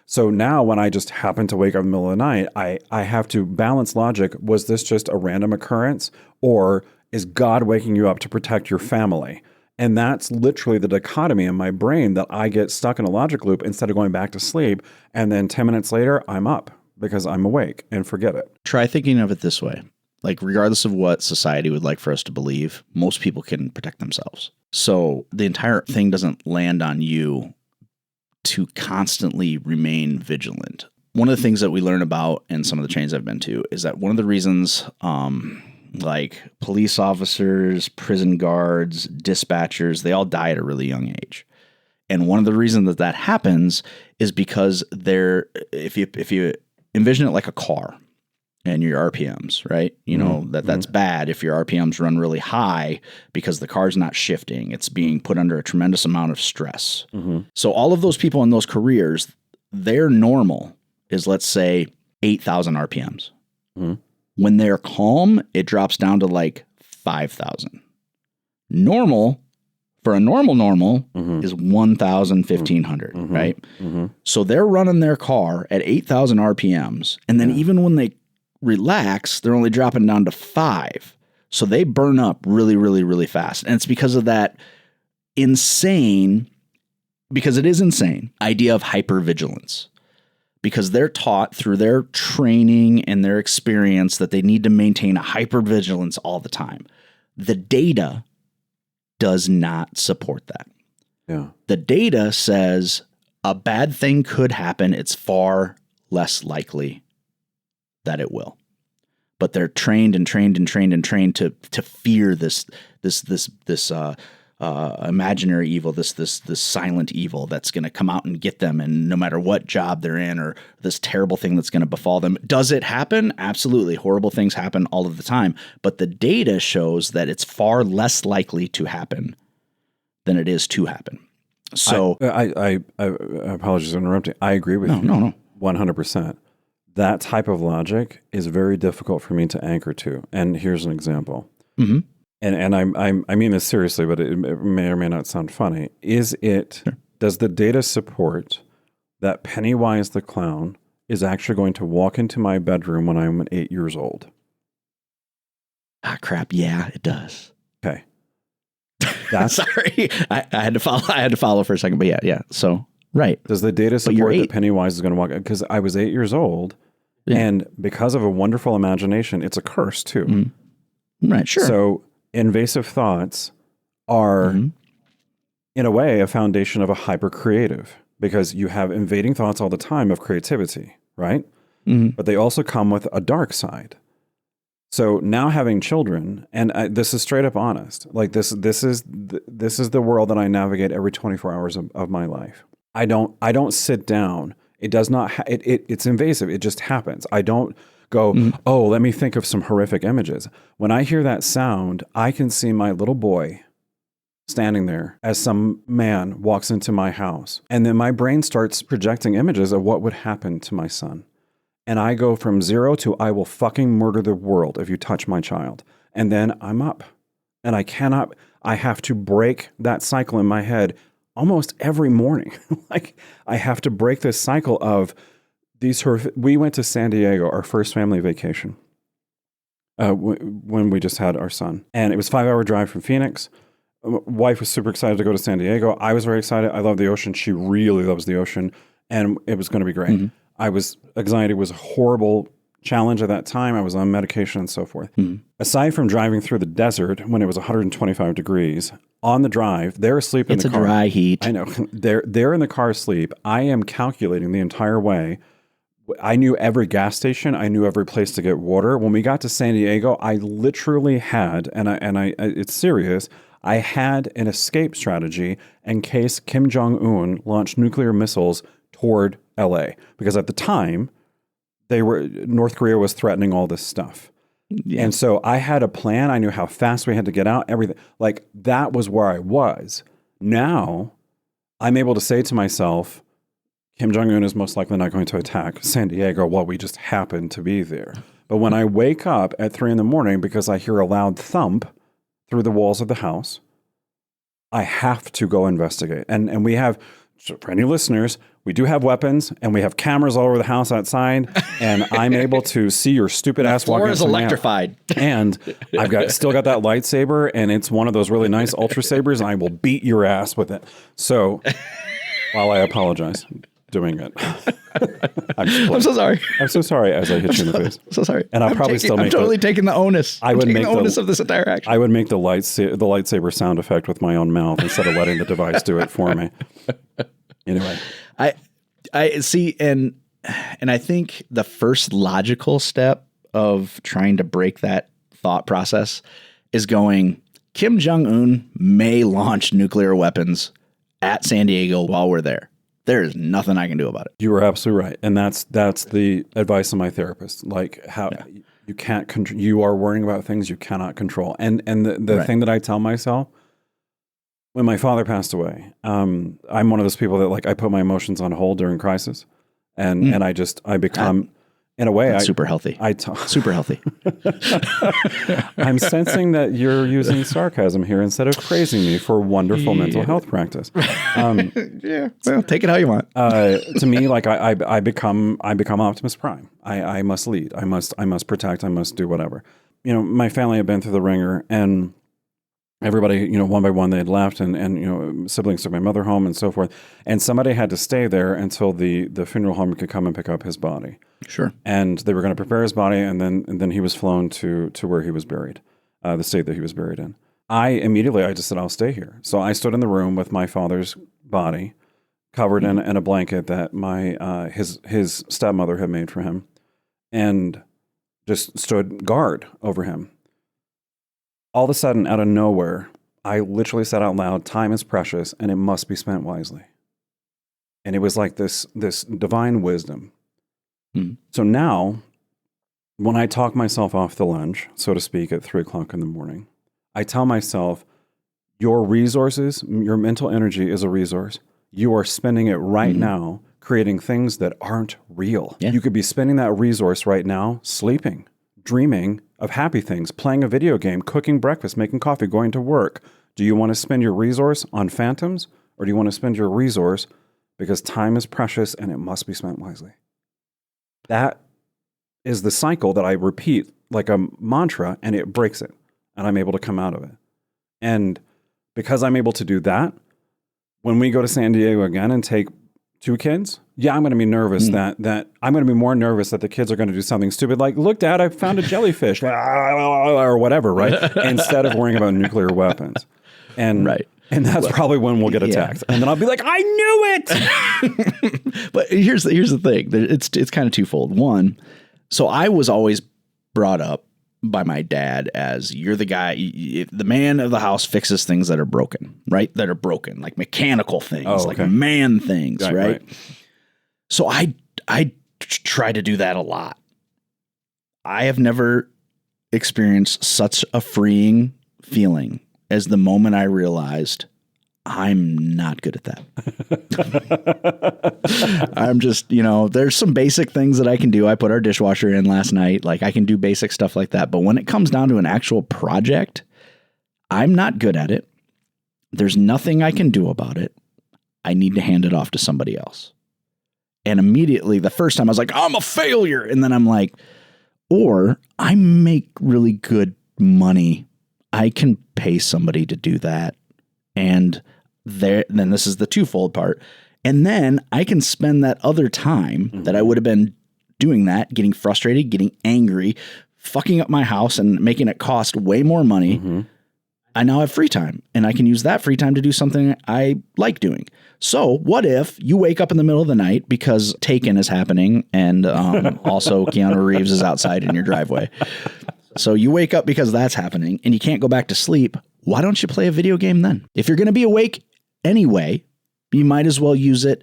So now when I just happen to wake up in the middle of the night, I have to balance logic. Was this just a random occurrence, or is God waking you up to protect your family? And that's literally the dichotomy in my brain that I get stuck in a logic loop instead of going back to sleep. And then 10 minutes later, I'm up because I'm awake, and forget it. Try thinking of it this way. Like, regardless of what society would like for us to believe, most people can protect themselves. So the entire thing doesn't land on you to constantly remain vigilant. One of the things that we learn about in some of the trainings I've been to is that one of the reasons like police officers, prison guards, dispatchers, they all die at a really young age. And one of the reasons that happens is because if you envision it like a car and your RPMs, right? You know, that's bad if your RPMs run really high because the car's not shifting. It's being put under a tremendous amount of stress. So all of those people in those careers, their normal is, let's say, 8,000 RPMs. When they're calm, it drops down to like 5,000. Normal, for a normal is 1,000, 1,500, right? So they're running their car at 8,000 RPMs. And then even when they relax, they're only dropping down to 5. So they burn up really, really, really fast. And it's because of that insane, because it is insane, idea of hypervigilance. Because they're taught through their training and their experience that they need to maintain a hypervigilance all the time. The data does not support that. Yeah. The data says a bad thing could happen. It's far less likely that it will. But they're trained to fear this imaginary evil, this silent evil that's going to come out and get them, and no matter what job they're in, or this terrible thing that's going to befall them. Does it happen? Absolutely. Horrible things happen all of the time, but the data shows that it's far less likely to happen than it is to happen. So I apologize for interrupting. I agree with you. No. 100%. That type of logic is very difficult for me to anchor to. And here's an example. And I mean this seriously, but it may or may not sound funny. Does the data support that Pennywise the clown is actually going to walk into my bedroom when I'm 8 years old? Ah, crap. Yeah, it does. Okay. Sorry. I had to follow for a second, but yeah. So, right. Does the data support that Pennywise is going to walk? Because I was 8 years old, and because of a wonderful imagination, it's a curse too. Right, sure. So invasive thoughts are, in a way, a foundation of a hyper-creative, because you have invading thoughts all the time of creativity, right? But they also come with a dark side. So now having children, and this is straight up honest, like this is the world that I navigate every 24 hours of my life. I don't sit down. It does not. It's invasive. It just happens. I don't go, oh, let me think of some horrific images. When I hear that sound, I can see my little boy standing there as some man walks into my house. And then my brain starts projecting images of what would happen to my son. And I go from 0 to I will fucking murder the world if you touch my child. And then I'm up. And I have to break that cycle in my head almost every morning. Like, I have to break this cycle of these horrific. We went to San Diego, our first family vacation, when we just had our son. And it was a 5-hour drive from Phoenix. Wife was super excited to go to San Diego. I was very excited. I love the ocean. She really loves the ocean. And it was going to be great. Anxiety was a horrible challenge at that time. I was on medication and so forth. Aside from driving through the desert when it was 125 degrees, on the drive, they're asleep in the car. It's a dry heat. I know. They're in the car asleep. I am calculating the entire way. I knew every gas station. I knew every place to get water. When we got to San Diego, I literally had, and I it's serious, I had an escape strategy in case Kim Jong-un launched nuclear missiles toward LA. Because at the time, North Korea was threatening all this stuff. Yeah. And so I had a plan. I knew how fast we had to get out, everything. Like, that was where I was. Now, I'm able to say to myself, Kim Jong-un is most likely not going to attack San Diego while we just happen to be there. But when I wake up at 3 a.m. because I hear a loud thump through the walls of the house, I have to go investigate. And we have, for any listeners, we do have weapons and we have cameras all over the house outside, and I'm able to see your stupid ass walking. The floor is electrified. And I've still got that lightsaber, and it's one of those really nice ultra sabers, and I will beat your ass with it. So while I apologize doing it, I'm so sorry. I'm so sorry as I hit you in the face. So sorry. And I'm totally taking the onus. I would make the onus of this entire action. I would make the lightsaber sound effect with my own mouth instead of letting the device do it for me. Anyway, I see, and I think the first logical step of trying to break that thought process is going, Kim Jong-un may launch nuclear weapons at San Diego while we're there. There is nothing I can do about it. You are absolutely right. And that's the advice of my therapist. Like how you can't control, you are worrying about things you cannot control. And the thing that I tell myself, when my father passed away, I'm one of those people that, like, I put my emotions on hold during crisis, and I become, in a way, super healthy. Super healthy. I'm sensing that you're using sarcasm here instead of praising me for wonderful mental health practice. Yeah, well, take it how you want. To me, like I become Optimus Prime. I must lead. I must protect. I must do whatever. You know, my family had been through the ringer, and everybody, you know, one by one they had left, and you know, siblings took my mother home and so forth. And somebody had to stay there until the funeral home could come and pick up his body. Sure. And they were going to prepare his body, and then he was flown to where he was buried, the state that he was buried in. I just said, I'll stay here. So I stood in the room with my father's body covered in a blanket that my his stepmother had made for him, and just stood guard over him. All of a sudden, out of nowhere, I literally said out loud, "Time is precious, and it must be spent wisely." And it was like this divine wisdom. So now, when I talk myself off the ledge, so to speak, at 3:00 in the morning, I tell myself, your resources, your mental energy is a resource. You are spending it right now creating things that aren't real. Yeah. You could be spending that resource right now sleeping, dreaming of happy things, playing a video game, cooking breakfast, making coffee, going to work. Do you want to spend your resource on phantoms, or do you want to spend your resource because time is precious and it must be spent wisely? That is the cycle that I repeat like a mantra, and it breaks it, and I'm able to come out of it. And because I'm able to do that, when we go to San Diego again and take 2 kids, I'm going to be nervous that I'm going to be more nervous that the kids are going to do something stupid like, "Look, Dad, I found a jellyfish," or whatever, right? Instead of worrying about nuclear weapons. And And that's probably when we'll get attacked. And then I'll be like, "I knew it." But here's the thing. It's kind of twofold. One, so I was always brought up by my dad as, you're the guy, the man of the house fixes things that are broken, right? That are broken, like mechanical things, like man things, right? So I try to do that a lot. I have never experienced such a freeing feeling as the moment I realized I'm not good at that. I'm just, there's some basic things that I can do. I put our dishwasher in last night. Like, I can do basic stuff like that. But when it comes down to an actual project, I'm not good at it. There's nothing I can do about it. I need to hand it off to somebody else. And immediately, the first time I was like, I'm a failure. And then I'm like, or I make really good money. I can pay somebody to do that. And then this is the twofold part. And then I can spend that other time that I would have been doing that, getting frustrated, getting angry, fucking up my house and making it cost way more money. I now have free time, and I can use that free time to do something I like doing. So what if you wake up in the middle of the night because Taken is happening, and also Keanu Reeves is outside in your driveway. So you wake up because that's happening and you can't go back to sleep. Why don't you play a video game then? If you're going to be awake anyway, you might as well use it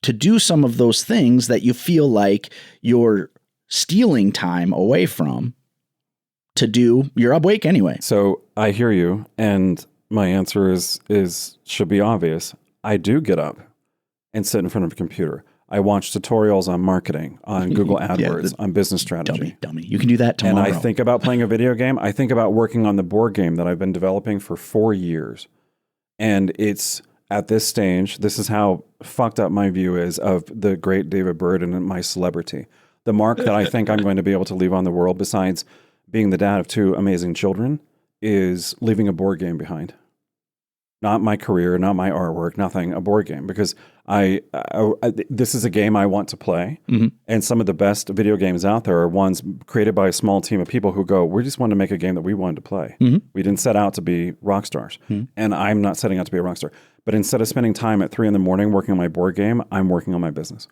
to do some of those things that you feel like you're stealing time away from to do. You're awake anyway. So I hear you. And my answer should be obvious. I do get up and sit in front of a computer. I watch tutorials on marketing, on Google AdWords, on business strategy. Dummy. You can do that tomorrow. And I think about playing a video game. I think about working on the board game that I've been developing for 4 years. And it's at this stage, this is how fucked up my view is of the great David Byrd and my celebrity. The mark that I think I'm going to be able to leave on the world, besides being the dad of 2 amazing children, is leaving a board game behind. Not my career, not my artwork, nothing, a board game. Because this is a game I want to play. Mm-hmm. And some of the best video games out there are ones created by a small team of people who go, we just wanted to make a game that we wanted to play. Mm-hmm. We didn't set out to be rock stars. Mm-hmm. And I'm not setting out to be a rock star. But instead of spending time at 3 a.m. working on my board game, I'm working on my business.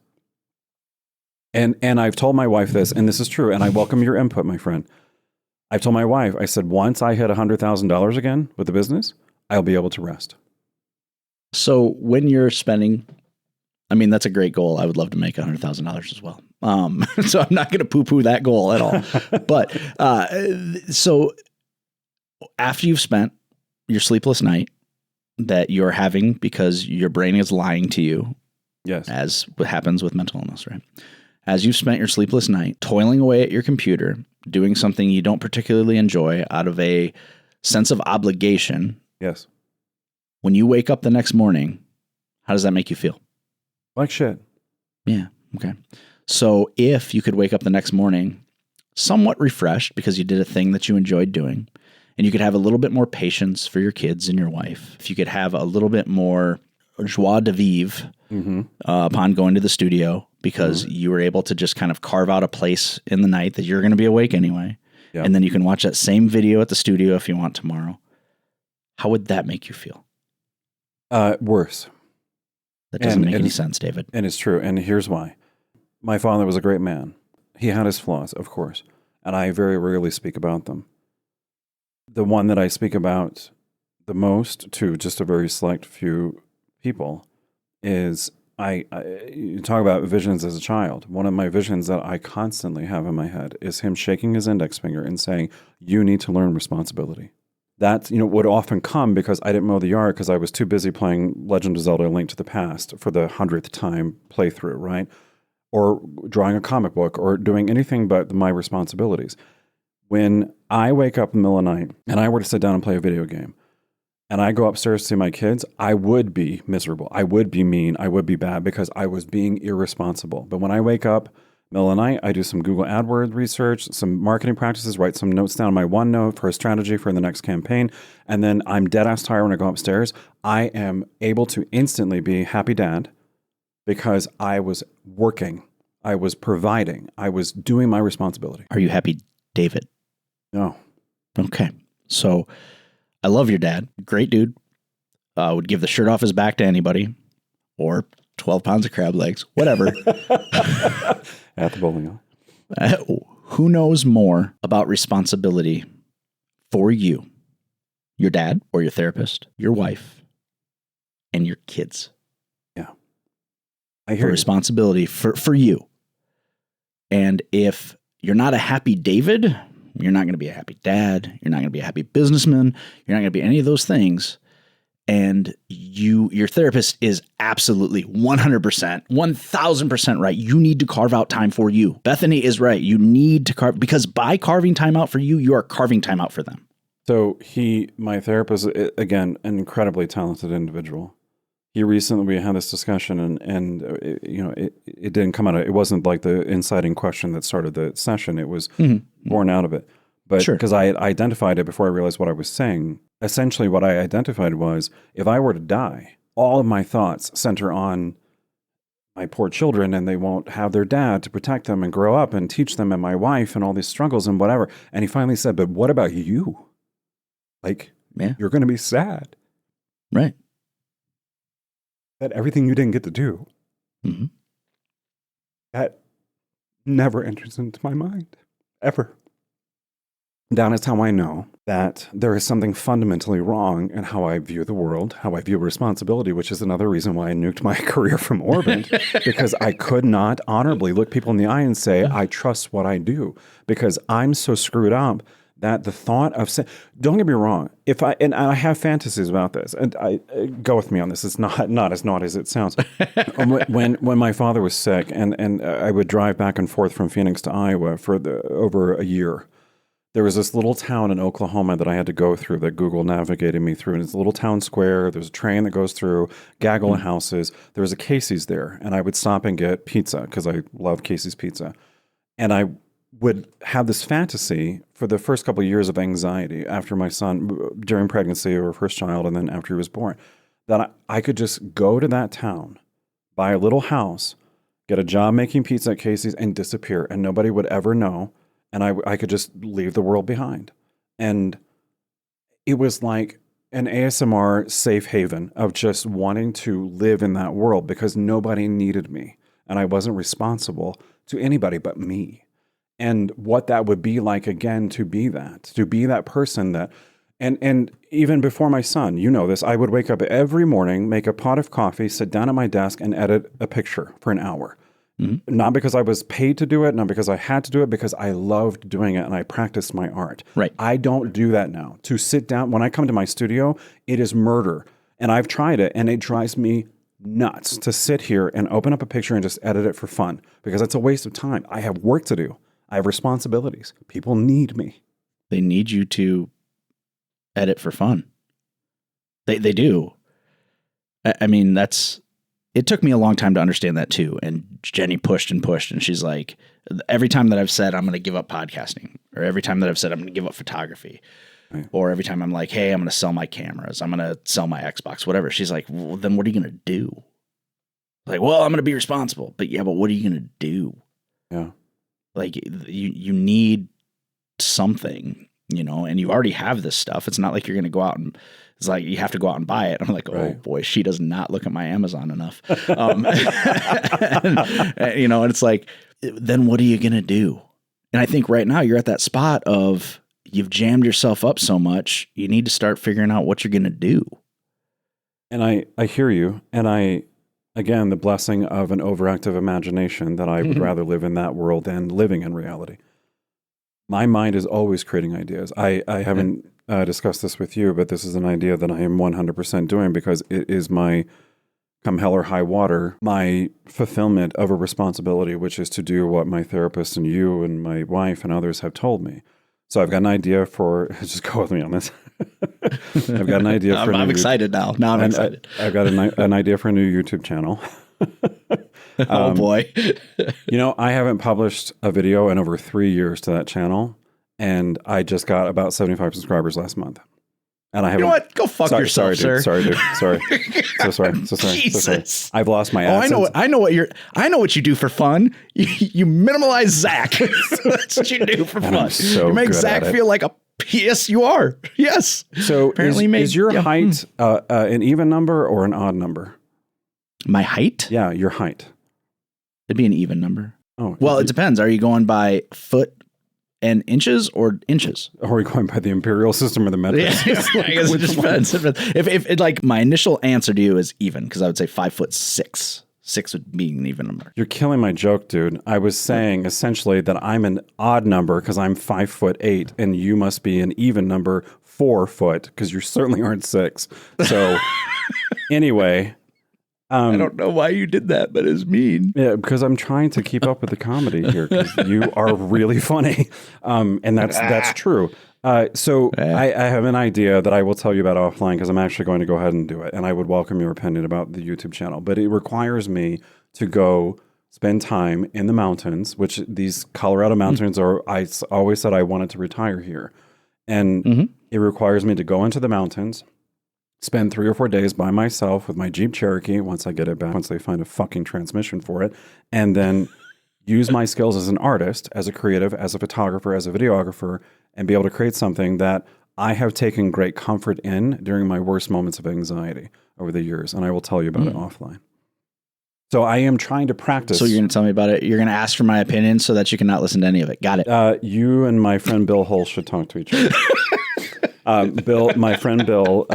And I've told my wife this, and this is true, and I welcome your input, my friend. I've told my wife, I said, once I hit $100,000 again with the business, I'll be able to rest. So when you're spending, I mean, that's a great goal. I would love to make $100,000 as well. So I'm not going to poo-poo that goal at all. But so after you've spent your sleepless night that you're having because your brain is lying to you, yes, as what happens with mental illness, right? As you've spent your sleepless night toiling away at your computer, doing something you don't particularly enjoy out of a sense of obligation. Yes. When you wake up the next morning, how does that make you feel? Like shit. Yeah. Okay. So if you could wake up the next morning somewhat refreshed because you did a thing that you enjoyed doing, and you could have a little bit more patience for your kids and your wife, if you could have a little bit more joie de vivre upon going to the studio because you were able to just kind of carve out a place in the night that you're going to be awake anyway. Yep. And then you can watch that same video at the studio if you want tomorrow. How would that make you feel? Worse. That doesn't make any sense, David. And it's true. And here's why. My father was a great man. He had his flaws, of course. And I very rarely speak about them. The one that I speak about the most to just a very select few people is you talk about visions as a child. One of my visions that I constantly have in my head is him shaking his index finger and saying, you need to learn responsibility. That, would often come because I didn't mow the yard because I was too busy playing Legend of Zelda: A Link to the Past for the 100th time playthrough, right? Or drawing a comic book or doing anything but my responsibilities. When I wake up in the middle of the night and I were to sit down and play a video game and I go upstairs to see my kids, I would be miserable. I would be mean. I would be bad because I was being irresponsible. But when I wake up middle of the night, I do some Google AdWords research, some marketing practices, write some notes down on my OneNote for a strategy for the next campaign. And then I'm dead ass tired when I go upstairs. I am able to instantly be happy dad because I was working. I was providing. I was doing my responsibility. Are you happy, David? No. Okay. So I love your dad. Great dude. Would give the shirt off his back to anybody or 12 pounds of crab legs, whatever. At the bowling alley. Who knows more about responsibility for you, your dad or your therapist, your wife, and your kids? Yeah. I hear responsibility for you. And if you're not a happy David, you're not going to be a happy dad. You're not going to be a happy businessman. You're not going to be any of those things. And your therapist is absolutely 100%, 1000% right. You need to carve out time for you. Bethany is right. You need to carve, because by carving time out for you, you are carving time out for them. So my therapist, again, an incredibly talented individual. We had this discussion and it didn't come out. It wasn't like the inciting question that started the session. It was born out of it. But because I had identified it before I realized what I was saying. Essentially what I identified was, if I were to die, all of my thoughts center on my poor children and they won't have their dad to protect them and grow up and teach them and my wife and all these struggles and whatever. And he finally said, but what about you? You're going to be sad. Right. That everything you didn't get to do, that never enters into my mind, ever. That is how I know that there is something fundamentally wrong in how I view the world, how I view responsibility, which is another reason why I nuked my career from orbit, because I could not honorably look people in the eye and say, I trust what I do, because I'm so screwed up that the thought of don't get me wrong, and I have fantasies about this, and I go with me on this. It's not as naughty as it sounds. when my father was sick, and I would drive back and forth from Phoenix to Iowa for over a year, there was this little town in Oklahoma that I had to go through that Google navigated me through. And it's a little town square. There's a train that goes through, gaggle of houses. There was a Casey's there. And I would stop and get pizza because I love Casey's pizza. And I would have this fantasy for the first couple of years of anxiety after my son, during pregnancy or first child, and then after he was born, that I could just go to that town, buy a little house, get a job making pizza at Casey's, and disappear. And nobody would ever know. And I could just leave the world behind. And it was like an ASMR safe haven of just wanting to live in that world because nobody needed me. And I wasn't responsible to anybody but me. And what that would be like, again, to be that person that, and even before my son, you know this, I would wake up every morning, make a pot of coffee, sit down at my desk and edit a picture for an hour. Mm-hmm. Not because I was paid to do it, not because I had to do it, because I loved doing it and I practiced my art. Right. I don't do that now. To sit down, when I come to my studio, it is murder. And I've tried it and it drives me nuts to sit here and open up a picture and just edit it for fun because it's a waste of time. I have work to do. I have responsibilities. People need me. They need you to edit for fun. They do. I mean, it took me a long time to understand that too. And Jenny pushed and pushed. And she's like, every time that I've said I'm going to give up podcasting, or every time that I've said I'm going to give up photography, right, or every time I'm like, hey, I'm going to sell my cameras, I'm going to sell my Xbox, whatever. She's like, well, then what are you going to do? Like, well, I'm going to be responsible. But yeah, but what are you going to do? Yeah. Like you need something, and you already have this stuff. It's not like you're going to go out and it's like you have to go out and buy it. I'm like, oh boy, she does not look at my Amazon enough. And it's like, then what are you going to do? And I think right now you're at that spot of you've jammed yourself up so much. You need to start figuring out what you're going to do. And I hear you. And again, the blessing of an overactive imagination that I would rather live in that world than living in reality. My mind is always creating ideas. I haven't discussed this with you, but this is an idea that I am 100% doing because it is my, come hell or high water, my fulfillment of a responsibility, which is to do what my therapist and you and my wife and others have told me. So I've got an idea for, just go with me on this. I've got an idea for I'm excited now. Now I'm excited. I've got an idea for a new YouTube channel. Oh boy. I haven't published a video in over 3 years to that channel, and I just got about 75 subscribers last month. And I haven't. You know what? Go fuck yourself, sir. Sorry, dude. Sorry. So sorry. Jesus. So sorry. I've lost my AdSense. I know what you do do for fun. You minimalize Zach. That's what you do for fun. So you make Zach feel like a. Yes, you are. Yes. So apparently, is your height an even number or an odd number? My height? Yeah, your height. It'd be an even number. Oh, well, it depends. Are you going by foot and inches or inches? Or are we going by the imperial system or the metric system? I guess it just depends. If like my initial answer to you is even, because I would say 5'6". 6 would be an even number. You're killing my joke, dude. I was saying essentially that I'm an odd number because I'm 5'8", and you must be an even number 4 foot because you certainly aren't 6. So anyway. I don't know why you did that, but it's mean. Yeah, because I'm trying to keep up with the comedy here because you are really funny. And that's true. So I have an idea that I will tell you about offline because I'm actually going to go ahead and do it. And I would welcome your opinion about the YouTube channel. But it requires me to go spend time in the mountains, which these Colorado mountains are, I always said I wanted to retire here. And it requires me to go into the mountains, spend 3 or 4 days by myself with my Jeep Cherokee once I get it back, once they find a fucking transmission for it, and then use my skills as an artist, as a creative, as a photographer, as a videographer, and be able to create something that I have taken great comfort in during my worst moments of anxiety over the years. And I will tell you about it offline. So I am trying to practice. So you're going to tell me about it. You're going to ask for my opinion so that you cannot listen to any of it. Got it. You and my friend Bill Hull should talk to each other. My friend Bill,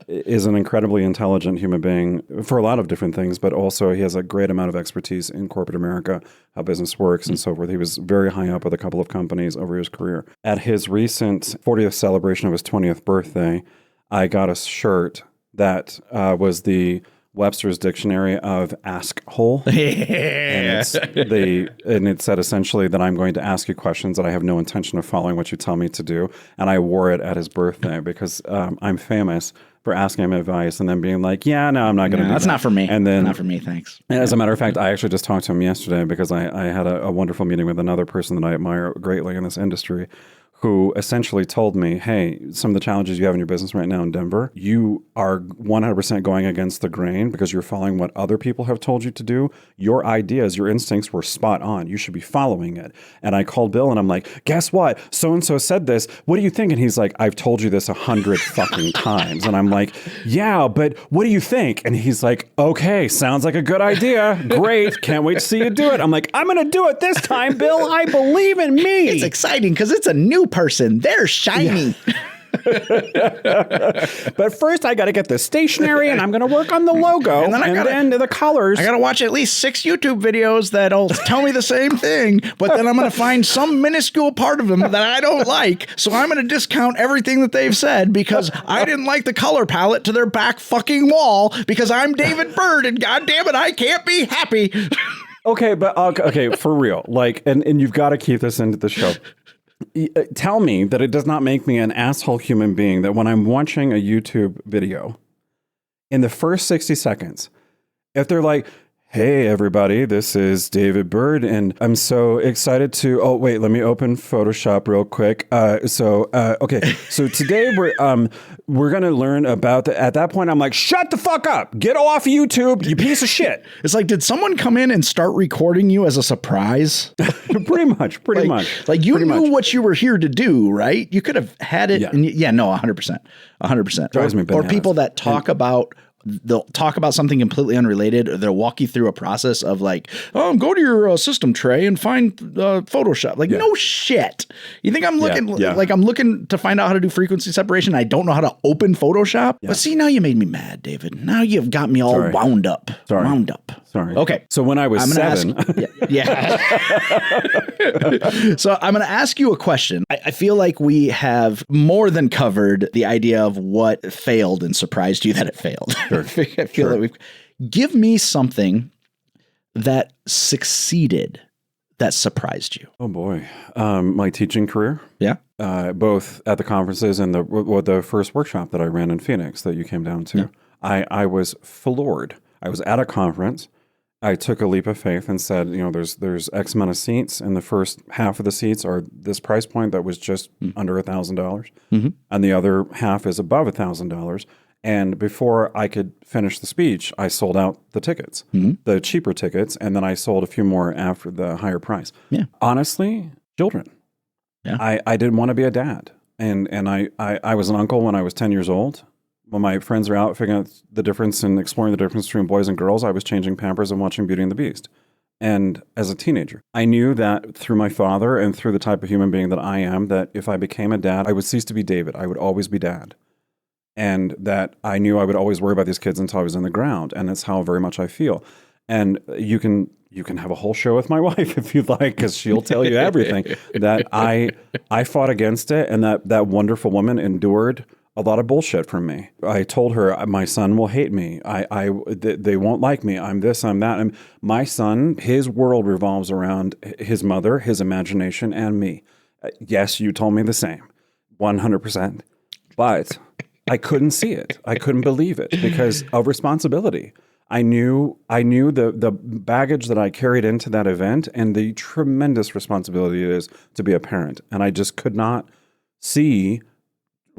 is an incredibly intelligent human being for a lot of different things, but also he has a great amount of expertise in corporate America, how business works and so forth. He was very high up with a couple of companies over his career. At his recent 40th celebration of his 20th birthday, I got a shirt that was the Webster's Dictionary of ask hole. Yeah. And it said essentially that I'm going to ask you questions that I have no intention of following what you tell me to do. And I wore it at his birthday because I'm famous for asking him advice and then being like, yeah, no, I'm not going to do that. That's not for me. And then, not for me, thanks. And as a matter of fact, I actually just talked to him yesterday because I had a wonderful meeting with another person that I admire greatly in this industry, who essentially told me, hey, some of the challenges you have in your business right now in Denver, you are 100% going against the grain because you're following what other people have told you to do. Your ideas, your instincts were spot on. You should be following it. And I called Bill and I'm like, guess what? So-and-so said this. What do you think? And he's like, I've told you this 100 fucking times. And I'm like, yeah, but what do you think? And he's like, okay, sounds like a good idea. Great. Can't wait to see you do it. I'm like, I'm going to do it this time, Bill. I believe in me. It's exciting because it's a new person. They're shiny. Yeah. But first I got to get the stationery and I'm going to work on the logo and then the colors. I got to watch at least 6 YouTube videos that'll tell me the same thing, but then I'm going to find some minuscule part of them that I don't like. So I'm going to discount everything that they've said because I didn't like the color palette to their back fucking wall because I'm David Byrd and goddamn it, I can't be happy. Okay, but okay, for real. Like, and you've got to keep this into the show. Tell me that it does not make me an asshole human being that when I'm watching a YouTube video, in the first 60 seconds, if they're like, hey, everybody, this is David Byrd, and I'm so excited to... Oh, wait, let me open Photoshop real quick. Okay, so today we're going to learn about... At that point, I'm like, shut the fuck up! Get off YouTube, you piece of shit! It's like, did someone come in and start recording you as a surprise? Pretty much. Like you knew what you were here to do, right? You could have had it. Yeah, No, 100%. 100%. Drives me bananas. Or people that talk about... They'll talk about something completely unrelated. Or they'll walk you through a process of like, go to your system tray and find Photoshop. Like, no shit. You think I'm looking like I'm looking to find out how to do frequency separation? I don't know how to open Photoshop. Yeah. But see, now you made me mad, David. Now you've got me all wound up. Sorry. Okay. So when I was 7. So I'm going to ask you a question. I feel like we have more than covered the idea of what failed and surprised you that it failed. Sure. I feel like give me something that succeeded that surprised you. Oh boy. My teaching career. Yeah. Both at the conferences and the first workshop that I ran in Phoenix that you came down to. Yeah. I was floored. I was at a conference. I took a leap of faith and said, there's X amount of seats, and the first half of the seats are this price point that was just under $1,000, and the other half is above $1,000. And before I could finish the speech, I sold out the tickets, the cheaper tickets, and then I sold a few more after the higher price. Yeah. Honestly, children. Yeah. I didn't want to be a dad, and I was an uncle when I was 10 years old. When my friends are out figuring out the difference and exploring the difference between boys and girls, I was changing Pampers and watching Beauty and the Beast. And as a teenager, I knew that through my father and through the type of human being that I am, that if I became a dad, I would cease to be David. I would always be dad. And that I knew I would always worry about these kids until I was in the ground. And that's how very much I feel. And you can have a whole show with my wife if you'd like, because she'll tell you everything. That I fought against it, and that wonderful woman endured a lot of bullshit from me. I told her my son will hate me. They won't like me. I'm this, I'm that. And my son, his world revolves around his mother, his imagination, and me. Yes, you told me the same, 100%. But I couldn't see it. I couldn't believe it because of responsibility. I knew the baggage that I carried into that event and the tremendous responsibility it is to be a parent. And I just could not see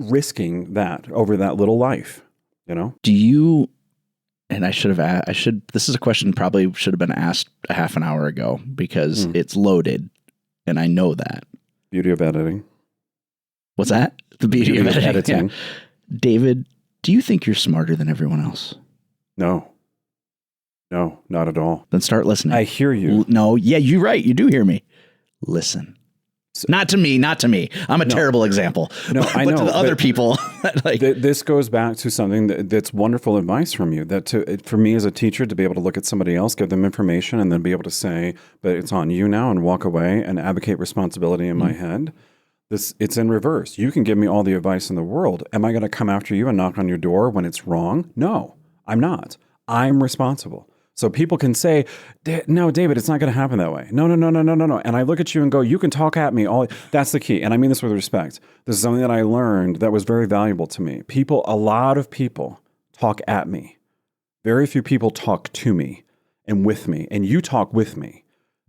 risking that over that little life, Do you, and this is a question probably should have been asked a half an hour ago because it's loaded and I know that. Beauty of editing. What's that? The beauty of editing. Yeah. David, do you think you're smarter than everyone else? No, not at all. Then start listening. I hear you. No, yeah, you're right. You do hear me. Listen. Not to me. I'm a terrible example. No, I know. But to the other people. This goes back to something that's wonderful advice from you. For me as a teacher to be able to look at somebody else, give them information, and then be able to say, but it's on you now, and walk away and advocate responsibility in my head. It's in reverse. You can give me all the advice in the world. Am I going to come after you and knock on your door when it's wrong? No, I'm not. I'm responsible. So people can say, no, David, it's not going to happen that way. No. And I look at you and go, you can talk at me. That's the key. And I mean this with respect. This is something that I learned that was very valuable to me. A lot of people talk at me. Very few people talk to me and with me. And you talk with me.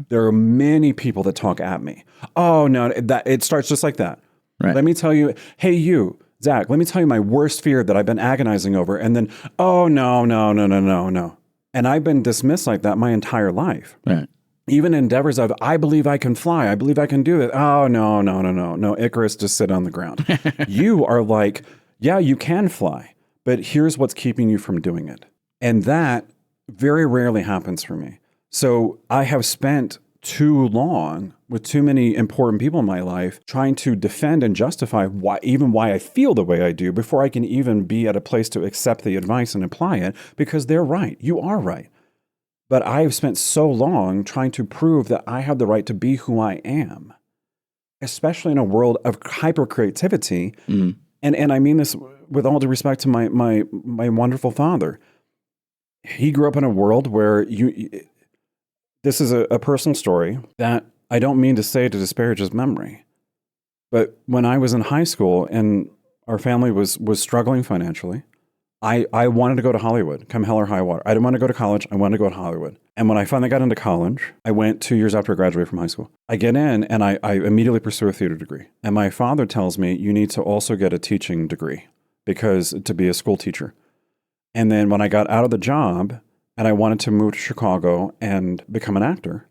There are many people that talk at me. Oh, no, it starts just like that. Right. Let me tell you, hey, you, Zach, let me tell you my worst fear that I've been agonizing over. And then, oh, no. And I've been dismissed like that my entire life. Right. Even endeavors of, I believe I can fly. I believe I can do it. Oh, no. No, Icarus, just sit on the ground. You are like, yeah, you can fly, but here's what's keeping you from doing it. And that very rarely happens for me. So I have spent too long with too many important people in my life trying to defend and justify why I feel the way I do before I can even be at a place to accept the advice and apply it, because they're right. You are right. But I've spent so long trying to prove that I have the right to be who I am, especially in a world of hyper creativity. Mm. And I mean this with all due respect to my wonderful father. He grew up in a world where this is a personal story that I don't mean to say to disparage his memory. But when I was in high school and our family was struggling financially, I wanted to go to Hollywood, come hell or high water. I didn't want to go to college. I wanted to go to Hollywood. And when I finally got into college, I went 2 years after I graduated from high school. I get in and I immediately pursue a theater degree. And my father tells me, you need to also get a teaching degree to be a school teacher. And then when I got out of the job, and I wanted to move to Chicago and become an actor,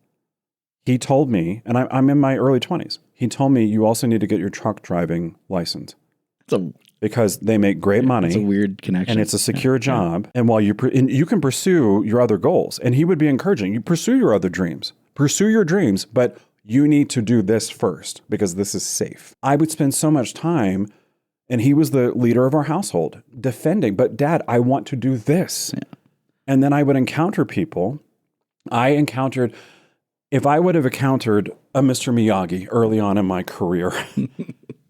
he told me, and I'm in my early 20s, he told me, you also need to get your truck driving license. Because they make great money. It's a weird connection. And it's a secure job. Yeah. And while you can pursue your other goals, and he would be encouraging, you pursue your other dreams. Pursue your dreams, but you need to do this first because this is safe. I would spend so much time, and he was the leader of our household, defending, but Dad, I want to do this. Yeah. And then I would encounter people. If I would have encountered a Mr. Miyagi early on in my career,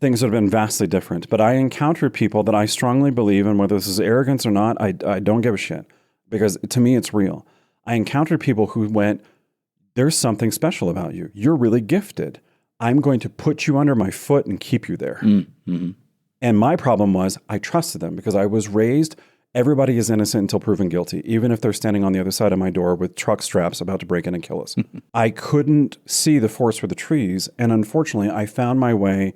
things would have been vastly different. But I encountered people that I strongly believe, and whether this is arrogance or not, I don't give a shit. Because to me, it's real. I encountered people who went, there's something special about you. You're really gifted. I'm going to put you under my foot and keep you there. Mm-hmm. And my problem was I trusted them because I was raised, everybody is innocent until proven guilty, even if they're standing on the other side of my door with truck straps about to break in and kill us. I couldn't see the forest for the trees. And unfortunately, I found my way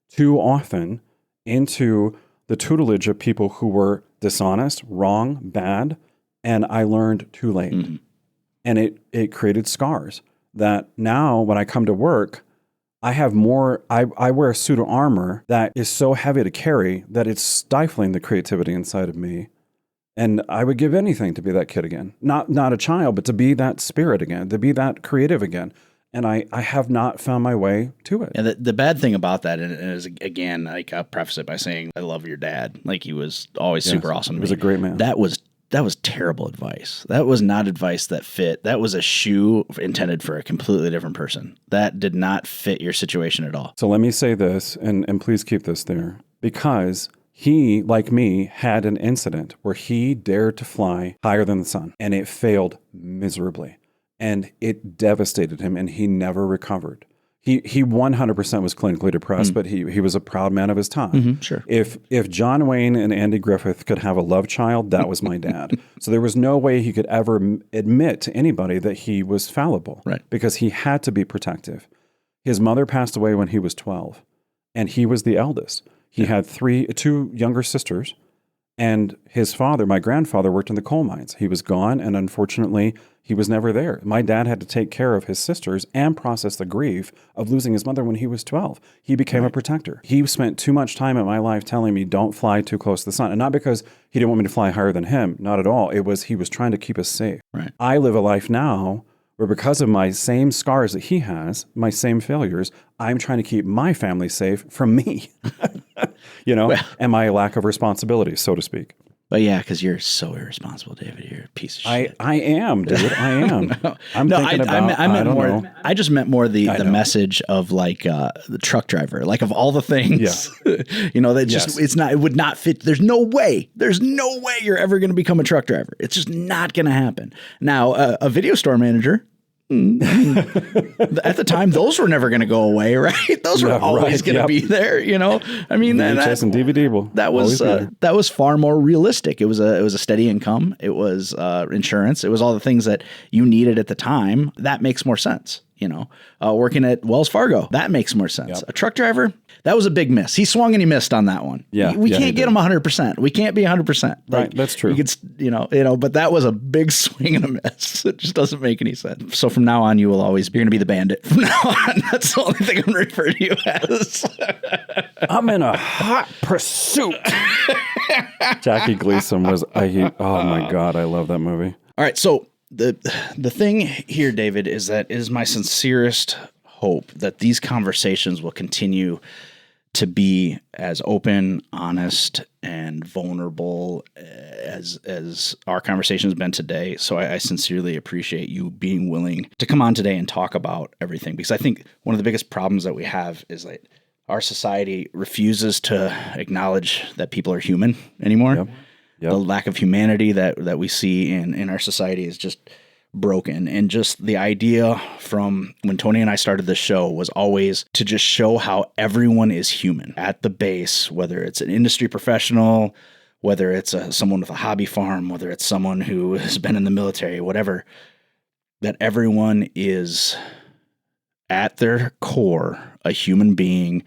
too often into the tutelage of people who were dishonest, wrong, bad, and I learned too late. Mm-hmm. And it created scars that now when I come to work, I wear a suit of armor that is so heavy to carry that it's stifling the creativity inside of me. And I would give anything to be that kid again. Not a child, but to be that spirit again, to be that creative again. And I have not found my way to it. And the bad thing about that is, again, like I'll preface it by saying, I love your dad. Like he was always super awesome. He was a great man. That was terrible advice. That was not advice that fit. That was a shoe intended for a completely different person. That did not fit your situation at all. So let me say this, and please keep this there, because he, like me, had an incident where he dared to fly higher than the sun, and it failed miserably. And it devastated him, and he never recovered. He 100% was clinically depressed, but he was a proud man of his time. Mm-hmm, sure. If John Wayne and Andy Griffith could have a love child, that was my dad. So there was no way he could ever admit to anybody that he was fallible, right? Because he had to be protective. His mother passed away when he was 12, and he was the eldest. He had two younger sisters, and his father, my grandfather, worked in the coal mines. He was gone, and unfortunately, he was never there. My dad had to take care of his sisters and process the grief of losing his mother when he was 12. He became a protector. He spent too much time in my life telling me, don't fly too close to the sun. And not because he didn't want me to fly higher than him. Not at all. It was he was trying to keep us safe. Right. I live a life now where because of my same scars that he has, my same failures, I'm trying to keep my family safe from me, and my lack of responsibility, so to speak. But yeah, because you're so irresponsible, David. You're a piece of shit. I am, dude. I am. I'm thinking about. I meant don't more. know. I just meant more the message of like the truck driver, like of all the things, that just it's not. It would not fit. There's no way. There's no way you're ever going to become a truck driver. It's just not going to happen. Now, a video store manager. At the time, those were never going to go away, right? Those were always going to be there, I mean, VHS and DVD. That was far more realistic. It was a steady income. It was insurance. It was all the things that you needed at the time. That makes more sense. Working at Wells Fargo, that makes more sense. Yep. A truck driver, that was a big miss. He swung and he missed on that one. Yeah, we can't get him 100%. We can't be 100%. Right, that's true. You could, but that was a big swing and a miss. It just doesn't make any sense. So from now on, you're going to be the bandit. From now on, that's the only thing I'm going to refer to you as. I'm in a hot pursuit. Jackie Gleason was. Oh my God, I love that movie. All right, so. The thing here, David, is that it is my sincerest hope that these conversations will continue to be as open, honest, and vulnerable as our conversation has been today. So I sincerely appreciate you being willing to come on today and talk about everything, because I think one of the biggest problems that we have is that our society refuses to acknowledge that people are human anymore. Yep. The lack of humanity that we see in our society is just broken. And just the idea from when Tony and I started this show was always to just show how everyone is human at the base, whether it's an industry professional, whether it's someone with a hobby farm, whether it's someone who has been in the military, whatever, that everyone is at their core a human being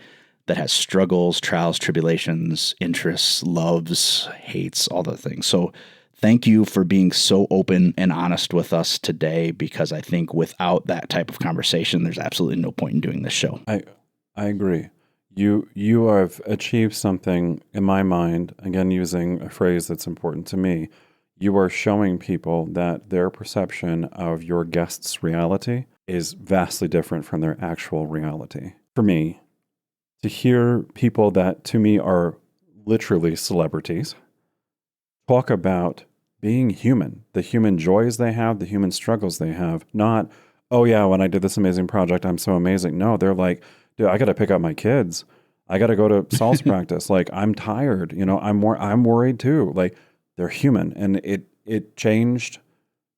that has struggles, trials, tribulations, interests, loves, hates, all the things. So thank you for being so open and honest with us today, because I think without that type of conversation, there's absolutely no point in doing this show. I agree. You have achieved something in my mind, again, using a phrase that's important to me. You are showing people that their perception of your guest's reality is vastly different from their actual reality. For me, to hear people that to me are literally celebrities talk about being human, the human joys they have, the human struggles they have, not, oh yeah, when I did this amazing project, I'm so amazing. No, they're like, dude, I got to pick up my kids. I got to go to salsa practice. Like, I'm tired, I'm worried too. Like, they're human. And it changed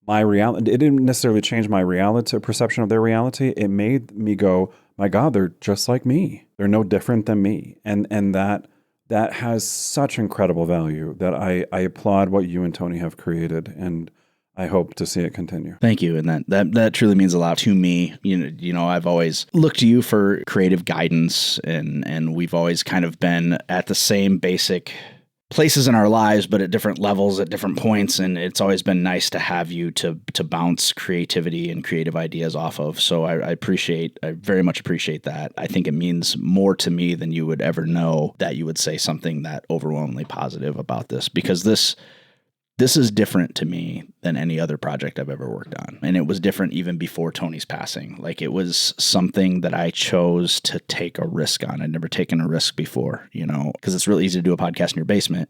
my reality. It didn't necessarily change my reality, perception of their reality. It made me go, my God, they're just like me. They're no different than me. And that has such incredible value that I applaud what you and Tony have created, and I hope to see it continue. Thank you. And that truly means a lot to me. I've always looked to you for creative guidance, and we've always kind of been at the same basic places in our lives, but at different levels, at different points. And it's always been nice to have you to bounce creativity and creative ideas off of. So I very much appreciate that. I think it means more to me than you would ever know that you would say something that overwhelmingly positive about this, because this is different to me than any other project I've ever worked on. And it was different even before Tony's passing. Like, it was something that I chose to take a risk on. I'd never taken a risk before, because it's really easy to do a podcast in your basement.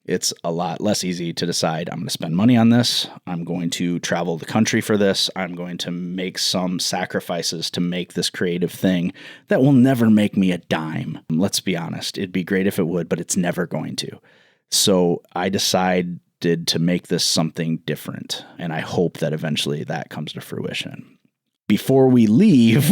It's a lot less easy to decide, I'm going to spend money on this. I'm going to travel the country for this. I'm going to make some sacrifices to make this creative thing that will never make me a dime. Let's be honest. It'd be great if it would, but it's never going to. So I decided to make this something different. And I hope that eventually that comes to fruition. Before we leave,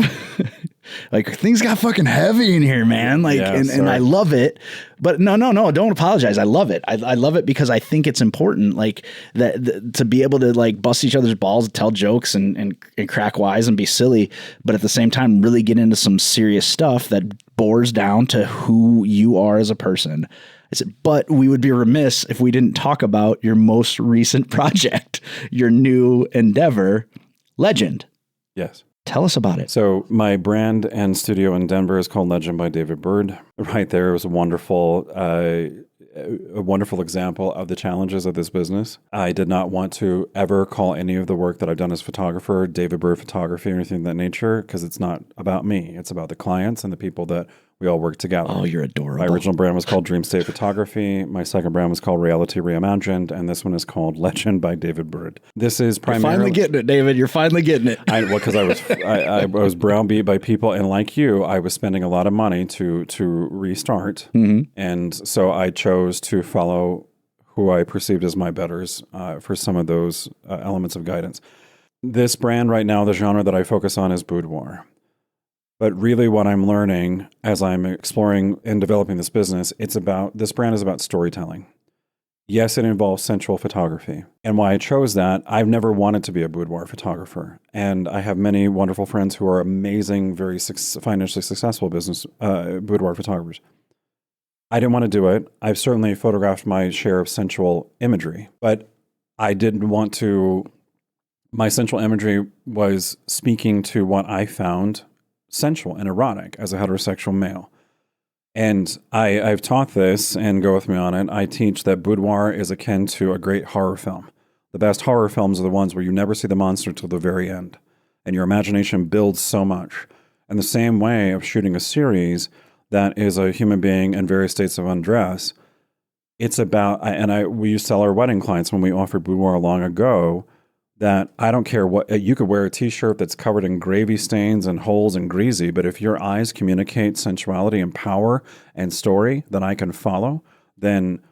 like, things got fucking heavy in here, man. Like, yeah, and I love it, but no, don't apologize. I love it. I love it because I think it's important, like, that to be able to, like, bust each other's balls, tell jokes and crack wise and be silly, but at the same time, really get into some serious stuff that bores down to who you are as a person. I said, but we would be remiss if we didn't talk about your most recent project, your new endeavor, Legend. Yes. Tell us about it. So my brand and studio in Denver is called Legend by David Byrd. Right there was a wonderful example of the challenges of this business. I did not want to ever call any of the work that I've done as photographer David Byrd Photography or anything of that nature, because it's not about me. It's about the clients and the people that We all work together. Oh, you're adorable. My original brand was called Dream State Photography. My second brand was called Reality Reimagined. And this one is called Legend by David Byrd. This is primarily... You're finally getting it, David. You're finally getting it. Because I was browbeat by people. And like you, I was spending a lot of money to restart. Mm-hmm. And so I chose to follow who I perceived as my betters for some of those elements of guidance. This brand right now, the genre that I focus on is boudoir. But really what I'm learning as I'm exploring and developing this business, this brand is about storytelling. Yes, it involves sensual photography. And why I chose that, I've never wanted to be a boudoir photographer. And I have many wonderful friends who are amazing, very financially successful boudoir photographers. I didn't want to do it. I've certainly photographed my share of sensual imagery, but I didn't want to. My sensual imagery was speaking to what I found sensual and erotic as a heterosexual male. And I've taught this, and go with me on it. I teach that boudoir is akin to a great horror film. The best horror films are the ones where you never see the monster till the very end, and your imagination builds so much. And the same way of shooting a series that is a human being in various states of undress, it's about, we used to tell our wedding clients when we offered boudoir long ago, that I don't care what, you could wear a t-shirt that's covered in gravy stains and holes and greasy, but if your eyes communicate sensuality and power and story that I can follow, then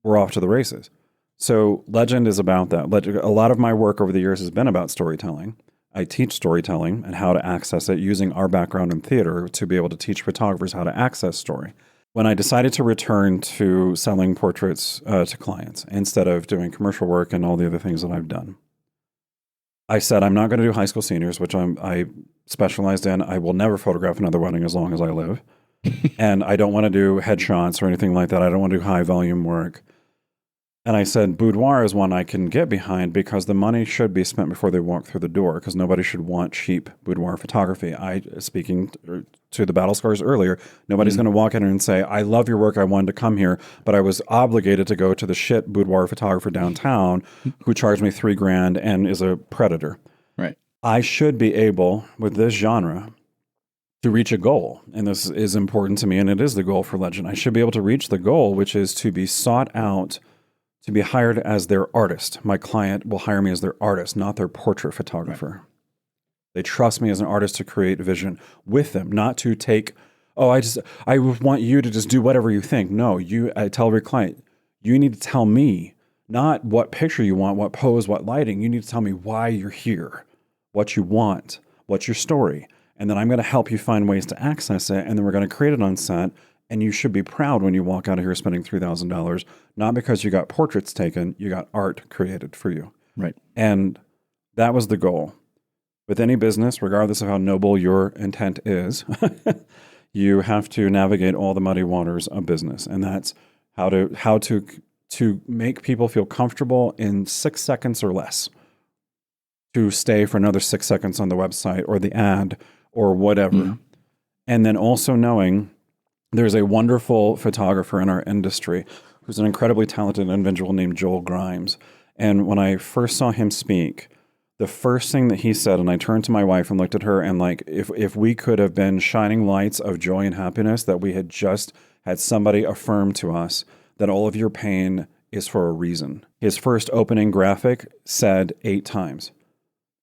we're off to the races. So Legend is about that. A lot of my work over the years has been about storytelling. I teach storytelling and how to access it using our background in theater to be able to teach photographers how to access story. When I decided to return to selling portraits to clients instead of doing commercial work and all the other things that I've done, I said, I'm not going to do high school seniors, which I specialized in. I will never photograph another wedding as long as I live. And I don't want to do headshots or anything like that. I don't want to do high volume work. And I said, boudoir is one I can get behind because the money should be spent before they walk through the door, because nobody should want cheap boudoir photography. Speaking to the battle scars earlier, nobody's going to walk in and say, I love your work, I wanted to come here, but I was obligated to go to the shit boudoir photographer downtown who charged me $3,000 and is a predator. Right. I should be able, with this genre, to reach a goal. And this is important to me, and it is the goal for Legend. I should be able to reach the goal, which is to be sought out, to be hired as their artist. My client will hire me as their artist, not their portrait photographer. Right. They trust me as an artist to create vision with them, not to take, I want you to just do whatever you think. No, I tell every client, you need to tell me not what picture you want, what pose, what lighting. You need to tell me why you're here, what you want, what's your story. And then I'm going to help you find ways to access it. And then we're going to create it on set. And you should be proud when you walk out of here spending $3,000, not because you got portraits taken, you got art created for you. Right. And that was the goal. With any business, regardless of how noble your intent is, you have to navigate all the muddy waters of business. And that's how to make people feel comfortable in 6 seconds or less, to stay for another 6 seconds on the website or the ad or whatever. Mm-hmm. And then also knowing there's a wonderful photographer in our industry who's an incredibly talented individual named Joel Grimes. And when I first saw him speak, the first thing that he said, and I turned to my wife and looked at her, and like, if we could have been shining lights of joy and happiness, that we had just had somebody affirm to us that all of your pain is for a reason. His first opening graphic said 8 times.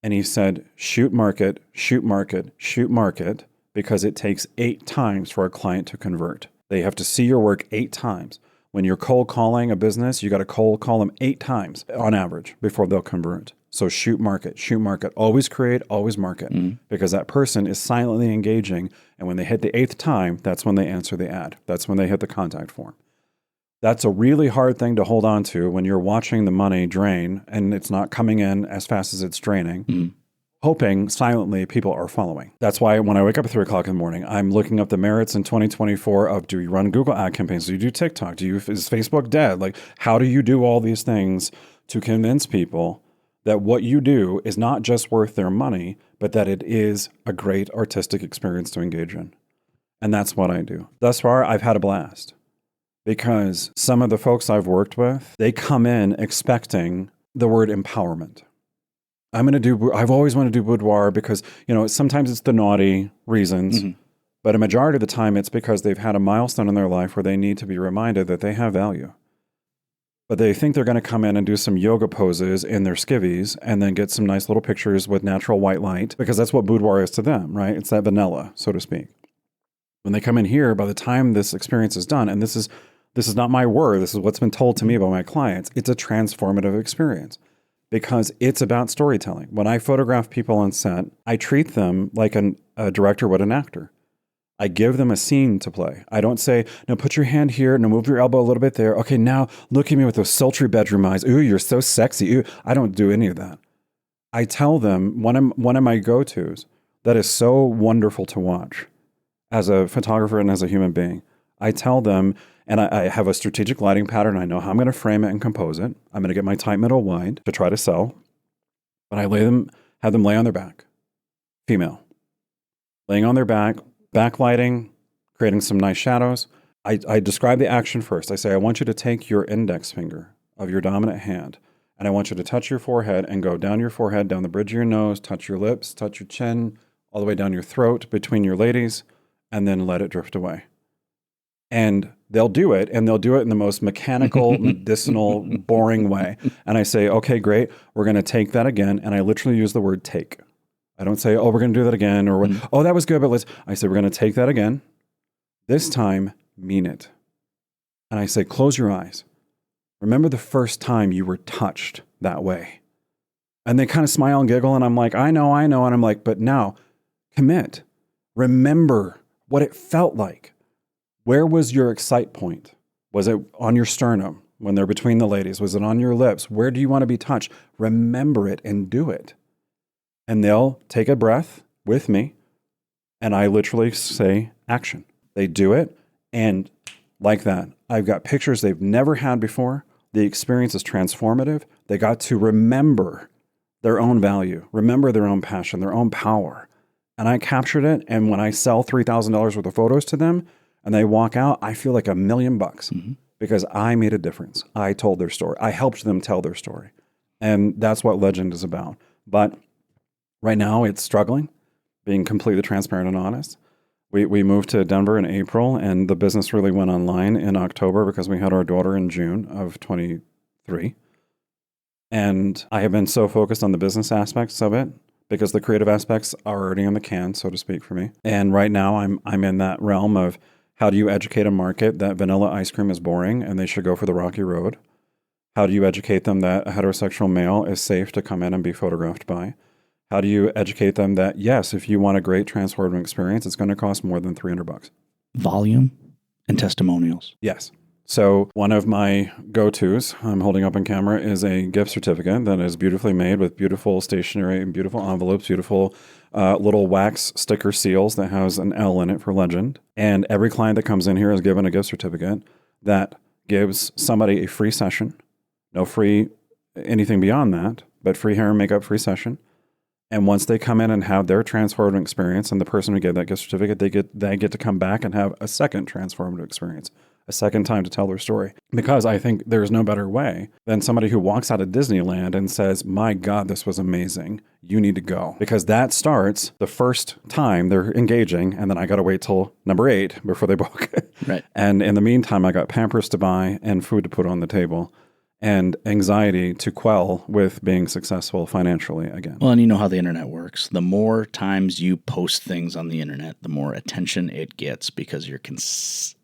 And he said, shoot market, shoot market, shoot market, because it takes 8 times for a client to convert. They have to see your work 8 times. When you're cold calling a business, you got to cold call them 8 times on average before they'll convert. So shoot market, always create, always market, because that person is silently engaging. And when they hit the 8th time, that's when they answer the ad. That's when they hit the contact form. That's a really hard thing to hold on to when you're watching the money drain and it's not coming in as fast as it's draining. Hoping silently people are following. That's why when I wake up at 3 o'clock in the morning, I'm looking up the merits in 2024 of, do you run Google ad campaigns? Do you do TikTok? Is Facebook dead? Like, how do you do all these things to convince people that what you do is not just worth their money, but that it is a great artistic experience to engage in? And that's what I do. Thus far, I've had a blast because some of the folks I've worked with, they come in expecting the word empowerment. I've always wanted to do boudoir because, sometimes it's the naughty reasons. But a majority of the time, it's because they've had a milestone in their life where they need to be reminded that they have value. But they think they're going to come in and do some yoga poses in their skivvies and then get some nice little pictures with natural white light, because that's what boudoir is to them, right? It's that vanilla, so to speak. When they come in here, by the time this experience is done, and this is not my word, this is what's been told to me by my clients, it's a transformative experience because it's about storytelling. When I photograph people on set, I treat them like a director would an actor. I give them a scene to play. I don't say, no, put your hand here. No, move your elbow a little bit there. Okay, now look at me with those sultry bedroom eyes. Ooh, you're so sexy. Ooh, I don't do any of that. I tell them one of my go-tos that is so wonderful to watch as a photographer and as a human being. I tell them, and I have a strategic lighting pattern. I know how I'm going to frame it and compose it. I'm going to get my tight middle wide to try to sell. But I have them lay on their back, female, laying on their back, backlighting, creating some nice shadows. I describe the action first. I say, I want you to take your index finger of your dominant hand, and I want you to touch your forehead and go down your forehead, down the bridge of your nose, touch your lips, touch your chin, all the way down your throat, between your ladies, and then let it drift away. And they'll do it, and they'll do it in the most mechanical, medicinal, boring way. And I say, okay, great. We're going to take that again. And I literally use the word take. I don't say, oh, we're going to do that again, or oh, that was good, but I say, we're going to take that again. This time, mean it. And I say, close your eyes. Remember the first time you were touched that way. And they kind of smile and giggle, and I'm like, I know. And I'm like, but now, commit. Remember what it felt like. Where was your excite point? Was it on your sternum when they're between the ladies? Was it on your lips? Where do you want to be touched? Remember it and do it. And they'll take a breath with me, and I literally say action. They do it, and like that, I've got pictures they've never had before. The experience is transformative. They got to remember their own value, remember their own passion, their own power. And I captured it, and when I sell $3,000 worth of photos to them, and they walk out, I feel like $1 million because I made a difference. I told their story. I helped them tell their story. And that's what Legend is about. But right now, it's struggling, being completely transparent and honest. We moved to Denver in April, and the business really went online in October because we had our daughter in June of 23. And I have been so focused on the business aspects of it because the creative aspects are already in the can, so to speak, for me. And right now, I'm in that realm of how do you educate a market that vanilla ice cream is boring and they should go for the rocky road? How do you educate them that a heterosexual male is safe to come in and be photographed by? How do you educate them that, yes, if you want a great transformative experience, it's going to cost more than $300? Volume and testimonials. Yes. So one of my go-tos I'm holding up on camera is a gift certificate that is beautifully made with beautiful stationery and beautiful envelopes, beautiful little wax sticker seals that has an L in it for Legend. And every client that comes in here is given a gift certificate that gives somebody a free session. No free anything beyond that, but free hair and makeup, free session. And once they come in and have their transformative experience, and the person who gave that gift certificate, they get to come back and have a second transformative experience, a second time to tell their story. Because I think there's no better way than somebody who walks out of Disneyland and says, my God, this was amazing. You need to go. Because that starts the first time they're engaging, and then I got to wait till number 8 before they book. Right. And in the meantime, I got Pampers to buy and food to put on the table, and anxiety to quell with being successful financially again. Well, and you know how the internet works. The more times you post things on the internet, the more attention it gets because you're consistent.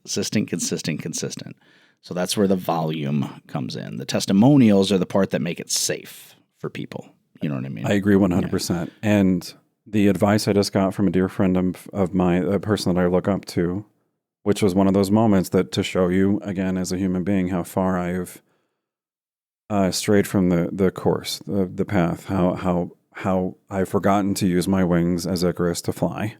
So that's where the volume comes in. The testimonials are the part that make it safe for people. You know what I mean? I agree 100%. Yeah. And the advice I just got from a dear friend of mine, a person that I look up to, which was one of those moments that to show you, again, as a human being, how far I've strayed from the course, the path, how I've forgotten to use my wings as Icarus to fly.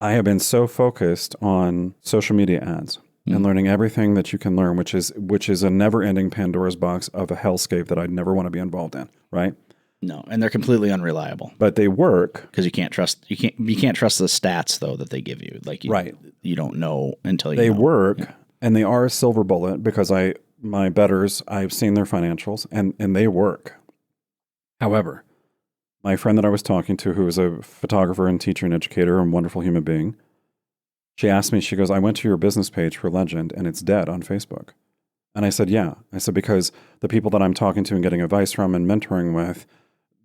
I have been so focused on social media ads and learning everything that you can learn, which is a never-ending Pandora's box of a hellscape that I'd never want to be involved in, right? No, and they're completely unreliable. But they work because you can't trust the stats though that they give you. Like right, you don't know until they know. work, yeah. And they are a silver bullet because my betters, I've seen their financials and they work. However, My friend that I was talking to, who is a photographer and teacher and educator and wonderful human being, she asked me, she goes, I went to your business page for Legend and it's dead on Facebook. And I said, yeah. I said, because the people that I'm talking to and getting advice from and mentoring with,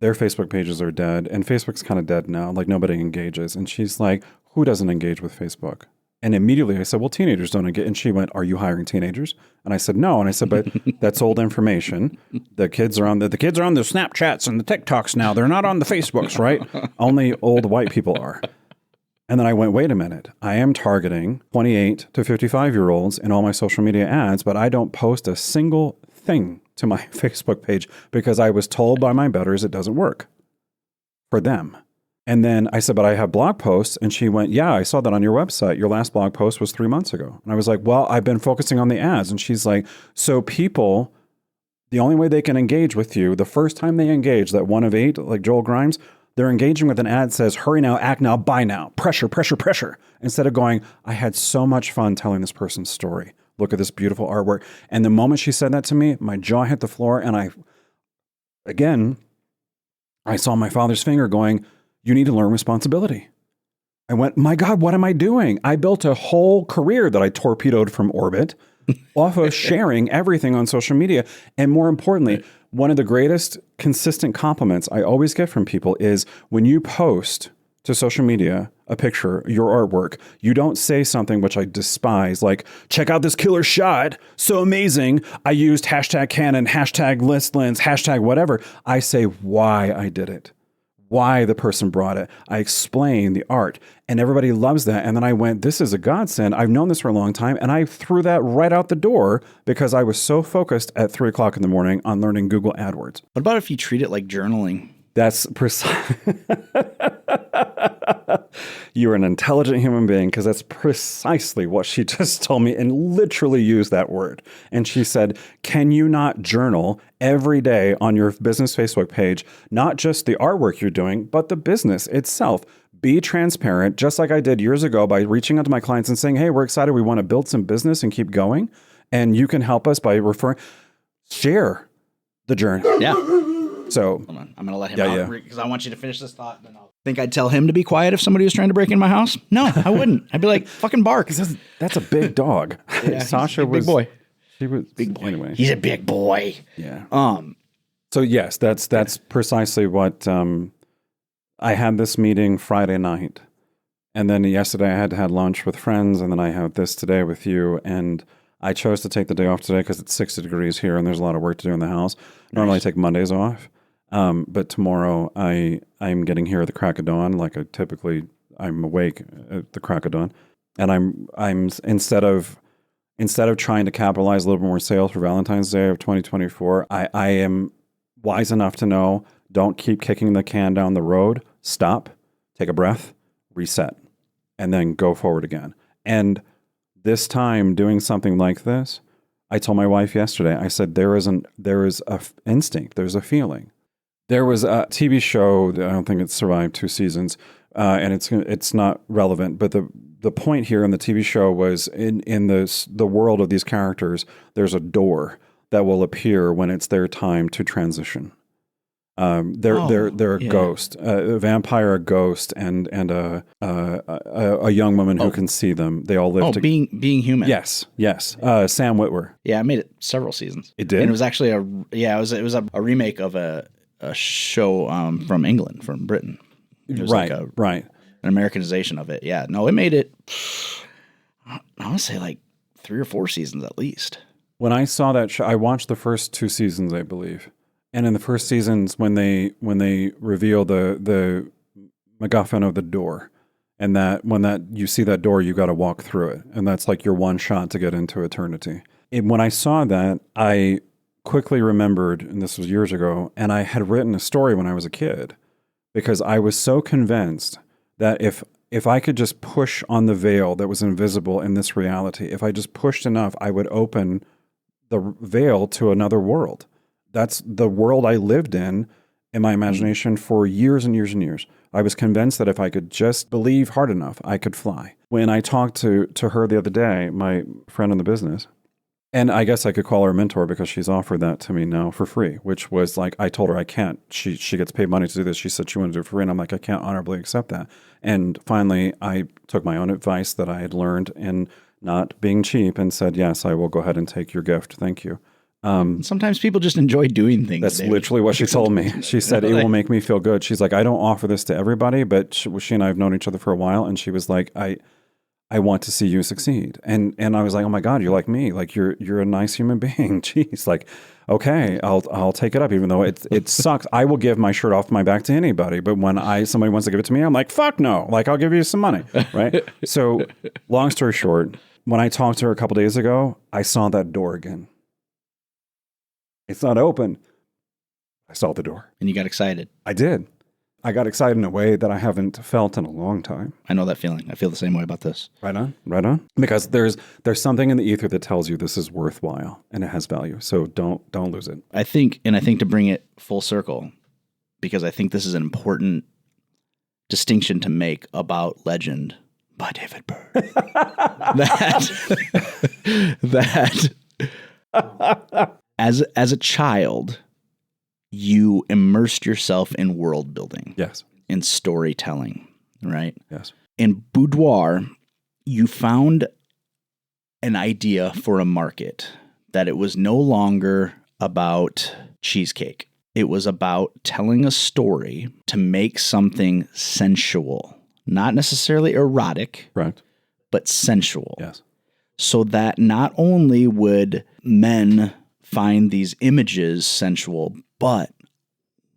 their Facebook pages are dead. And Facebook's kind of dead now. Like nobody engages. And she's like, who doesn't engage with Facebook? And immediately I said, well, teenagers don't engage. And she went, are you hiring teenagers? And I said, no. And I said, but that's old information. The kids are on the Snapchats and the TikToks now. They're not on the Facebooks, right? Only old white people are. And then I went, wait a minute. I am targeting 28 to 55-year-olds in all my social media ads, but I don't post a single thing to my Facebook page because I was told by my betters it doesn't work for them. And then I said, but I have blog posts. And she went, yeah, I saw that on your website. Your last blog post was 3 months ago. And I was like, well, I've been focusing on the ads. And she's like, so people, the only way they can engage with you, the first time they engage, that 1 of 8, like Joel Grimes, they're engaging with an ad that says, hurry now, act now, buy now, pressure, pressure, pressure. Instead of going, I had so much fun telling this person's story. Look at this beautiful artwork. And the moment she said that to me, my jaw hit the floor. And I saw my father's finger going, you need to learn responsibility. I went, my God, what am I doing? I built a whole career that I torpedoed from orbit off of sharing everything on social media. And more importantly, one of the greatest consistent compliments I always get from people is when you post to social media a picture, your artwork, you don't say something which I despise, like, check out this killer shot, so amazing. I used hashtag Canon, hashtag list lens, hashtag whatever. I say why I did it, why the person brought it. I explain the art and everybody loves that. And then I went, this is a godsend. I've known this for a long time. And I threw that right out the door because I was so focused at 3 o'clock in the morning on learning Google AdWords. What about if you treat it like journaling? That's precise. You're an intelligent human being because that's precisely what she just told me and literally used that word. And she said, can you not journal every day on your business Facebook page, not just the artwork you're doing, but the business itself? Be transparent, just like I did years ago by reaching out to my clients and saying, hey, we're excited. We want to build some business and keep going. And you can help us by referring, share the journey. Yeah. So hold on. I'm going to let him out because I want you to finish this thought. And then I'll think I'd tell him to be quiet if somebody was trying to break in my house. No, I wouldn't. I'd be like, fucking bark. That's a big dog. Yeah, Sasha was big boy. She was big boy. Anyway, he's a big boy. Yeah. So yes, that's precisely what I had this meeting Friday night. And then yesterday I had to have lunch with friends. And then I have this today with you. And I chose to take the day off today because it's 60 degrees here and there's a lot of work to do in the house. Normally I take Mondays off. But tomorrow I'm getting here at the crack of dawn. Like I'm awake at the crack of dawn. And I'm instead of trying to capitalize a little bit more sales for Valentine's Day of 2024, I am wise enough to know, don't keep kicking the can down the road. Stop, take a breath, reset, and then go forward again. And this time doing something like this, I told my wife yesterday, I said, there is a instinct, there's a feeling. There was a TV show, I don't think it's survived 2 seasons, and it's not relevant, but the point here in the TV show was in the world of these characters, there's a door that will appear when it's their time to transition. They're a ghost, a vampire, a ghost, and a young woman who can see them. They all live together. Being human. Yes. Sam Witwer. Yeah, I made it several seasons. It did. And it was actually it was a remake of a show from England, from Britain. It was right. An Americanization of it. Yeah. No, it made it. I want to say like 3 or 4 seasons at least. When I saw that show, I watched the first 2 seasons, I believe. And in the first seasons, when they reveal the MacGuffin of the door, and when you see that door, you got to walk through it, and that's like your one shot to get into eternity. And when I saw that, I quickly remembered, and this was years ago, and I had written a story when I was a kid, because I was so convinced that if I could just push on the veil that was invisible in this reality, if I just pushed enough, I would open the veil to another world. That's the world I lived in my imagination for years and years and years. I was convinced that if I could just believe hard enough, I could fly. When I talked to her the other day, my friend in the business, And I guess I could call her a mentor because she's offered that to me now for free, which was like, I told her I can't. She gets paid money to do this. She said she wanted to do it for free. And I'm like, I can't honorably accept that. And finally, I took my own advice that I had learned in not being cheap and said, yes, I will go ahead and take your gift. Thank you. Sometimes people just enjoy doing things. That's David. literally what she told me. She said, it will make me feel good. She's like, I don't offer this to everybody, but she and I have known each other for a while. And she was like, I want to see you succeed. And I was like, oh my God, you're like me. Like you're a nice human being. Jeez. Like, okay, I'll take it up, even though it sucks. I will give my shirt off my back to anybody. But when somebody wants to give it to me, I'm like, fuck no. Like, I'll give you some money. Right. So long story short, when I talked to her a couple days ago, I saw that door again. It's not open. I saw the door. And you got excited. I did. I got excited in a way that I haven't felt in a long time. I know that feeling. I feel the same way about this. Right on, right on. Because there's something in the ether that tells you this is worthwhile and it has value. So don't lose it. I think to bring it full circle, because I think this is an important distinction to make about Legend by David Byrd. that as a child, you immersed yourself in world building. Yes. In storytelling, right? Yes. In Boudoir, you found an idea for a market that it was no longer about cheesecake. It was about telling a story to make something sensual, not necessarily erotic, right, but sensual. Yes. So that not only would men find these images sensual, but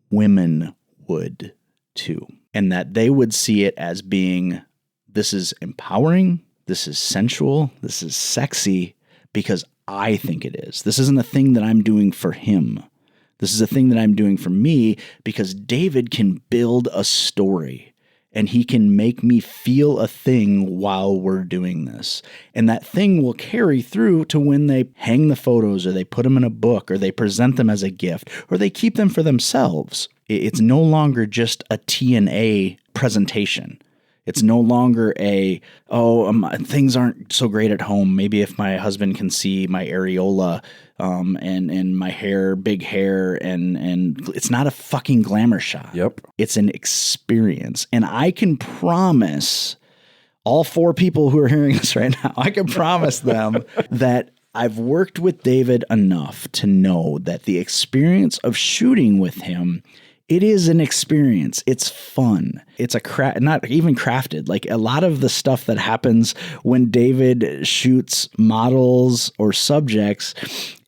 women would too. And that they would see it as being, this is empowering, this is sensual, this is sexy, because I think it is. This isn't a thing that I'm doing for him. This is a thing that I'm doing for me because David can build a story and he can make me feel a thing while we're doing this. And that thing will carry through to when they hang the photos or they put them in a book or they present them as a gift or they keep them for themselves. It's no longer just a T&A presentation. It's no longer things aren't so great at home. Maybe if my husband can see my areola and my hair, big hair, and it's not a fucking glamour shot. Yep. It's an experience. And I can promise all 4 people who are hearing this right now, I can promise them that I've worked with David enough to know that the experience of shooting with him, it is an experience. It's fun. It's not even crafted. Like a lot of the stuff that happens when David shoots models or subjects,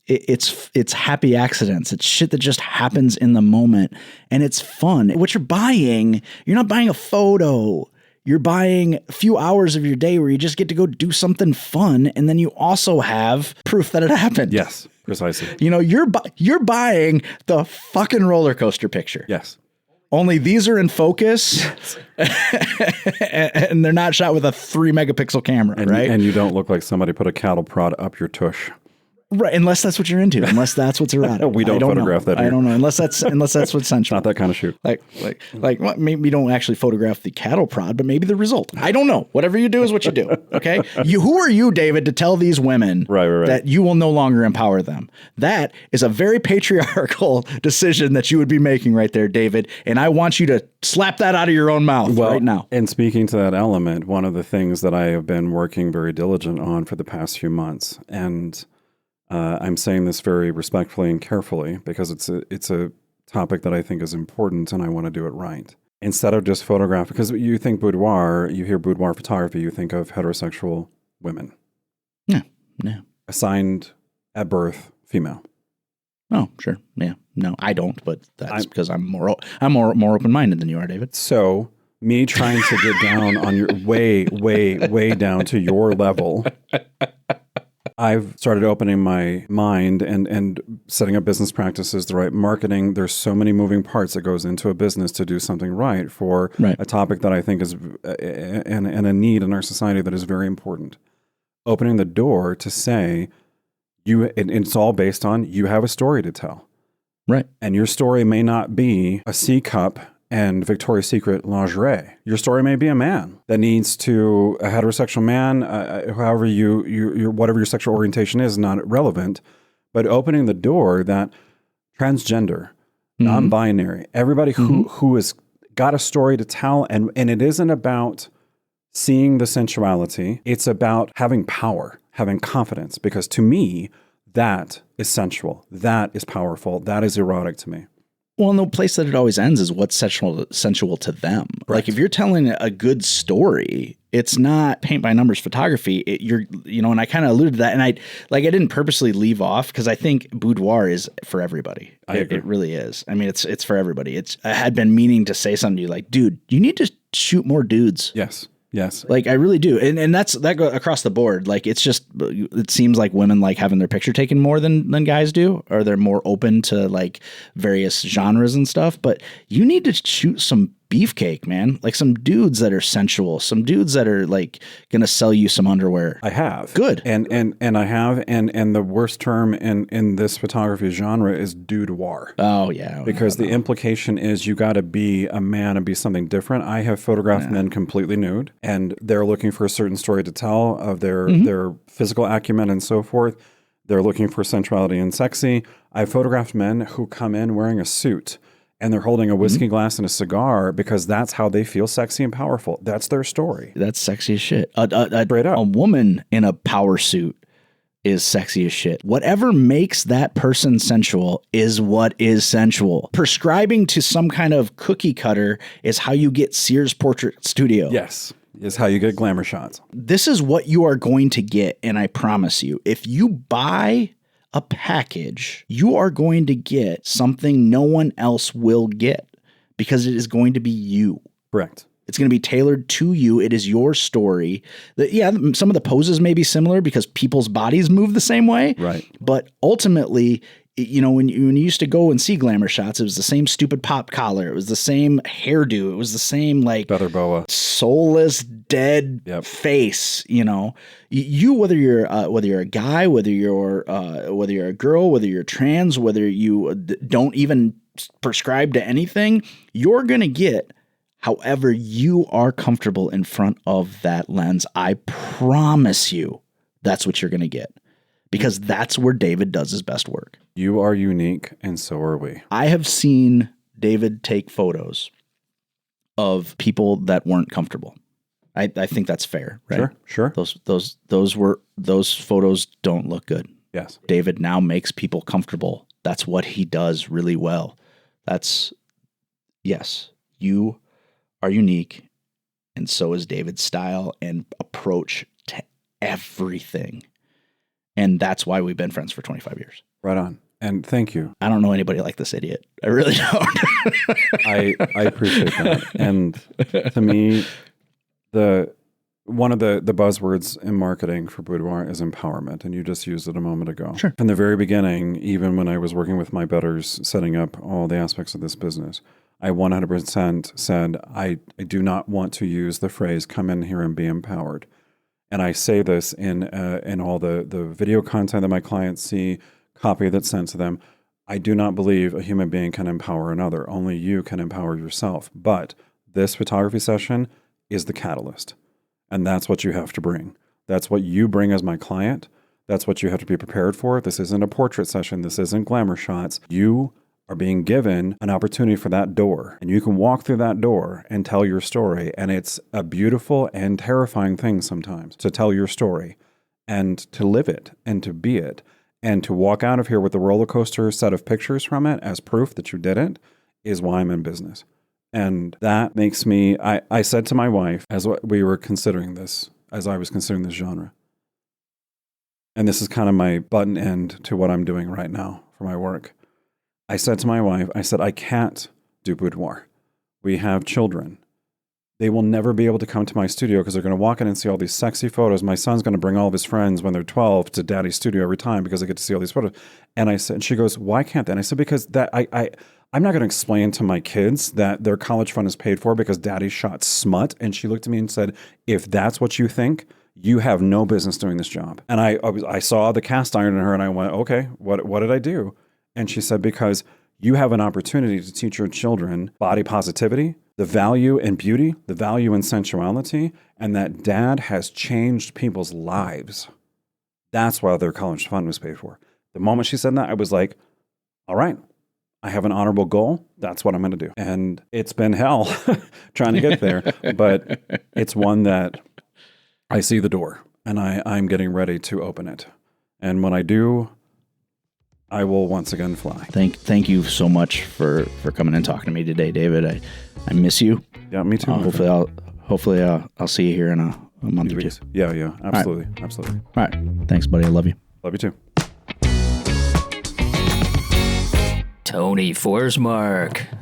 it's happy accidents. It's shit that just happens in the moment and it's fun. What you're buying, you're not buying a photo. You're buying a few hours of your day where you just get to go do something fun. And then you also have proof that it happened. Yes. Precisely. You're buying the fucking roller coaster picture. Yes. Only these are in focus and they're not shot with a 3 megapixel camera, right? And you don't look like somebody put a cattle prod up your tush. Right, unless that's what you're into, unless that's what's erotic. We don't photograph that here. I don't know, unless that's what's sensual. Not that kind of shoot. Like, maybe you don't actually photograph the cattle prod, but maybe the result. I don't know. Whatever you do is what you do. Okay, who are you, David, to tell these women right. that you will no longer empower them? That is a very patriarchal decision that you would be making right there, David. And I want you to slap that out of your own mouth right now. And speaking to that element, one of the things that I have been working very diligent on for the past few months, and I'm saying this very respectfully and carefully because it's a topic that I think is important and I want to do it right. Instead of just photograph, because you think boudoir, you hear boudoir photography, you think of heterosexual women. Yeah. Assigned at birth female. Oh, sure. Yeah. No, I don't, but that's because I'm more open-minded than you are, David. So me trying to get down on your way down to your level. I've started opening my mind and setting up business practices, the right marketing. There's so many moving parts that goes into a business to do something right for a topic that I think is and a need in our society that is very important. Opening the door to say, it's all based on you have a story to tell. Right. And your story may not be a C cup and Victoria's Secret lingerie. Your story may be a man that needs to, a heterosexual man, however whatever your sexual orientation is not relevant, but opening the door that transgender, non-binary, everybody who has got a story to tell, and it isn't about seeing the sensuality. It's about having power, having confidence, because to me, that is sensual. That is powerful. That is erotic to me. Well, and the place that it always ends is what's sensual to them. Right. Like if you're telling a good story, it's not paint by numbers photography. And I kind of alluded to that, and I didn't purposely leave off because I think boudoir is for everybody. I agree. It really is. I mean, it's for everybody. I had been meaning to say something to you like, dude, you need to shoot more dudes. Yes. Like I really do. And that goes across the board. Like it seems like women like having their picture taken more than guys do, or they're more open to like various genres and stuff. But you need to shoot some beefcake, man. Like some dudes that are sensual, some dudes that are like going to sell you some underwear. I have. Good. And I have. And the worst term in this photography genre is boudoir. Oh, yeah. Because the implication is you got to be a man and be something different. I have photographed men completely nude, and they're looking for a certain story to tell of their physical acumen and so forth. They're looking for sensuality and sexy. I've photographed men who come in wearing a suit, and they're holding a whiskey glass and a cigar because that's how they feel sexy and powerful. That's their story. That's sexy as shit. Straight up. A woman in a power suit is sexy as shit. Whatever makes that person sensual is what is sensual. Prescribing to some kind of cookie cutter is how you get Sears Portrait Studio. Yes. Is how you get glamour shots. This is what you are going to get, and I promise you, if you buy a package, you are going to get something no one else will get because it is going to be you. Correct. It's going to be tailored to you. It is your story. Some of the poses may be similar because people's bodies move the same way. Right. But ultimately, when you used to go and see glamour shots, it was the same stupid pop collar. It was the same hairdo. It was the same like feather boa, soulless, dead face. You whether you're a guy, whether you're a girl, whether you're trans, whether you don't even prescribe to anything, you're gonna get however you are comfortable in front of that lens. I promise you, that's what you're gonna get. Because that's where David does his best work. You are unique, and so are we. I have seen David take photos of people that weren't comfortable. I think that's fair, right? Sure. Those photos don't look good. Yes. David now makes people comfortable. That's what he does really well. Yes, you are unique, and so is David's style and approach to everything. And that's why we've been friends for 25 years. Right on. And thank you. I don't know anybody like this idiot. I really don't. I appreciate that. And to me, one of the buzzwords in marketing for boudoir is empowerment. And you just used it a moment ago. Sure. From the very beginning, even when I was working with my betters, setting up all the aspects of this business, I 100% said, I do not want to use the phrase, come in here and be empowered. And I say this in all the video content that my clients see, copy that's sent to them. I do not believe a human being can empower another. Only you can empower yourself. But this photography session is the catalyst. And that's what you have to bring. That's what you bring as my client. That's what you have to be prepared for. This isn't a portrait session. This isn't glamour shots. You are being given an opportunity for that door. And you can walk through that door and tell your story. And it's a beautiful and terrifying thing sometimes to tell your story and to live it and to be it and to walk out of here with a roller coaster set of pictures from it as proof that you did it is why I'm in business. And that makes me, I said to my wife as we were considering this, as I was considering this genre, and this is kind of my button end to what I'm doing right now for my work. I said to my wife, I can't do boudoir. We have children. They will never be able to come to my studio because they're going to walk in and see all these sexy photos. My son's going to bring all of his friends when they're 12 to daddy's studio every time because they get to see all these photos. And she goes, why can't they? And I said, because I'm not going to explain to my kids that their college fund is paid for because daddy shot smut. And she looked at me and said, if that's what you think, you have no business doing this job. And I saw the cast iron in her and I went, okay, what did I do? And she said, because You have an opportunity to teach your children body positivity, the value in beauty, the value in sensuality, and that dad has changed people's lives. That's why their college fund was paid for. The moment she said that, I was like, all right, I have an honorable goal. That's what I'm going to do. And it's been hell trying to get there, but it's one that I see the door and I'm getting ready to open it. And when I do, I will once again fly. Thank you so much for coming and talking to me today, David. I miss you. Yeah, me too. Hopefully I'll see you here in a month or two. Yeah, absolutely. Absolutely. All right. Thanks, buddy. I love you. Love you too. Tony Forsmark.